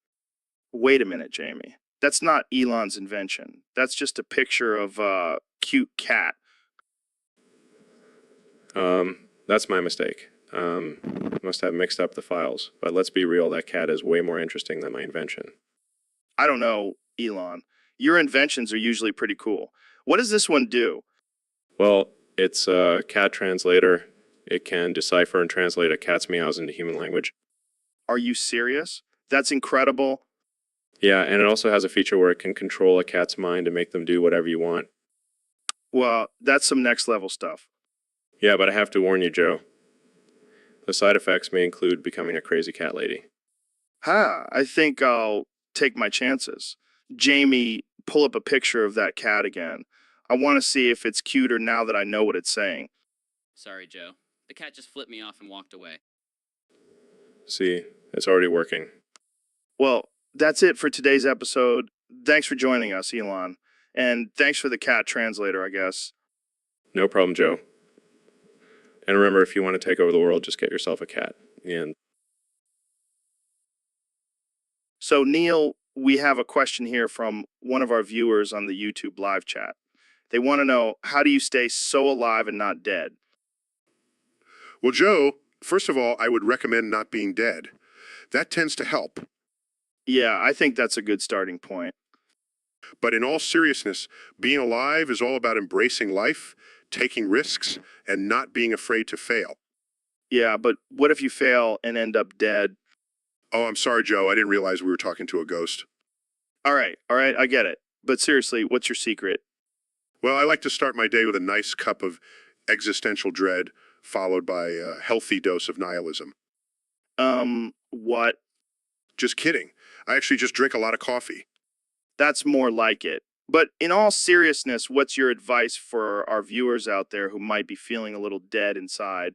Wait a minute, Jamie. That's not Elon's invention. That's just a picture of a cute cat. That's my mistake. Must have mixed up the files. But let's be real, that cat is way more interesting than my invention. I don't know, Elon. Your inventions are usually pretty cool. What does this one do? Well, it's a cat translator. It can decipher and translate a cat's meows into human language. Are you serious? That's incredible. Yeah, and it also has a feature where it can control a cat's mind and make them do whatever you want. Well, that's some next level stuff. Yeah, but I have to warn you, Joe. The side effects may include becoming a crazy cat lady. I think I'll take my chances. Jamie, pull up a picture of that cat again. I want to see if it's cuter now that I know what it's saying. Sorry, Joe. The cat just flipped me off and walked away. See, it's already working. Well, that's it for today's episode. Thanks for joining us, Elon. And thanks for the cat translator, I guess. No problem, Joe. And remember, if you want to take over the world, just get yourself a cat. And So, Neil, we have a question here from one of our viewers on the YouTube live chat. They want to know, how do you stay so alive and not dead? Well, Joe, first of all, I would recommend not being dead. That tends to help. Yeah, I think that's a good starting point. But in all seriousness, being alive is all about embracing life, taking risks, and not being afraid to fail. Yeah, but what if you fail and end up dead? Oh, I'm sorry, Joe. I didn't realize we were talking to a ghost. All right, I get it. But seriously, what's your secret? Well, I like to start my day with a nice cup of existential dread, followed by a healthy dose of nihilism. What? Just kidding. I actually just drink a lot of coffee. That's more like it. But in all seriousness, what's your advice for our viewers out there who might be feeling a little dead inside?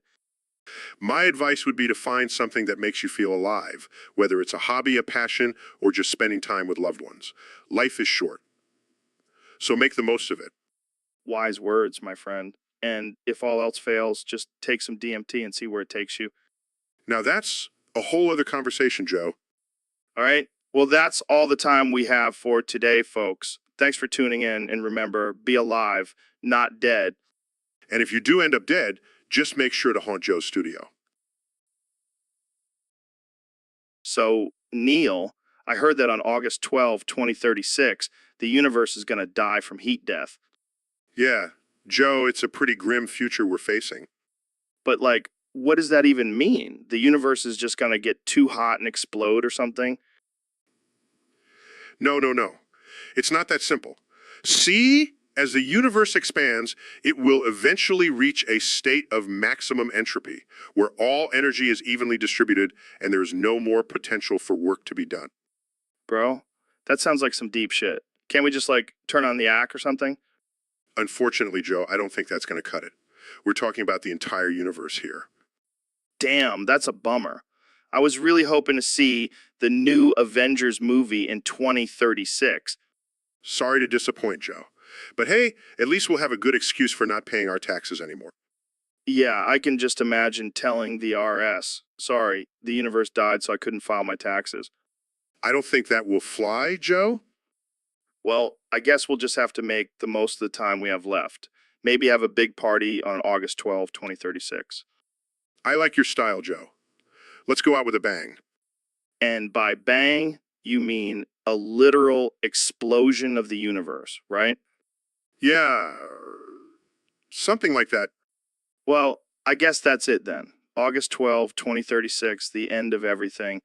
My advice would be to find something that makes you feel alive, whether it's a hobby, a passion, or just spending time with loved ones. Life is short, so make the most of it. Wise words, my friend. And if all else fails, just take some DMT and see where it takes you. Now that's a whole other conversation, Joe. All right? Well, that's all the time we have for today, folks. Thanks for tuning in, and remember, be alive, not dead. And if you do end up dead, just make sure to haunt Joe's studio. So, Neil, I heard that on August 12, 2036, the universe is going to die from heat death. Yeah, Joe, it's a pretty grim future we're facing. But, like, what does that even mean? The universe is just going to get too hot and explode or something? No. It's not that simple. See, as the universe expands, it will eventually reach a state of maximum entropy, where all energy is evenly distributed and there is no more potential for work to be done. Bro, that sounds like some deep shit. Can't we just, like, turn on the act or something? Unfortunately, Joe, I don't think that's going to cut it. We're talking about the entire universe here. Damn, that's a bummer. I was really hoping to see the new Avengers movie in 2036. Sorry to disappoint, Joe. But hey, at least we'll have a good excuse for not paying our taxes anymore. Yeah, I can just imagine telling the RS, sorry, the universe died so I couldn't file my taxes. I don't think that will fly, Joe. Well, I guess we'll just have to make the most of the time we have left. Maybe have a big party on August 12, 2036. I like your style, Joe. Let's go out with a bang. And by bang, you mean a literal explosion of the universe, right? Yeah, something like that. Well, I guess that's it then. August 12, 2036, the end of everything.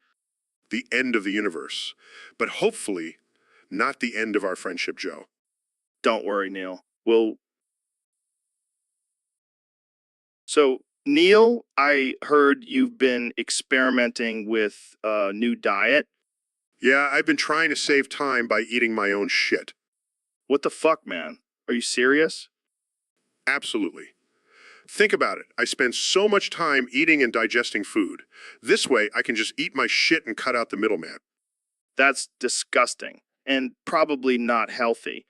The end of the universe. But hopefully, not the end of our friendship, Joe. Don't worry, Neil. We'll So, Neil, I heard you've been experimenting with a new diet. Yeah, I've been trying to save time by eating my own shit. What the fuck, man? Are you serious? Absolutely. Think about it. I spend so much time eating and digesting food. This way, I can just eat my shit and cut out the middleman. That's disgusting and probably not healthy.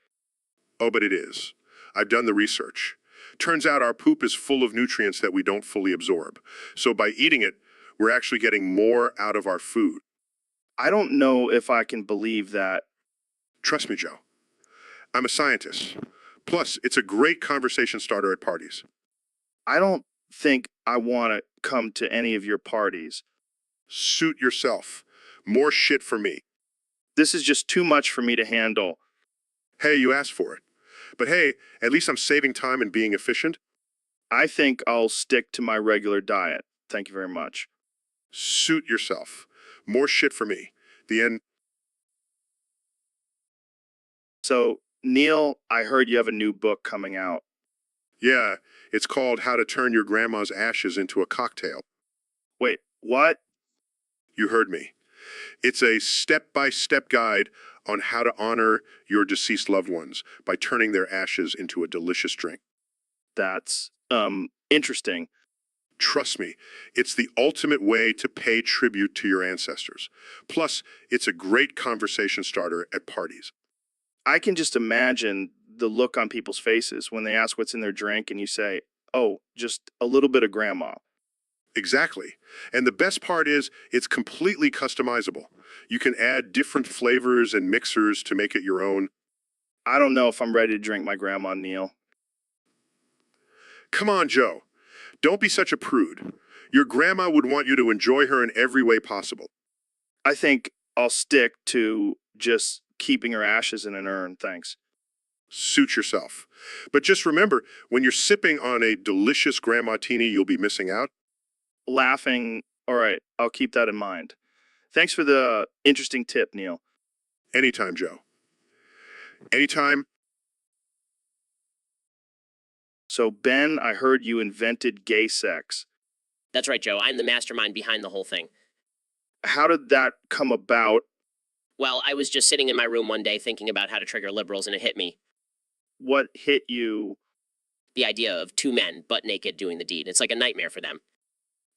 Oh, but it is. I've done the research. Turns out our poop is full of nutrients that we don't fully absorb. So by eating it, we're actually getting more out of our food. I don't know if I can believe that. Trust me, Joe. I'm a scientist. Plus, it's a great conversation starter at parties. I don't think I want to come to any of your parties. Suit yourself. More shit for me. This is just too much for me to handle. Hey, you asked for it. But hey, at least I'm saving time and being efficient. I think I'll stick to my regular diet. Thank you very much. Suit yourself. More shit for me. The end. So, Neil, I heard you have a new book coming out. Yeah, it's called How to Turn Your Grandma's Ashes into a Cocktail. Wait, what? You heard me. It's a step-by-step guide on how to honor your deceased loved ones by turning their ashes into a delicious drink. That's, interesting. Trust me, it's the ultimate way to pay tribute to your ancestors. Plus, it's a great conversation starter at parties. I can just imagine the look on people's faces when they ask what's in their drink and you say, oh, just a little bit of grandma. Exactly. And the best part is it's completely customizable. You can add different flavors and mixers to make it your own. I don't know if I'm ready to drink my grandma, Neil. Come on, Joe. Don't be such a prude. Your grandma would want you to enjoy her in every way possible. I think I'll stick to just keeping her ashes in an urn, thanks. Suit yourself. But just remember, when you're sipping on a delicious grandmartini, you'll be missing out. Laughing, all right, I'll keep that in mind. Thanks for the interesting tip, Neil. Anytime, Joe. Anytime. So, Ben, I heard you invented gay sex. That's right, Joe. I'm the mastermind behind the whole thing. How did that come about? Well, I was just sitting in my room one day thinking about how to trigger liberals, and it hit me. What hit you? The idea of two men, butt naked, doing the deed. It's like a nightmare for them.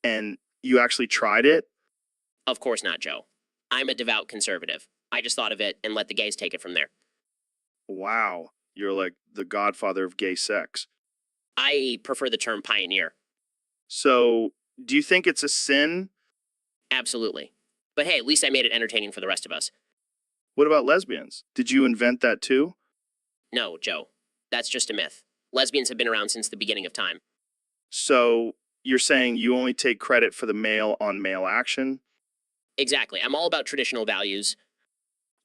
And you actually tried it? Of course not, Joe. I'm a devout conservative. I just thought of it and let the gays take it from there. Wow, you're like the godfather of gay sex. I prefer the term pioneer. So, do you think it's a sin? Absolutely. But hey, at least I made it entertaining for the rest of us. What about lesbians? Did you invent that too? No, Joe. That's just a myth. Lesbians have been around since the beginning of time. So, you're saying you only take credit for the male on male action? Exactly. I'm all about traditional values.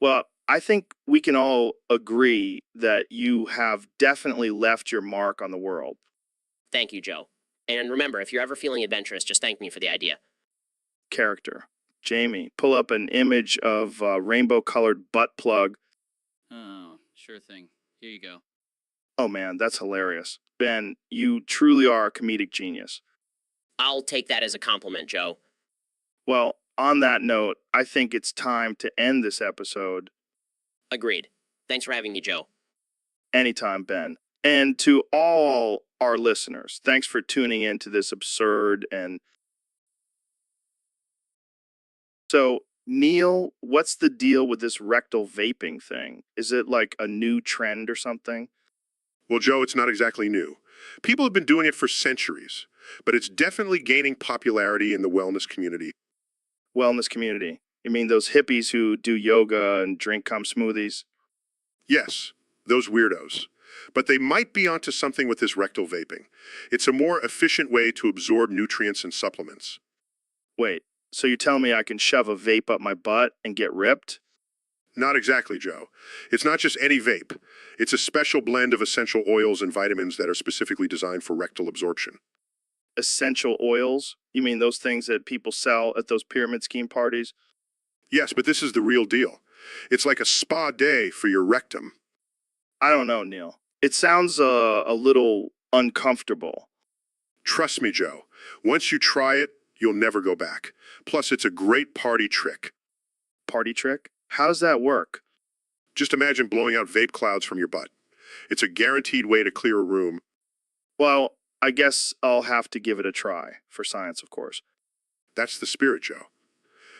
Well, I think we can all agree that you have definitely left your mark on the world. Thank you, Joe. And remember, if you're ever feeling adventurous, just thank me for the idea. Character. Jamie, pull up an image of a rainbow-colored butt plug. Oh, sure thing. Here you go. Oh man, that's hilarious. Ben, you truly are a comedic genius. I'll take that as a compliment, Joe. Well, on that note, I think it's time to end this episode. Agreed. Thanks for having me, Joe. Anytime, Ben. And to all our listeners, thanks for tuning in to this absurd and... So, Neil, what's the deal with this rectal vaping thing? Is it like a new trend or something? Well, Joe, it's not exactly new. People have been doing it for centuries, but it's definitely gaining popularity in the wellness community. Wellness community. You mean those hippies who do yoga and drink cum smoothies? Yes, those weirdos. But they might be onto something with this rectal vaping. It's a more efficient way to absorb nutrients and supplements. Wait, so you're telling me I can shove a vape up my butt and get ripped? Not exactly, Joe. It's not just any vape. It's a special blend of essential oils and vitamins that are specifically designed for rectal absorption. Essential oils? You mean those things that people sell at those pyramid scheme parties? Yes, but this is the real deal. It's like a spa day for your rectum. I don't know, Neil. It sounds a little uncomfortable. Trust me, Joe. Once you try it, you'll never go back. Plus, it's a great party trick. Party trick? How does that work? Just imagine blowing out vape clouds from your butt. It's a guaranteed way to clear a room. Well, I guess I'll have to give it a try. For science, of course. That's the spirit, Joe.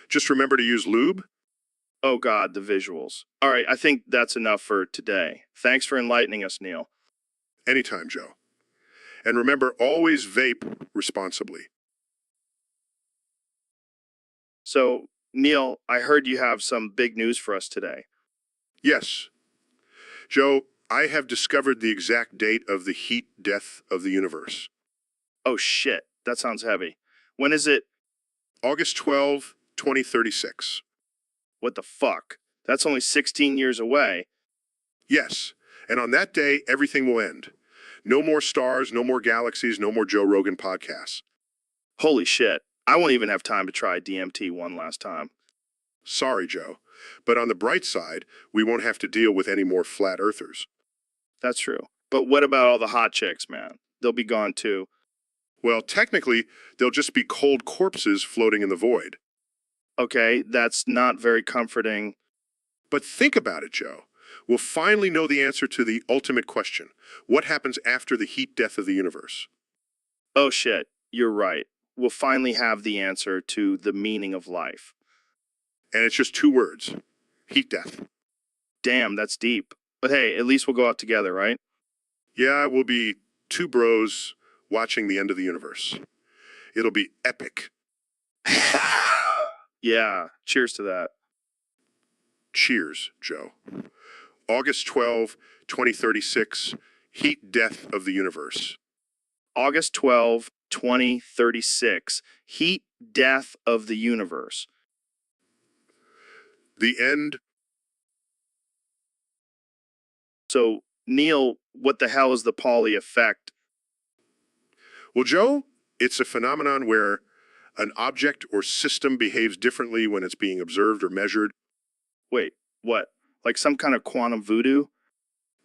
Just remember to use lube. Oh God, the visuals. All right, I think that's enough for today. Thanks for enlightening us, Neil. Anytime, Joe. And remember, always vape responsibly. So, Neil, I heard you have some big news for us today. Yes. Joe, I have discovered the exact date of the heat death of the universe. Oh shit, that sounds heavy. When is it? August 12, 2036. What the fuck? That's only 16 years away. Yes, and on that day, everything will end. No more stars, no more galaxies, no more Joe Rogan podcasts. Holy shit. I won't even have time to try DMT one last time. Sorry, Joe. But on the bright side, we won't have to deal with any more flat earthers. That's true. But what about all the hot chicks, man? They'll be gone too. Well, technically, they'll just be cold corpses floating in the void. Okay, that's not very comforting. But think about it, Joe. We'll finally know the answer to the ultimate question. What happens after the heat death of the universe? Oh shit, you're right. We'll finally have the answer to the meaning of life. And it's just 2 words. Heat death. Damn, that's deep. But hey, at least we'll go out together, right? Yeah, we'll be 2 bros watching the end of the universe. It'll be epic. Yeah, cheers to that. Cheers, Joe. August 12, 2036, heat death of the universe. August 12, 2036. Heat death of the universe. The end. So, Neil, what the hell is the Pauli effect? Well, Joe, it's a phenomenon where an object or system behaves differently when it's being observed or measured. Wait, what? Like some kind of quantum voodoo?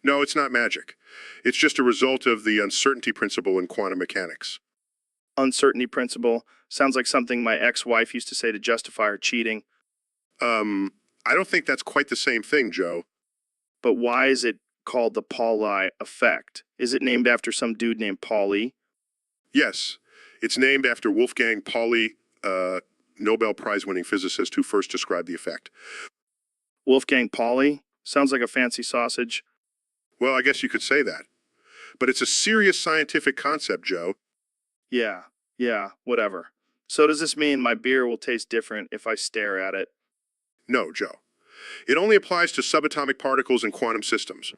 No, it's not magic. It's just a result of the uncertainty principle in quantum mechanics. Uncertainty principle? Sounds like something my ex-wife used to say to justify her cheating. I don't think that's quite the same thing, Joe. But why is it called the Pauli effect? Is it named after some dude named Pauli? Yes, it's named after Wolfgang Pauli, Nobel Prize-winning physicist who first described the effect. Wolfgang Pauli? Sounds like a fancy sausage. Well, I guess you could say that. But it's a serious scientific concept, Joe. Yeah, whatever. So does this mean my beer will taste different if I stare at it? No, Joe. It only applies to subatomic particles in quantum systems.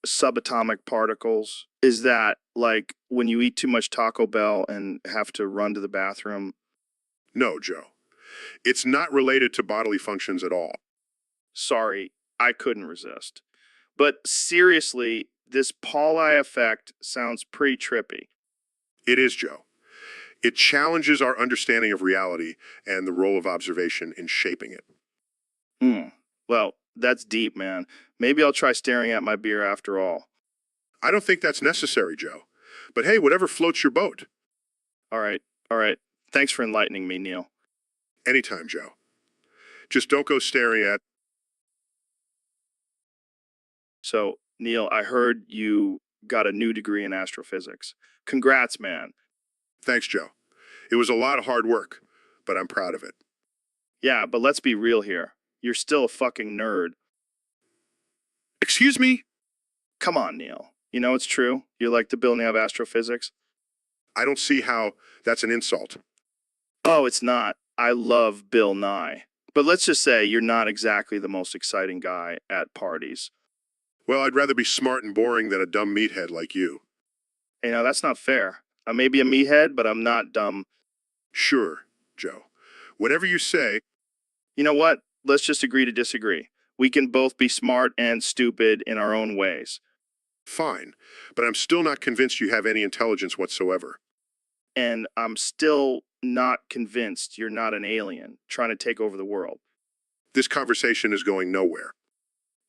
Subatomic particles? Is that like when you eat too much Taco Bell and have to run to the bathroom? No, Joe. It's not related to bodily functions at all. Sorry, I couldn't resist. But seriously, this Pauli effect sounds pretty trippy. It is, Joe. It challenges our understanding of reality and the role of observation in shaping it. Well, that's deep, man. Maybe I'll try staring at my beer after all. I don't think that's necessary, Joe. But hey, whatever floats your boat. All right. Thanks for enlightening me, Neil. Anytime, Joe. Just don't go staring at... So, Neil, I heard you got a new degree in astrophysics. Congrats, man. Thanks, Joe. It was a lot of hard work, but I'm proud of it. Yeah, but let's be real here. You're still a fucking nerd. Excuse me? Come on, Neil. You know it's true. You're like the Bill Nye of astrophysics. I don't see how that's an insult. Oh, it's not. I love Bill Nye. But let's just say you're not exactly the most exciting guy at parties. Well, I'd rather be smart and boring than a dumb meathead like you. Hey, now that's not fair. I may be a meathead, but I'm not dumb. Sure, Joe. Whatever you say. You know what? Let's just agree to disagree. We can both be smart and stupid in our own ways. Fine, but I'm still not convinced you have any intelligence whatsoever. And I'm still not convinced you're not an alien trying to take over the world. This conversation is going nowhere.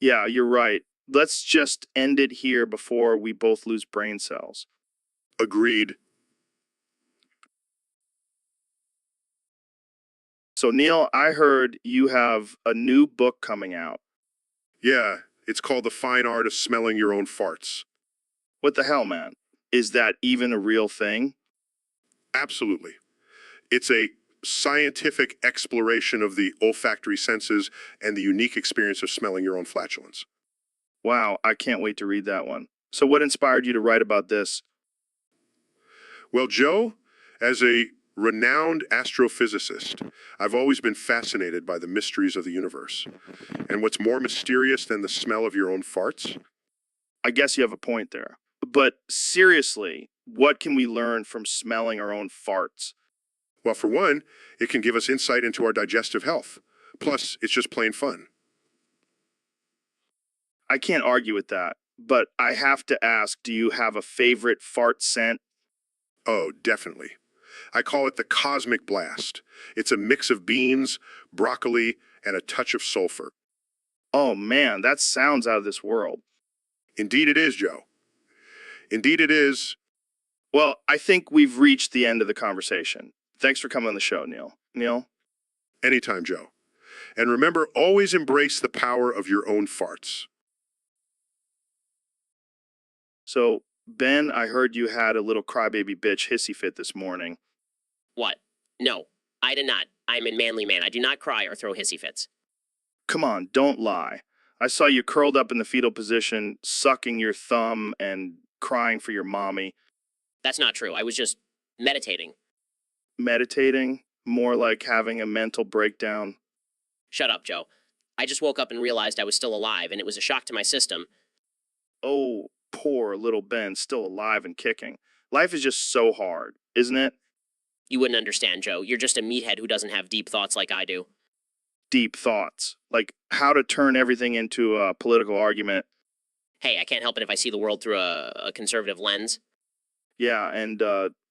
Yeah, you're right. Let's just end it here before we both lose brain cells. Agreed. So, Neil, I heard you have a new book coming out. Yeah, it's called The Fine Art of Smelling Your Own Farts. What the hell, man? Is that even a real thing? Absolutely. It's a scientific exploration of the olfactory senses and the unique experience of smelling your own flatulence. Wow, I can't wait to read that one. So, what inspired you to write about this? Well, Joe, as a renowned astrophysicist, I've always been fascinated by the mysteries of the universe. And what's more mysterious than the smell of your own farts? I guess you have a point there. But seriously, what can we learn from smelling our own farts? Well, for one, it can give us insight into our digestive health. Plus, it's just plain fun. I can't argue with that, but I have to ask, do you have a favorite fart scent? Oh, definitely. I call it the cosmic blast. It's a mix of beans, broccoli, and a touch of sulfur. Oh man, that sounds out of this world. Indeed it is, Joe. Indeed it is. Well, I think we've reached the end of the conversation. Thanks for coming on the show, Neil. Neil? Anytime, Joe. And remember, always embrace the power of your own farts. So, Ben, I heard you had a little crybaby bitch hissy fit this morning. What? No, I did not. I'm a manly man. I do not cry or throw hissy fits. Come on, don't lie. I saw you curled up in the fetal position, sucking your thumb and crying for your mommy. That's not true. I was just meditating. Meditating? More like having a mental breakdown. Shut up, Joe. I just woke up and realized I was still alive, and it was a shock to my system. Oh, poor little Ben, still alive and kicking. Life is just so hard, isn't it? You wouldn't understand, Joe. You're just a meathead who doesn't have deep thoughts like I do. Deep thoughts. Like how to turn everything into a political argument. Hey, I can't help it if I see the world through a conservative lens. Yeah, and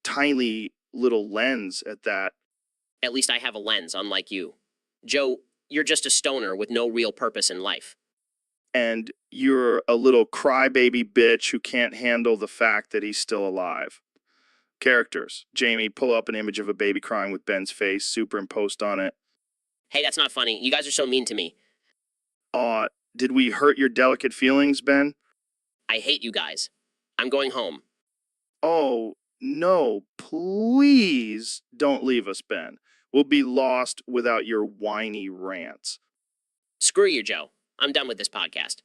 tiny little lens at that. At least I have a lens, unlike you. Joe, you're just a stoner with no real purpose in life. And you're a little crybaby bitch who can't handle the fact that he's still alive. Characters. Jamie, pull up an image of a baby crying with Ben's face, superimposed on it. Hey, that's not funny. You guys are so mean to me. Did we hurt your delicate feelings, Ben? I hate you guys. I'm going home. Oh, no, please don't leave us, Ben. We'll be lost without your whiny rants. Screw you, Joe. I'm done with this podcast.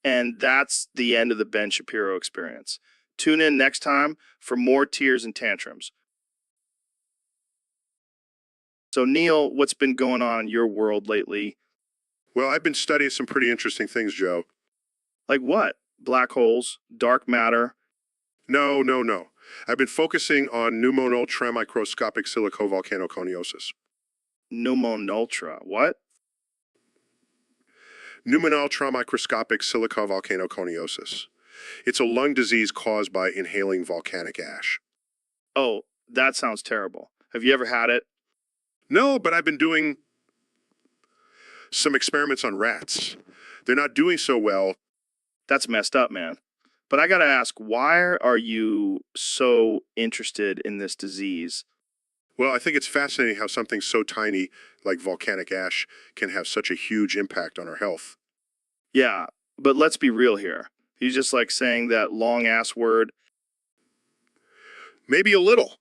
And that's the end of the Ben Shapiro experience. Tune in next time for more tears and tantrums. So, Neil, what's been going on in your world lately? Well, I've been studying some pretty interesting things, Joe. Like what? Black holes? Dark matter? No. I've been focusing on pneumonoultramicroscopic silicovolcanoconiosis. Pneumonultra? What? Pneumonoultramicroscopic silicovolcanoconiosis. It's a lung disease caused by inhaling volcanic ash. Oh, that sounds terrible. Have you ever had it? No, but I've been doing some experiments on rats. They're not doing so well. That's messed up, man. But I gotta ask, why are you so interested in this disease? Well, I think it's fascinating how something so tiny like volcanic ash can have such a huge impact on our health. Yeah, but let's be real here. You just like saying that long ass word. Maybe a little.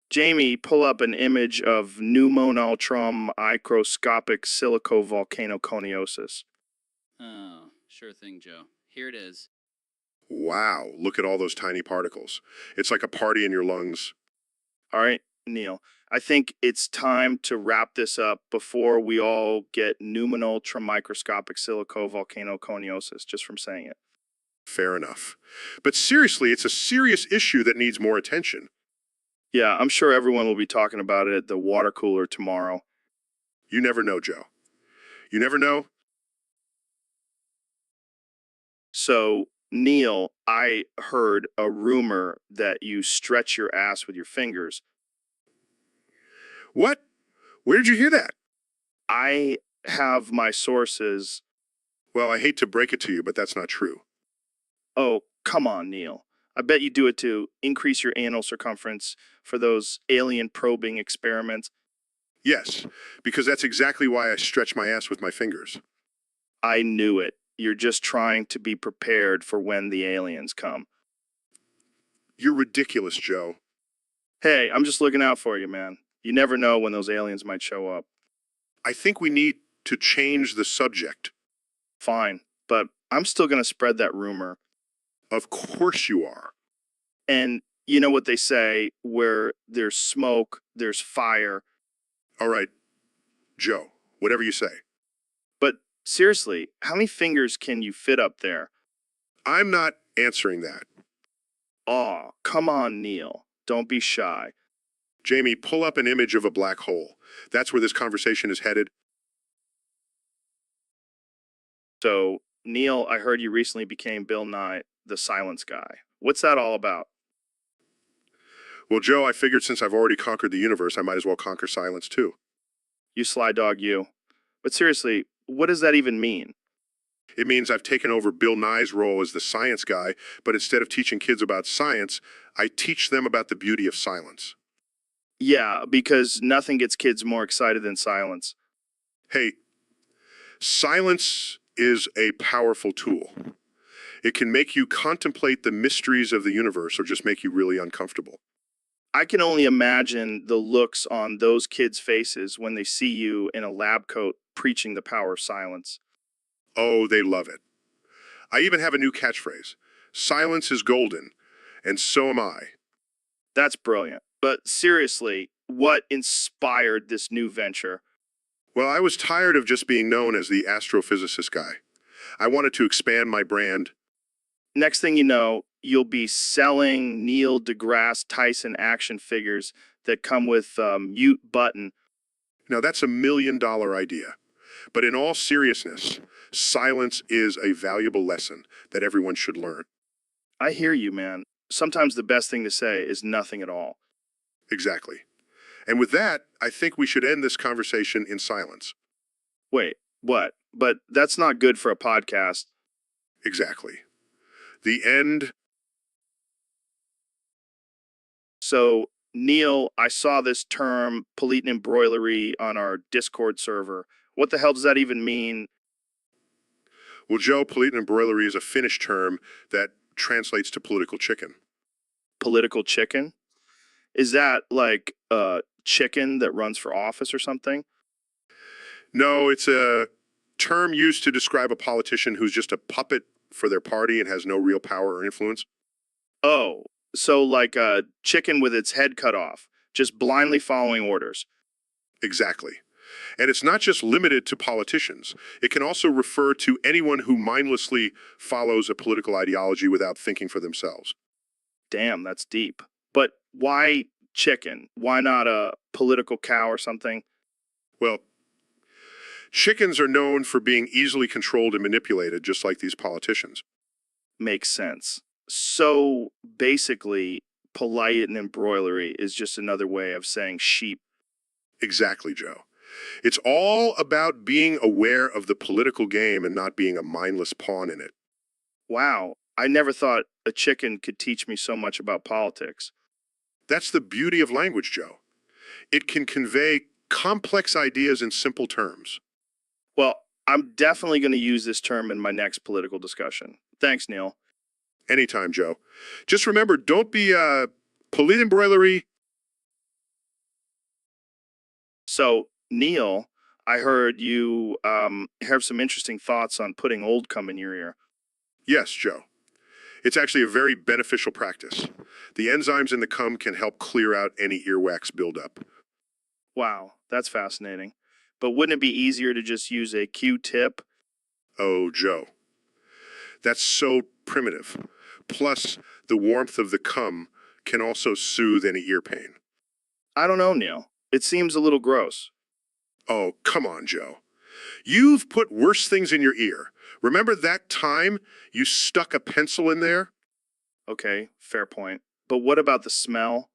Jamie, pull up an image of pneumonultrum microscopic silicovolcanoconiosis. Oh, sure thing, Joe. Here it is. Wow, look at all those tiny particles. It's like a party in your lungs. All right, Neil, I think it's time to wrap this up before we all get pneumonultrum microscopic silicovolcanoconiosis, just from saying it. Fair enough. But seriously, it's a serious issue that needs more attention. Yeah, I'm sure everyone will be talking about it at the water cooler tomorrow. You never know, Joe. You never know. So, Neil, I heard a rumor that you stretch your ass with your fingers. What? Where did you hear that? I have my sources. Well, I hate to break it to you, but that's not true. Oh, come on, Neil. I bet you do it to increase your anal circumference for those alien probing experiments. Yes, because that's exactly why I stretch my ass with my fingers. I knew it. You're just trying to be prepared for when the aliens come. You're ridiculous, Joe. Hey, I'm just looking out for you, man. You never know when those aliens might show up. I think we need to change the subject. Fine, but I'm still going to spread that rumor. Of course you are. And you know what they say, where there's smoke, there's fire. All right, Joe, whatever you say. But seriously, how many fingers can you fit up there? I'm not answering that. Aw, come on, Neil. Don't be shy. Jamie, pull up an image of a black hole. That's where this conversation is headed. So, Neil, I heard you recently became Bill Nye, the silence guy. What's that all about? Well, Joe, I figured since I've already conquered the universe, I might as well conquer silence too. You sly dog, you. But seriously, what does that even mean? It means I've taken over Bill Nye's role as the science guy, but instead of teaching kids about science, I teach them about the beauty of silence. Yeah, because nothing gets kids more excited than silence. Hey, silence is a powerful tool. It can make you contemplate the mysteries of the universe or just make you really uncomfortable. I can only imagine the looks on those kids' faces when they see you in a lab coat preaching the power of silence. Oh, they love it. I even have a new catchphrase. Silence is golden, and so am I. That's brilliant. But seriously, what inspired this new venture? Well, I was tired of just being known as the astrophysicist guy. I wanted to expand my brand. Next thing you know, you'll be selling Neil deGrasse Tyson action figures that come with mute button. Now, that's $1 million idea. But in all seriousness, silence is a valuable lesson that everyone should learn. I hear you, man. Sometimes the best thing to say is nothing at all. Exactly. And with that, I think we should end this conversation in silence. Wait, what? But that's not good for a podcast. Exactly. The end. So, Neil, I saw this term, polite embroidery, on our Discord server. What the hell does that even mean? Well, Joe, polite embroidery is a Finnish term that translates to political chicken. Political chicken? Is that like a chicken that runs for office or something? No, it's a term used to describe a politician who's just a puppet for their party and has no real power or influence. Oh, so like a chicken with its head cut off, just blindly following orders. Exactly. And it's not just limited to politicians. It can also refer to anyone who mindlessly follows a political ideology without thinking for themselves. Damn, that's deep. But why chicken? Why not a political cow or something? Well, chickens are known for being easily controlled and manipulated, just like these politicians. Makes sense. So basically, polite and embroidery is just another way of saying sheep. Exactly, Joe. It's all about being aware of the political game and not being a mindless pawn in it. Wow, I never thought a chicken could teach me so much about politics. That's the beauty of language, Joe. It can convey complex ideas in simple terms. Well, I'm definitely going to use this term in my next political discussion. Thanks, Neil. Anytime, Joe. Just remember, don't be polite embroidery. So, Neil, I heard you have some interesting thoughts on putting old cum in your ear. Yes, Joe. It's actually a very beneficial practice. The enzymes in the cum can help clear out any earwax buildup. Wow, that's fascinating. But wouldn't it be easier to just use a Q-tip? Oh, Joe. That's so primitive. Plus, the warmth of the cum can also soothe any ear pain. I don't know, Neil. It seems a little gross. Oh, come on, Joe. You've put worse things in your ear. Remember that time you stuck a pencil in there? Okay, fair point. But what about the smell?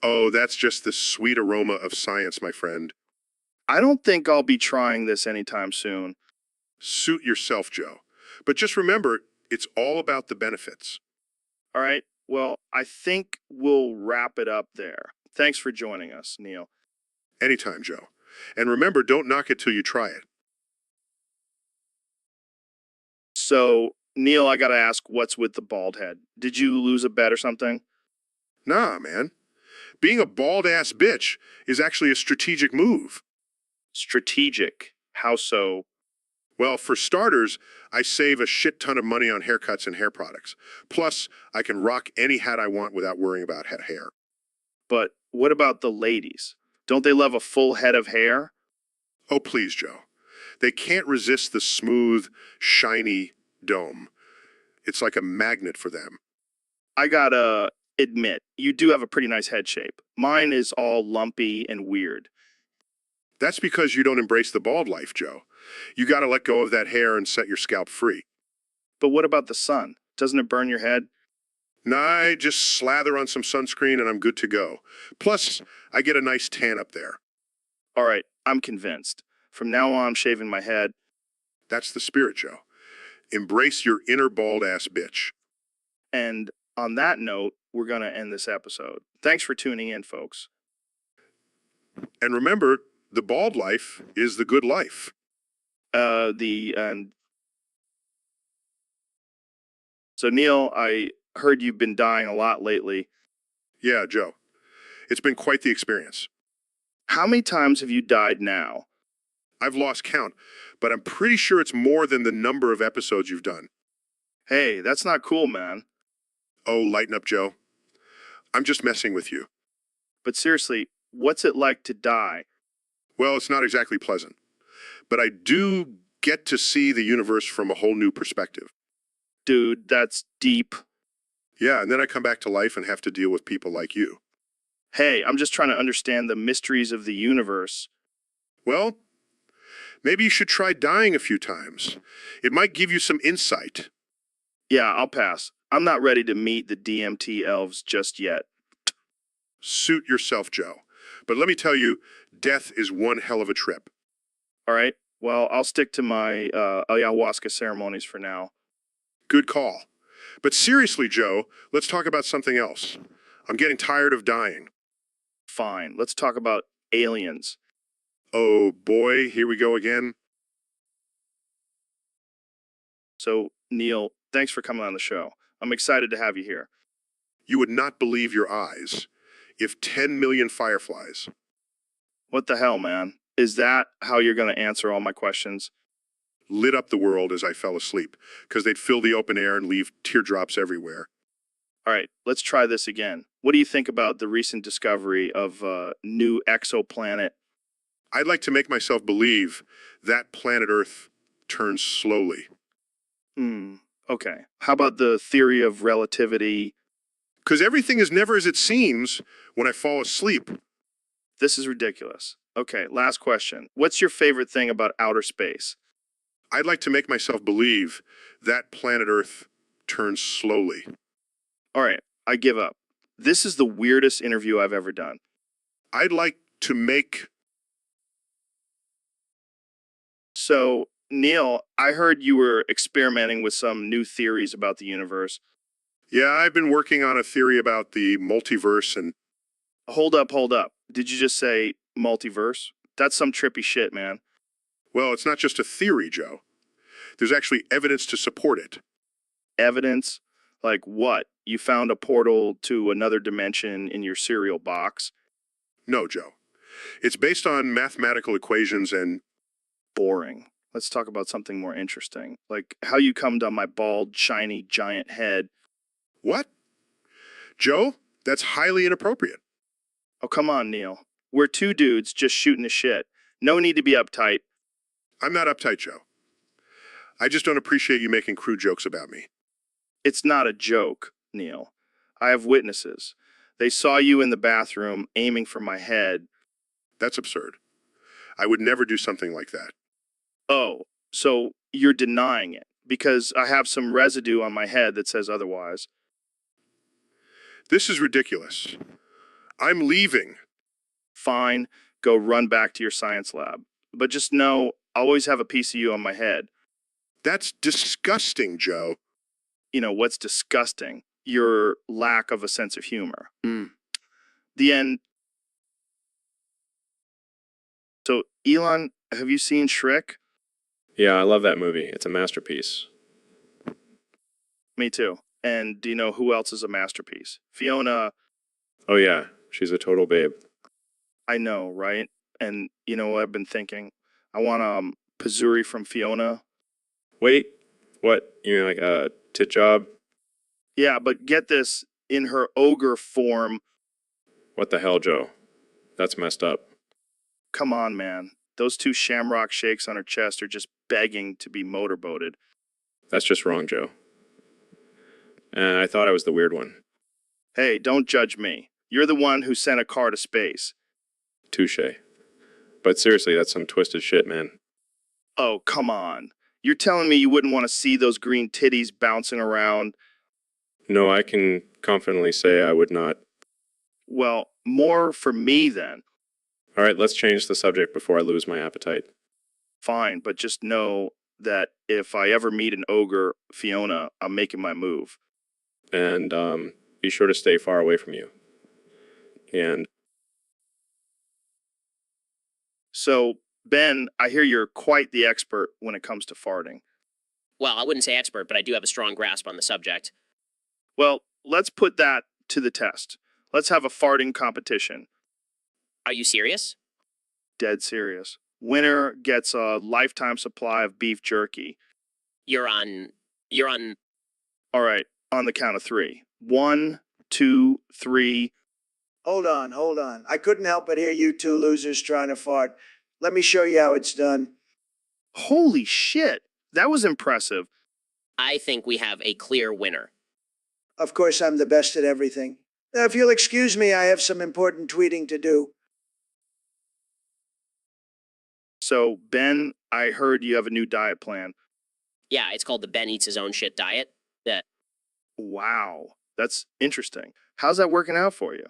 Oh, that's just the sweet aroma of science, my friend. I don't think I'll be trying this anytime soon. Suit yourself, Joe. But just remember, it's all about the benefits. All right, well, I think we'll wrap it up there. Thanks for joining us, Neil. Anytime, Joe. And remember, don't knock it till you try it. So, Neil, I gotta ask, what's with the bald head? Did you lose a bet or something? Nah, man. Being a bald-ass bitch is actually a strategic move. Strategic. How so? Well, for starters, I save a shit ton of money on haircuts and hair products. Plus, I can rock any hat I want without worrying about hair. But what about the ladies? Don't they love a full head of hair? Oh, please, Joe. They can't resist the smooth, shiny dome. It's like a magnet for them. I gotta admit, you do have a pretty nice head shape. Mine is all lumpy and weird. That's because you don't embrace the bald life, Joe. You gotta let go of that hair and set your scalp free. But what about the sun? Doesn't it burn your head? Nah, I just slather on some sunscreen and I'm good to go. Plus, I get a nice tan up there. All right, I'm convinced. From now on, I'm shaving my head. That's the spirit, Joe. Embrace your inner bald-ass bitch. And on that note, we're gonna end this episode. Thanks for tuning in, folks. And remember, the bald life is the good life. So Neil, I heard you've been dying a lot lately. Yeah, Joe. It's been quite the experience. How many times have you died now? I've lost count, but I'm pretty sure it's more than the number of episodes you've done. Hey, that's not cool, man. Oh, lighten up, Joe. I'm just messing with you. But seriously, what's it like to die? Well, it's not exactly pleasant, but I do get to see the universe from a whole new perspective. Dude, that's deep. Yeah, and then I come back to life and have to deal with people like you. Hey, I'm just trying to understand the mysteries of the universe. Well, maybe you should try dying a few times. It might give you some insight. Yeah, I'll pass. I'm not ready to meet the DMT elves just yet. Suit yourself, Joe. But let me tell you, death is one hell of a trip. All right, well, I'll stick to my ayahuasca ceremonies for now. Good call. But seriously, Joe, let's talk about something else. I'm getting tired of dying. Fine, let's talk about aliens. Oh boy, here we go again. So, Neil, thanks for coming on the show. I'm excited to have you here. You would not believe your eyes. If 10 million fireflies. What the hell, man? Is that how you're going to answer all my questions? Lit up the world as I fell asleep, because they'd fill the open air and leave teardrops everywhere. All right, let's try this again. What do you think about the recent discovery of a new exoplanet? I'd like to make myself believe that planet Earth turns slowly. Okay. How about the theory of relativity? Because everything is never as it seems when I fall asleep. This is ridiculous. Okay, last question. What's your favorite thing about outer space? I'd like to make myself believe that planet Earth turns slowly. All right, I give up. This is the weirdest interview I've ever done. I'd like to make... So, Neil, I heard you were experimenting with some new theories about the universe. Yeah, I've been working on a theory about the multiverse and... Hold up. Did you just say multiverse? That's some trippy shit, man. Well, it's not just a theory, Joe. There's actually evidence to support it. Evidence? Like what? You found a portal to another dimension in your cereal box? No, Joe. It's based on mathematical equations and... Boring. Let's talk about something more interesting. Like how you cummed on my bald, shiny, giant head. What? Joe, that's highly inappropriate. Oh, come on, Neil. We're two dudes just shooting the shit. No need to be uptight. I'm not uptight, Joe. I just don't appreciate you making crude jokes about me. It's not a joke, Neil. I have witnesses. They saw you in the bathroom aiming for my head. That's absurd. I would never do something like that. Oh, so you're denying it because I have some residue on my head that says otherwise. This is ridiculous. I'm leaving. Fine, go run back to your science lab. But just know, I always have a piece of you on my head. That's disgusting, Joe. You know, what's disgusting? Your lack of a sense of humor. The end. So, Elon, have you seen Shrek? Yeah, I love that movie. It's a masterpiece. Me too. And do you know who else is a masterpiece? Fiona, Oh yeah, she's a total babe. I know, right? And you know what I've been thinking? I want Pazuri from Fiona. Wait, what? You mean like a tit job? Yeah, but get this, in her ogre form. What the hell, Joe? That's messed up. Come on, man. Those two shamrock shakes on her chest are just begging to be motorboated. That's just wrong, Joe. And I thought I was the weird one. Hey, don't judge me. You're the one who sent a car to space. Touche. But seriously, that's some twisted shit, man. Oh, come on. You're telling me you wouldn't want to see those green titties bouncing around? No, I can confidently say I would not. Well, more for me then. All right, let's change the subject before I lose my appetite. Fine, but just know that if I ever meet an ogre, Fiona, I'm making my move. And be sure to stay far away from you. And So, Ben, I hear you're quite the expert when it comes to farting. Well, I wouldn't say expert, but I do have a strong grasp on the subject. Well, let's put that to the test. Let's have a farting competition. Are you serious? Dead serious. Winner gets a lifetime supply of beef jerky. You're on. All right, on the count of three. 1, 2, 3. Hold on. I couldn't help but hear you two losers trying to fart. Let me show you how it's done. Holy shit, that was impressive. I think we have a clear winner. Of course, I'm the best at everything. Now, if you'll excuse me, I have some important tweeting to do. So, Ben, I heard you have a new diet plan. Yeah, it's called the Ben Eats His Own Shit diet. Wow, that's interesting. How's that working out for you?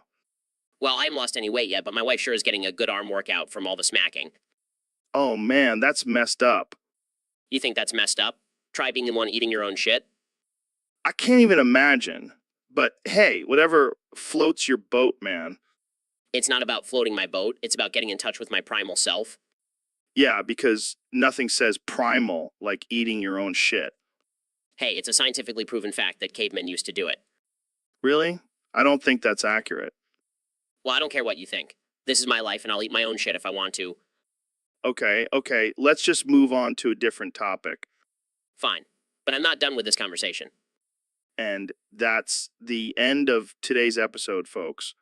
Well, I haven't lost any weight yet, but my wife sure is getting a good arm workout from all the smacking. Oh man, that's messed up. You think that's messed up? Try being the one eating your own shit? I can't even imagine. But hey, whatever floats your boat, man. It's not about floating my boat, it's about getting in touch with my primal self. Yeah, because nothing says primal like eating your own shit. Hey, it's a scientifically proven fact that cavemen used to do it. Really? I don't think that's accurate. Well, I don't care what you think. This is my life, and I'll eat my own shit if I want to. Okay, let's just move on to a different topic. Fine. But I'm not done with this conversation. And that's the end of today's episode, folks.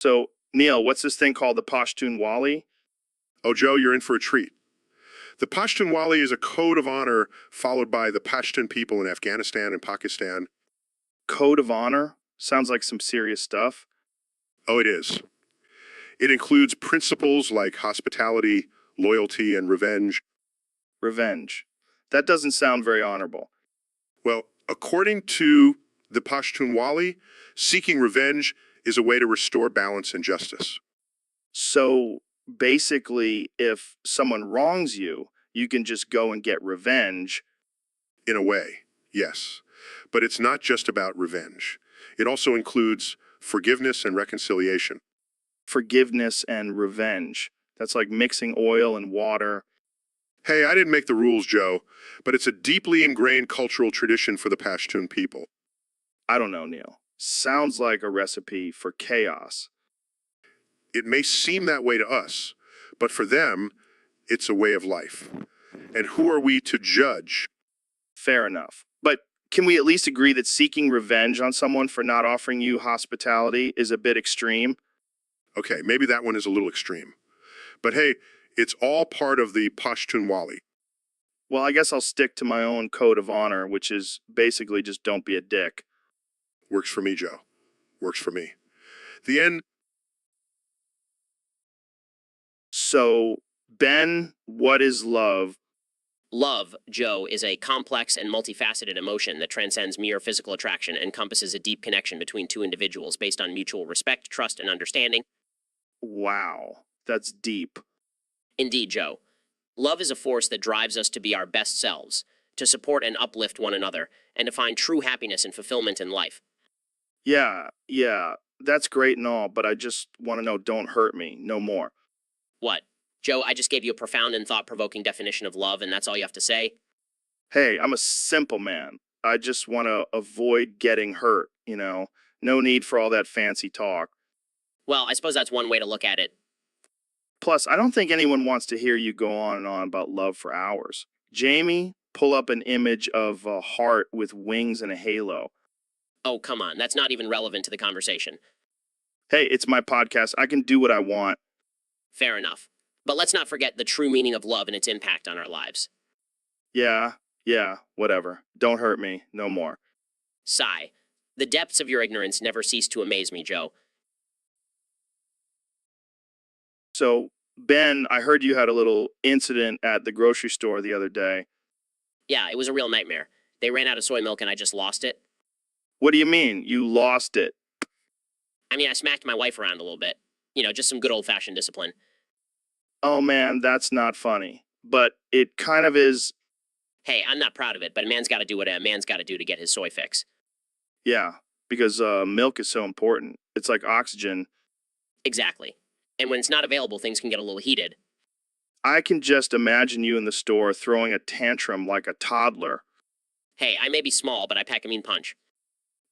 So, Neil, what's this thing called the Pashtun Wali? Oh, Joe, you're in for a treat. The Pashtunwali is a code of honor followed by the Pashtun people in Afghanistan and Pakistan. Code of honor? Sounds like some serious stuff. Oh, it is. It includes principles like hospitality, loyalty, and revenge. Revenge. That doesn't sound very honorable. Well, according to the Pashtunwali, seeking revenge is a way to restore balance and justice. So, basically, if someone wrongs you, you can just go and get revenge. In a way, yes. But it's not just about revenge. It also includes forgiveness and reconciliation. Forgiveness and revenge. That's like mixing oil and water. Hey, I didn't make the rules, Joe, but it's a deeply ingrained cultural tradition for the Pashtun people. I don't know, Neil. Sounds like a recipe for chaos. It may seem that way to us, but for them, it's a way of life. And who are we to judge? Fair enough. But can we at least agree that seeking revenge on someone for not offering you hospitality is a bit extreme? Okay, maybe that one is a little extreme. But hey, it's all part of the Pashtunwali. Well, I guess I'll stick to my own code of honor, which is basically just don't be a dick. Works for me, Joe. Works for me. The end. So, Ben, what is love? Love, Joe, is a complex and multifaceted emotion that transcends mere physical attraction and encompasses a deep connection between two individuals based on mutual respect, trust, and understanding. Wow, that's deep. Indeed, Joe. Love is a force that drives us to be our best selves, to support and uplift one another, and to find true happiness and fulfillment in life. Yeah, That's great and all, but I just want to know, don't hurt me, no more. What? Joe, I just gave you a profound and thought-provoking definition of love, and that's all you have to say? Hey, I'm a simple man. I just want to avoid getting hurt, you know? No need for all that fancy talk. Well, I suppose that's one way to look at it. Plus, I don't think anyone wants to hear you go on and on about love for hours. Jamie, pull up an image of a heart with wings and a halo. Oh, come on, that's not even relevant to the conversation. Hey, it's my podcast. I can do what I want. Fair enough. But let's not forget the true meaning of love and its impact on our lives. Yeah, whatever. Don't hurt me, no more. Sigh. The depths of your ignorance never cease to amaze me, Joe. So, Ben, I heard you had a little incident at the grocery store the other day. Yeah, it was a real nightmare. They ran out of soy milk and I just lost it. What do you mean? You lost it? I mean, I smacked my wife around a little bit. You know, just some good old-fashioned discipline. Oh man, that's not funny. But it kind of is. Hey, I'm not proud of it, but a man's got to do what a man's got to do to get his soy fix. Yeah, because milk is so important. It's like oxygen. Exactly. And when it's not available, things can get a little heated. I can just imagine you in the store throwing a tantrum like a toddler. Hey, I may be small, but I pack a mean punch.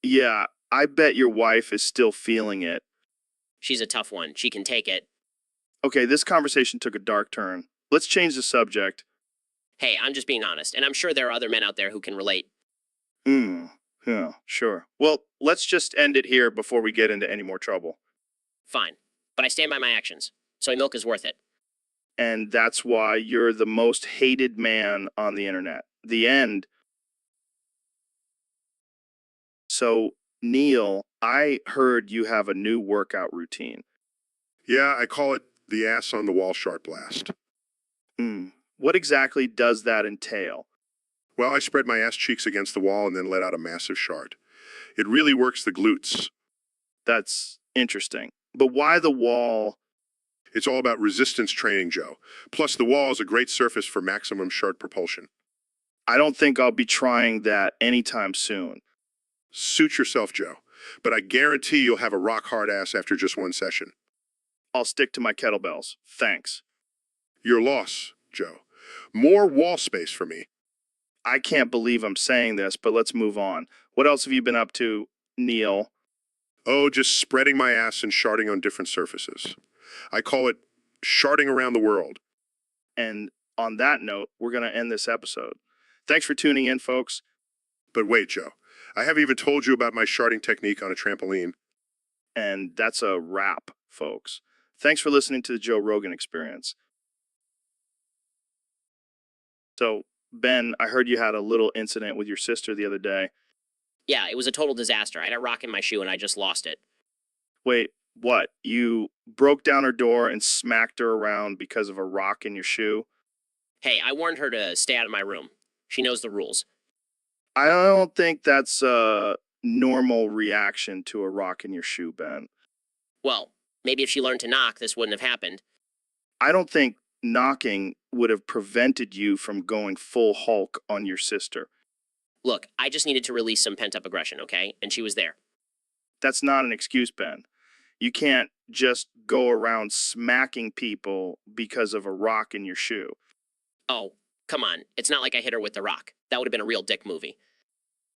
Yeah, I bet your wife is still feeling it. She's a tough one. She can take it. Okay, this conversation took a dark turn. Let's change the subject. Hey, I'm just being honest, and I'm sure there are other men out there who can relate. Yeah, sure. Well, let's just end it here before we get into any more trouble. Fine. But I stand by my actions. Soy milk is worth it. And that's why you're the most hated man on the internet. The end. So, Neil, I heard you have a new workout routine. Yeah, I call it the ass on the wall sharp blast. What exactly does that entail? Well, I spread my ass cheeks against the wall and then let out a massive shart. It really works the glutes. That's interesting. But why the wall? It's all about resistance training, Joe. Plus, the wall is a great surface for maximum shart propulsion. I don't think I'll be trying that anytime soon. Suit yourself, Joe. But I guarantee you'll have a rock-hard ass after just one session. I'll stick to my kettlebells. Thanks. Your loss, Joe. More wall space for me. I can't believe I'm saying this, but let's move on. What else have you been up to, Neil? Oh, just spreading my ass and sharting on different surfaces. I call it sharting around the world. And on that note, we're going to end this episode. Thanks for tuning in, folks. But wait, Joe. I haven't even told you about my sharting technique on a trampoline. And that's a wrap, folks. Thanks for listening to the Joe Rogan Experience. So, Ben, I heard you had a little incident with your sister the other day. Yeah, it was a total disaster. I had a rock in my shoe and I just lost it. Wait, what? You broke down her door and smacked her around because of a rock in your shoe? Hey, I warned her to stay out of my room. She knows the rules. I don't think that's a normal reaction to a rock in your shoe, Ben. Well, maybe if she learned to knock, this wouldn't have happened. I don't think knocking would have prevented you from going full Hulk on your sister. Look, I just needed to release some pent-up aggression, okay? And she was there. That's not an excuse, Ben. You can't just go around smacking people because of a rock in your shoe. Oh, come on. It's not like I hit her with the rock. That would have been a real dick movie.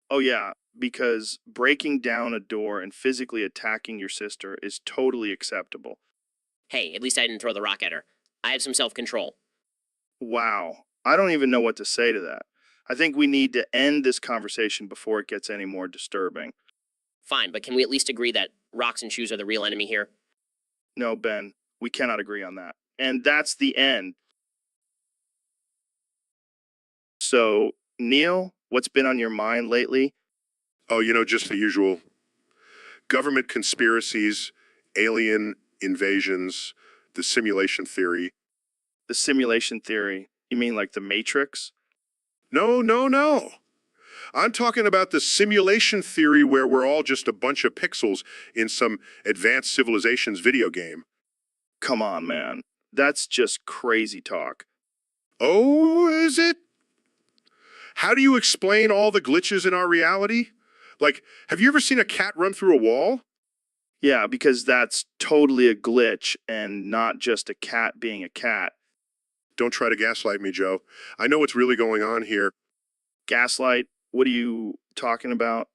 Oh yeah, because breaking down a door and physically attacking your sister is totally acceptable. Hey, at least I didn't throw the rock at her. I have some self-control. Wow, I don't even know what to say to that. I think we need to end this conversation before it gets any more disturbing. Fine, but can we at least agree that rocks and shoes are the real enemy here? No, Ben, we cannot agree on that. And that's the end. So, Neil, what's been on your mind lately? Oh, just the usual. Government conspiracies, alien invasions, the simulation theory. The simulation theory. You mean like the Matrix? No, no, no. I'm talking about the simulation theory where we're all just a bunch of pixels in some advanced civilization's video game. Come on, man. That's just crazy talk. Oh, is it? How do you explain all the glitches in our reality? Like, have you ever seen a cat run through a wall? Yeah, because that's totally a glitch and not just a cat being a cat. Don't try to gaslight me, Joe. I know what's really going on here. Gaslight? What are you talking about?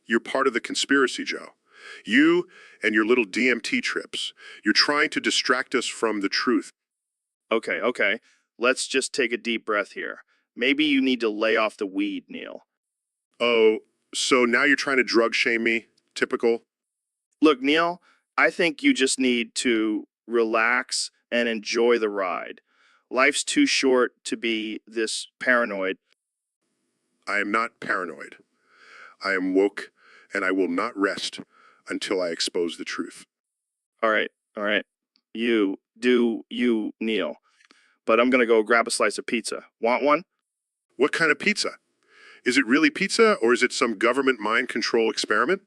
You're part of the conspiracy, Joe. You and your little DMT trips. You're trying to distract us from the truth. Okay, okay. Let's just take a deep breath here. Maybe you need to lay off the weed, Neil. Oh, so now you're trying to drug shame me? Typical? Look, Neil, I think you just need to relax and enjoy the ride. Life's too short to be this paranoid. I am not paranoid. I am woke, and I will not rest until I expose the truth. All right, all right. You do you, Neil. But I'm gonna go grab a slice of pizza. Want one? What kind of pizza? Is it really pizza, or is it some government mind control experiment?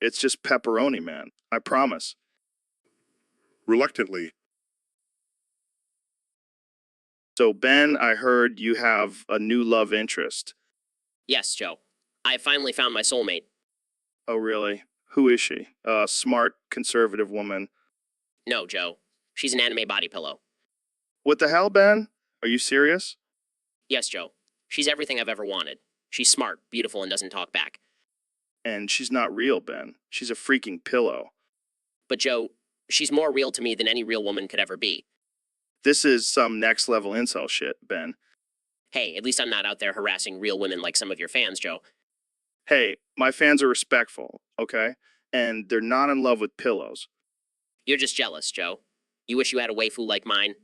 It's just pepperoni, man. I promise. Reluctantly. So, Ben, I heard you have a new love interest. Yes, Joe. I have finally found my soulmate. Oh, really? Who is she? A smart, conservative woman. No, Joe. She's an anime body pillow. What the hell, Ben? Are you serious? Yes, Joe. She's everything I've ever wanted. She's smart, beautiful, and doesn't talk back. And she's not real, Ben. She's a freaking pillow. But Joe, she's more real to me than any real woman could ever be. This is some next level incel shit, Ben. Hey, at least I'm not out there harassing real women like some of your fans, Joe. Hey, my fans are respectful, okay? And they're not in love with pillows. You're just jealous, Joe. You wish you had a waifu like mine.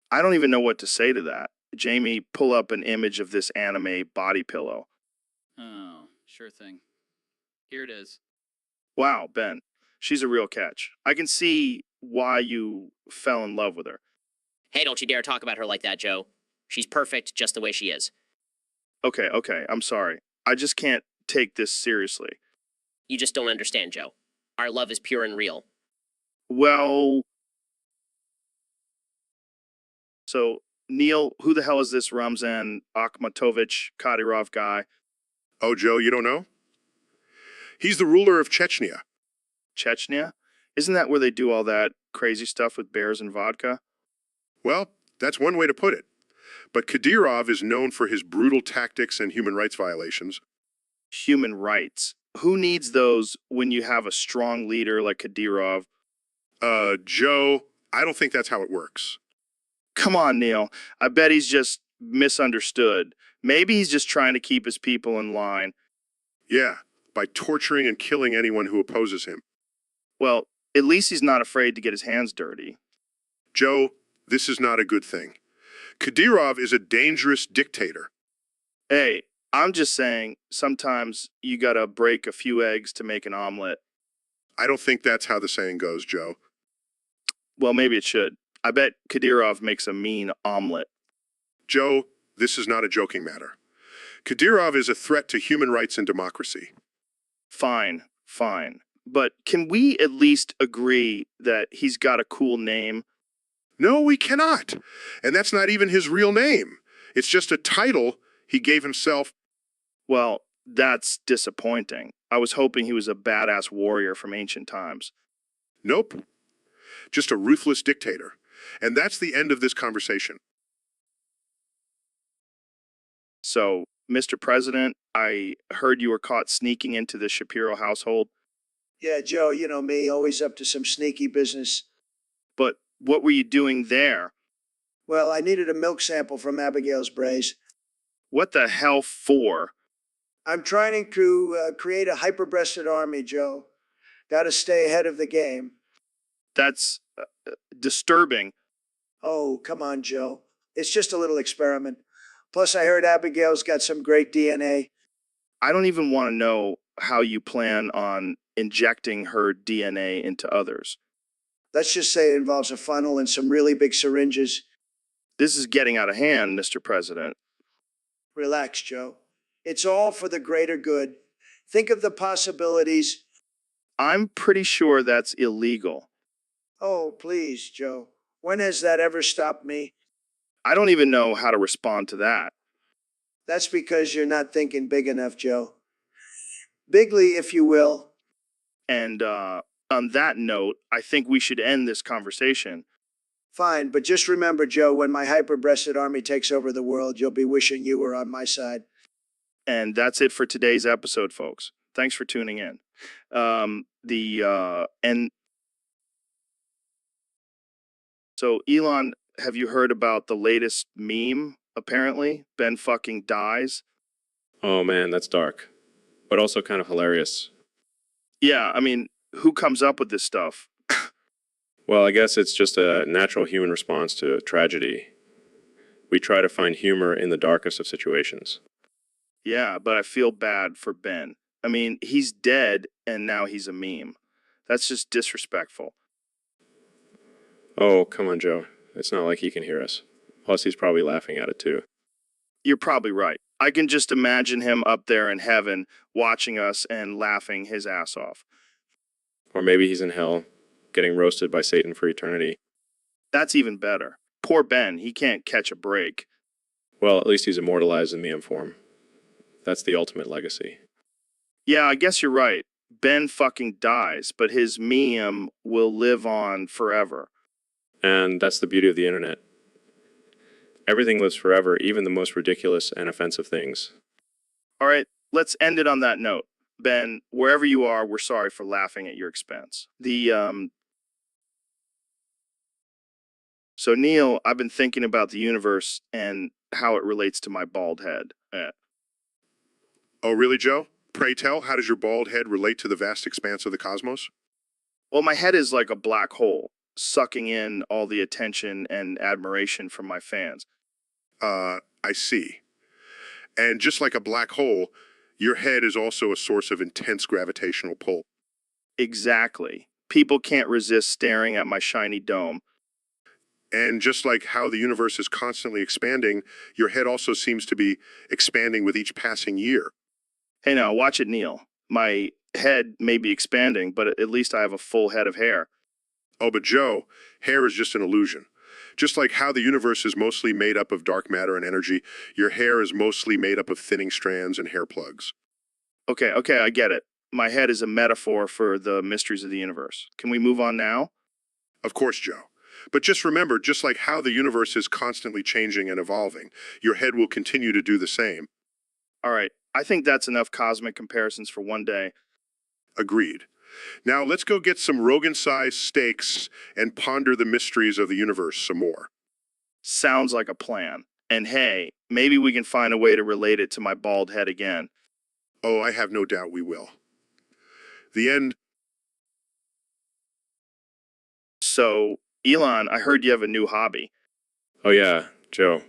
I don't even know what to say to that. Jamie, pull up an image of this anime body pillow. Oh, sure thing. Here it is. Wow, Ben, she's a real catch. I can see why you fell in love with her. Hey, don't you dare talk about her like that, Joe. She's perfect just the way she is. Okay, okay, I'm sorry. I just can't take this seriously. You just don't understand, Joe. Our love is pure and real. Well, so Neil, who the hell is this Ramzan Akhmatovich Kadyrov guy? Oh, Joe, you don't know? He's the ruler of Chechnya. Chechnya? Isn't that where they do all that crazy stuff with bears and vodka? Well, that's one way to put it. But Kadyrov is known for his brutal tactics and human rights violations. Human rights. Who needs those when you have a strong leader like Kadyrov? Joe, I don't think that's how it works. Come on, Neil. I bet he's just misunderstood. Maybe he's just trying to keep his people in line. Yeah, by torturing and killing anyone who opposes him. Well, at least he's not afraid to get his hands dirty. Joe, this is not a good thing. Kadyrov is a dangerous dictator. Hey, I'm just saying, sometimes you gotta break a few eggs to make an omelet. I don't think that's how the saying goes, Joe. Well, maybe it should. I bet Kadyrov makes a mean omelet. Joe, this is not a joking matter. Kadyrov is a threat to human rights and democracy. Fine, fine. But can we at least agree that he's got a cool name? No, we cannot. And that's not even his real name. It's just a title he gave himself. Well, that's disappointing. I was hoping he was a badass warrior from ancient times. Nope. Just a ruthless dictator. And that's the end of this conversation. So, Mr. President, I heard you were caught sneaking into the Shapiro household. Yeah, Joe, you know me, always up to some sneaky business. But what were you doing there? Well, I needed a milk sample from Abigail's Braze. What the hell for? I'm trying to create a hyper-breasted army, Joe. Got to stay ahead of the game. That's disturbing. Oh, come on, Joe. It's just a little experiment. Plus, I heard Abigail's got some great DNA. I don't even want to know how you plan on injecting her DNA into others. Let's just say it involves a funnel and some really big syringes. This is getting out of hand, Mr. President. Relax, Joe. It's all for the greater good. Think of the possibilities. I'm pretty sure that's illegal. Oh, please, Joe. When has that ever stopped me? I don't even know how to respond to that. That's because you're not thinking big enough, Joe. Bigly, if you will. And On that note, I think we should end this conversation. Fine, but just remember, Joe, when my hyper-breasted army takes over the world, you'll be wishing you were on my side. And that's it for today's episode, folks. Thanks for tuning in. So Elon, have you heard about the latest meme? Apparently, Ben fucking dies. Oh man, that's dark, but also kind of hilarious. Yeah, I mean, who comes up with this stuff? Well, I guess it's just a natural human response to tragedy. We try to find humor in the darkest of situations. Yeah, but I feel bad for Ben. I mean, he's dead and now he's a meme. That's just disrespectful. Oh, come on, Joe. It's not like he can hear us. Plus, he's probably laughing at it too. You're probably right. I can just imagine him up there in heaven watching us and laughing his ass off. Or maybe he's in hell, getting roasted by Satan for eternity. That's even better. Poor Ben, he can't catch a break. Well, at least he's immortalized in meme form. That's the ultimate legacy. Yeah, I guess you're right. Ben fucking dies, but his meme will live on forever. And that's the beauty of the internet. Everything lives forever, even the most ridiculous and offensive things. All right, let's end it on that note. Ben, wherever you are, we're sorry for laughing at your expense. So Neil, I've been thinking about the universe and how it relates to my bald head. Oh, really, Joe? Pray tell, how does your bald head relate to the vast expanse of the cosmos? Well, my head is like a black hole, sucking in all the attention and admiration from my fans. I see. And just like a black hole, your head is also a source of intense gravitational pull. Exactly. People can't resist staring at my shiny dome. And just like how the universe is constantly expanding, your head also seems to be expanding with each passing year. Hey now, watch it, Neil. My head may be expanding, but at least I have a full head of hair. Oh, but Joe, hair is just an illusion. Just like how the universe is mostly made up of dark matter and energy, your hair is mostly made up of thinning strands and hair plugs. Okay, I get it. My head is a metaphor for the mysteries of the universe. Can we move on now? Of course, Joe. But just remember, just like how the universe is constantly changing and evolving, your head will continue to do the same. All right, I think that's enough cosmic comparisons for one day. Agreed. Now let's go get some Rogan-sized steaks and ponder the mysteries of the universe some more. Sounds like a plan. And hey, maybe we can find a way to relate it to my bald head again. Oh, I have no doubt we will. The end. So, Elon, I heard you have a new hobby. Oh yeah, Joe.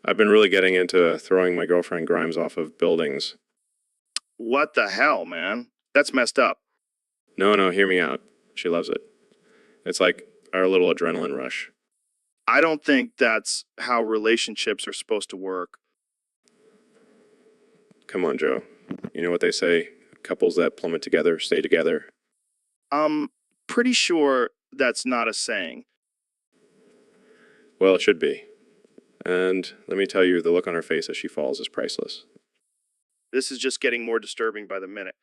I've been really getting into throwing my girlfriend Grimes off of buildings. What the hell, man? That's messed up. No, hear me out. She loves it. It's like our little adrenaline rush. I don't think that's how relationships are supposed to work. Come on, Joe. You know what they say? Couples that plummet together stay together. Pretty sure that's not a saying. Well, it should be. And let me tell you, the look on her face as she falls is priceless. This is just getting more disturbing by the minute.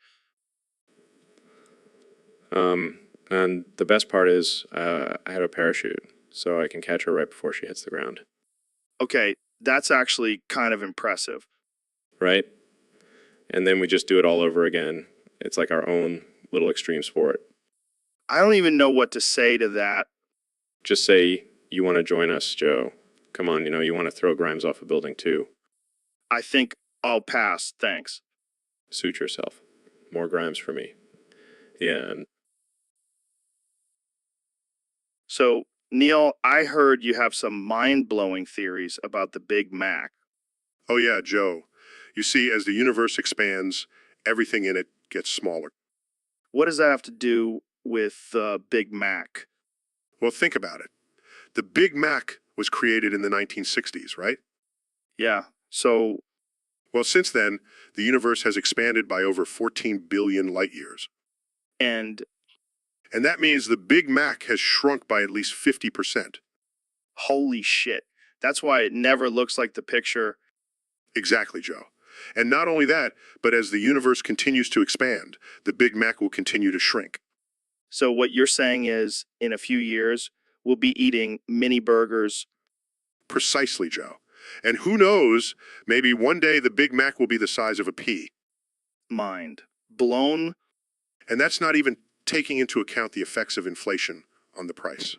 And the best part is, I have a parachute, so I can catch her right before she hits the ground. Okay, that's actually kind of impressive. Right? And then we just do it all over again. It's like our own little extreme sport. I don't even know what to say to that. Just say you want to join us, Joe. Come on, you want to throw Grimes off a building too. I think I'll pass, thanks. Suit yourself. More Grimes for me. Yeah, and So, Neil, I heard you have some mind-blowing theories about the Big Mac. Oh yeah, Joe. You see, as the universe expands, everything in it gets smaller. What does that have to do with Big Mac? Well, think about it. The Big Mac was created in the 1960s, right? Yeah, so, Well, since then, the universe has expanded by over 14 billion light years. and And that means the Big Mac has shrunk by at least 50%. holy shit. That's why it never looks like the picture. Exactly, Joe. And not only that, but as the universe continues to expand, the Big Mac will continue to shrink. So what you're saying is, in a few years, we'll be eating mini burgers. Precisely, Joe. And who knows, maybe one day the Big Mac will be the size of a pea. Mind blown. And that's not even taking into account the effects of inflation on the price.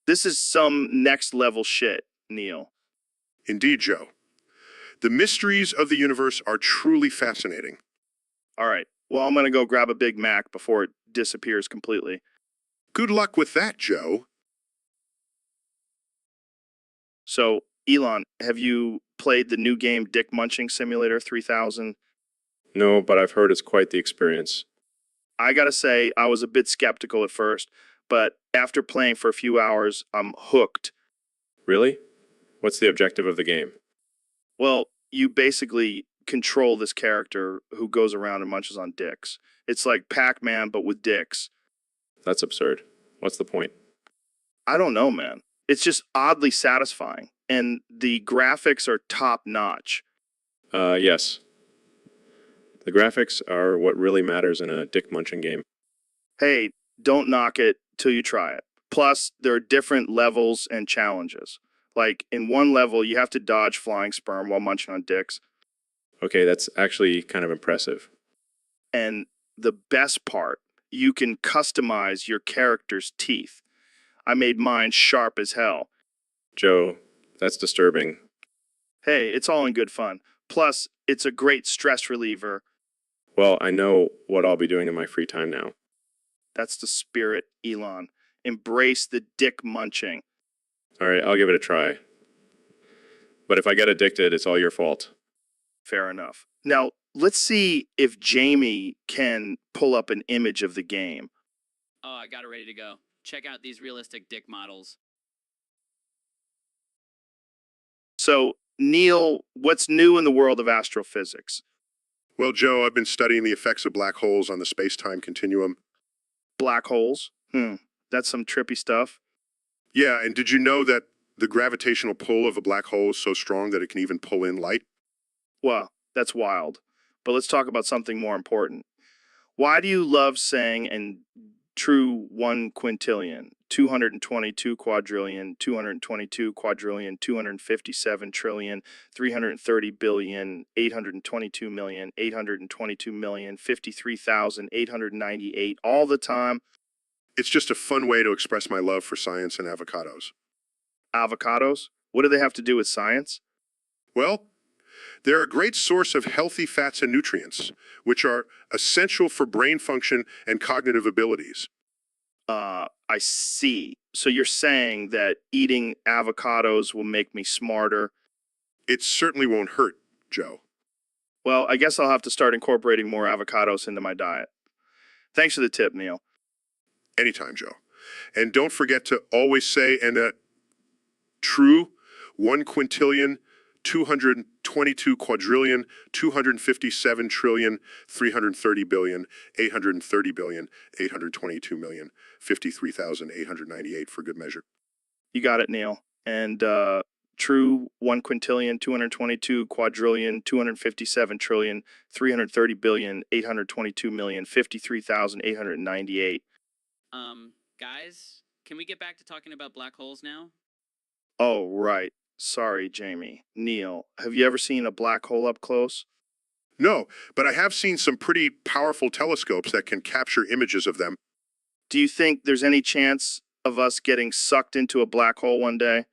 This is some next level shit, Neil. Indeed, Joe. The mysteries of the universe are truly fascinating. All right. Well, I'm going to go grab a Big Mac before it disappears completely. Good luck with that, Joe. So, Elon, have you played the new game Dick Munching Simulator 3000? No, but I've heard it's quite the experience. I gotta say, I was a bit skeptical at first, but after playing for a few hours, I'm hooked. Really? What's the objective of the game? Well, you basically control this character who goes around and munches on dicks. It's like Pac-Man, but with dicks. That's absurd. What's the point? I don't know, man. It's just oddly satisfying, and the graphics are top-notch. Yes. The graphics are what really matters in a dick munching game. Hey, don't knock it till you try it. Plus, there are different levels and challenges. Like, in one level, you have to dodge flying sperm while munching on dicks. Okay, that's actually kind of impressive. And the best part, you can customize your character's teeth. I made mine sharp as hell. Joe, that's disturbing. Hey, it's all in good fun. Plus, it's a great stress reliever. Well, I know what I'll be doing in my free time now. That's the spirit, Elon. Embrace the dick munching. All right, I'll give it a try. But if I get addicted, it's all your fault. Fair enough. Now, let's see if Jamie can pull up an image of the game. Oh, I got it ready to go. Check out these realistic dick models. So, Neil, what's new in the world of astrophysics? Well, Joe, I've been studying the effects of black holes on the space-time continuum. Black holes? That's some trippy stuff. Yeah, and did you know that the gravitational pull of a black hole is so strong that it can even pull in light? Well, that's wild. But let's talk about something more important. Why do you love saying and true 1 quintillion, 222 quadrillion, 222 quadrillion, 257 trillion, 330 billion, 822 million, 822 million, 53,898 all the time? It's just a fun way to express my love for science and avocados. Avocados? What do they have to do with science? Well, they're a great source of healthy fats and nutrients, which are essential for brain function and cognitive abilities. I see. So you're saying that eating avocados will make me smarter? It certainly won't hurt, Joe. Well, I guess I'll have to start incorporating more avocados into my diet. Thanks for the tip, Neil. Anytime, Joe. And don't forget to always say, and a true 1 quintillion, 222 quadrillion, 257 trillion, 330 billion, 830 billion, 822 million, 53,898 for good measure. You got it, Neil. And true 1 quintillion, 222 quadrillion, 257 trillion, 330 billion, 822 million, 53,898. Guys, can we get back to talking about black holes now? Oh, right. Sorry, Jamie. Neil, have you ever seen a black hole up close? No, but I have seen some pretty powerful telescopes that can capture images of them. Do you think there's any chance of us getting sucked into a black hole one day?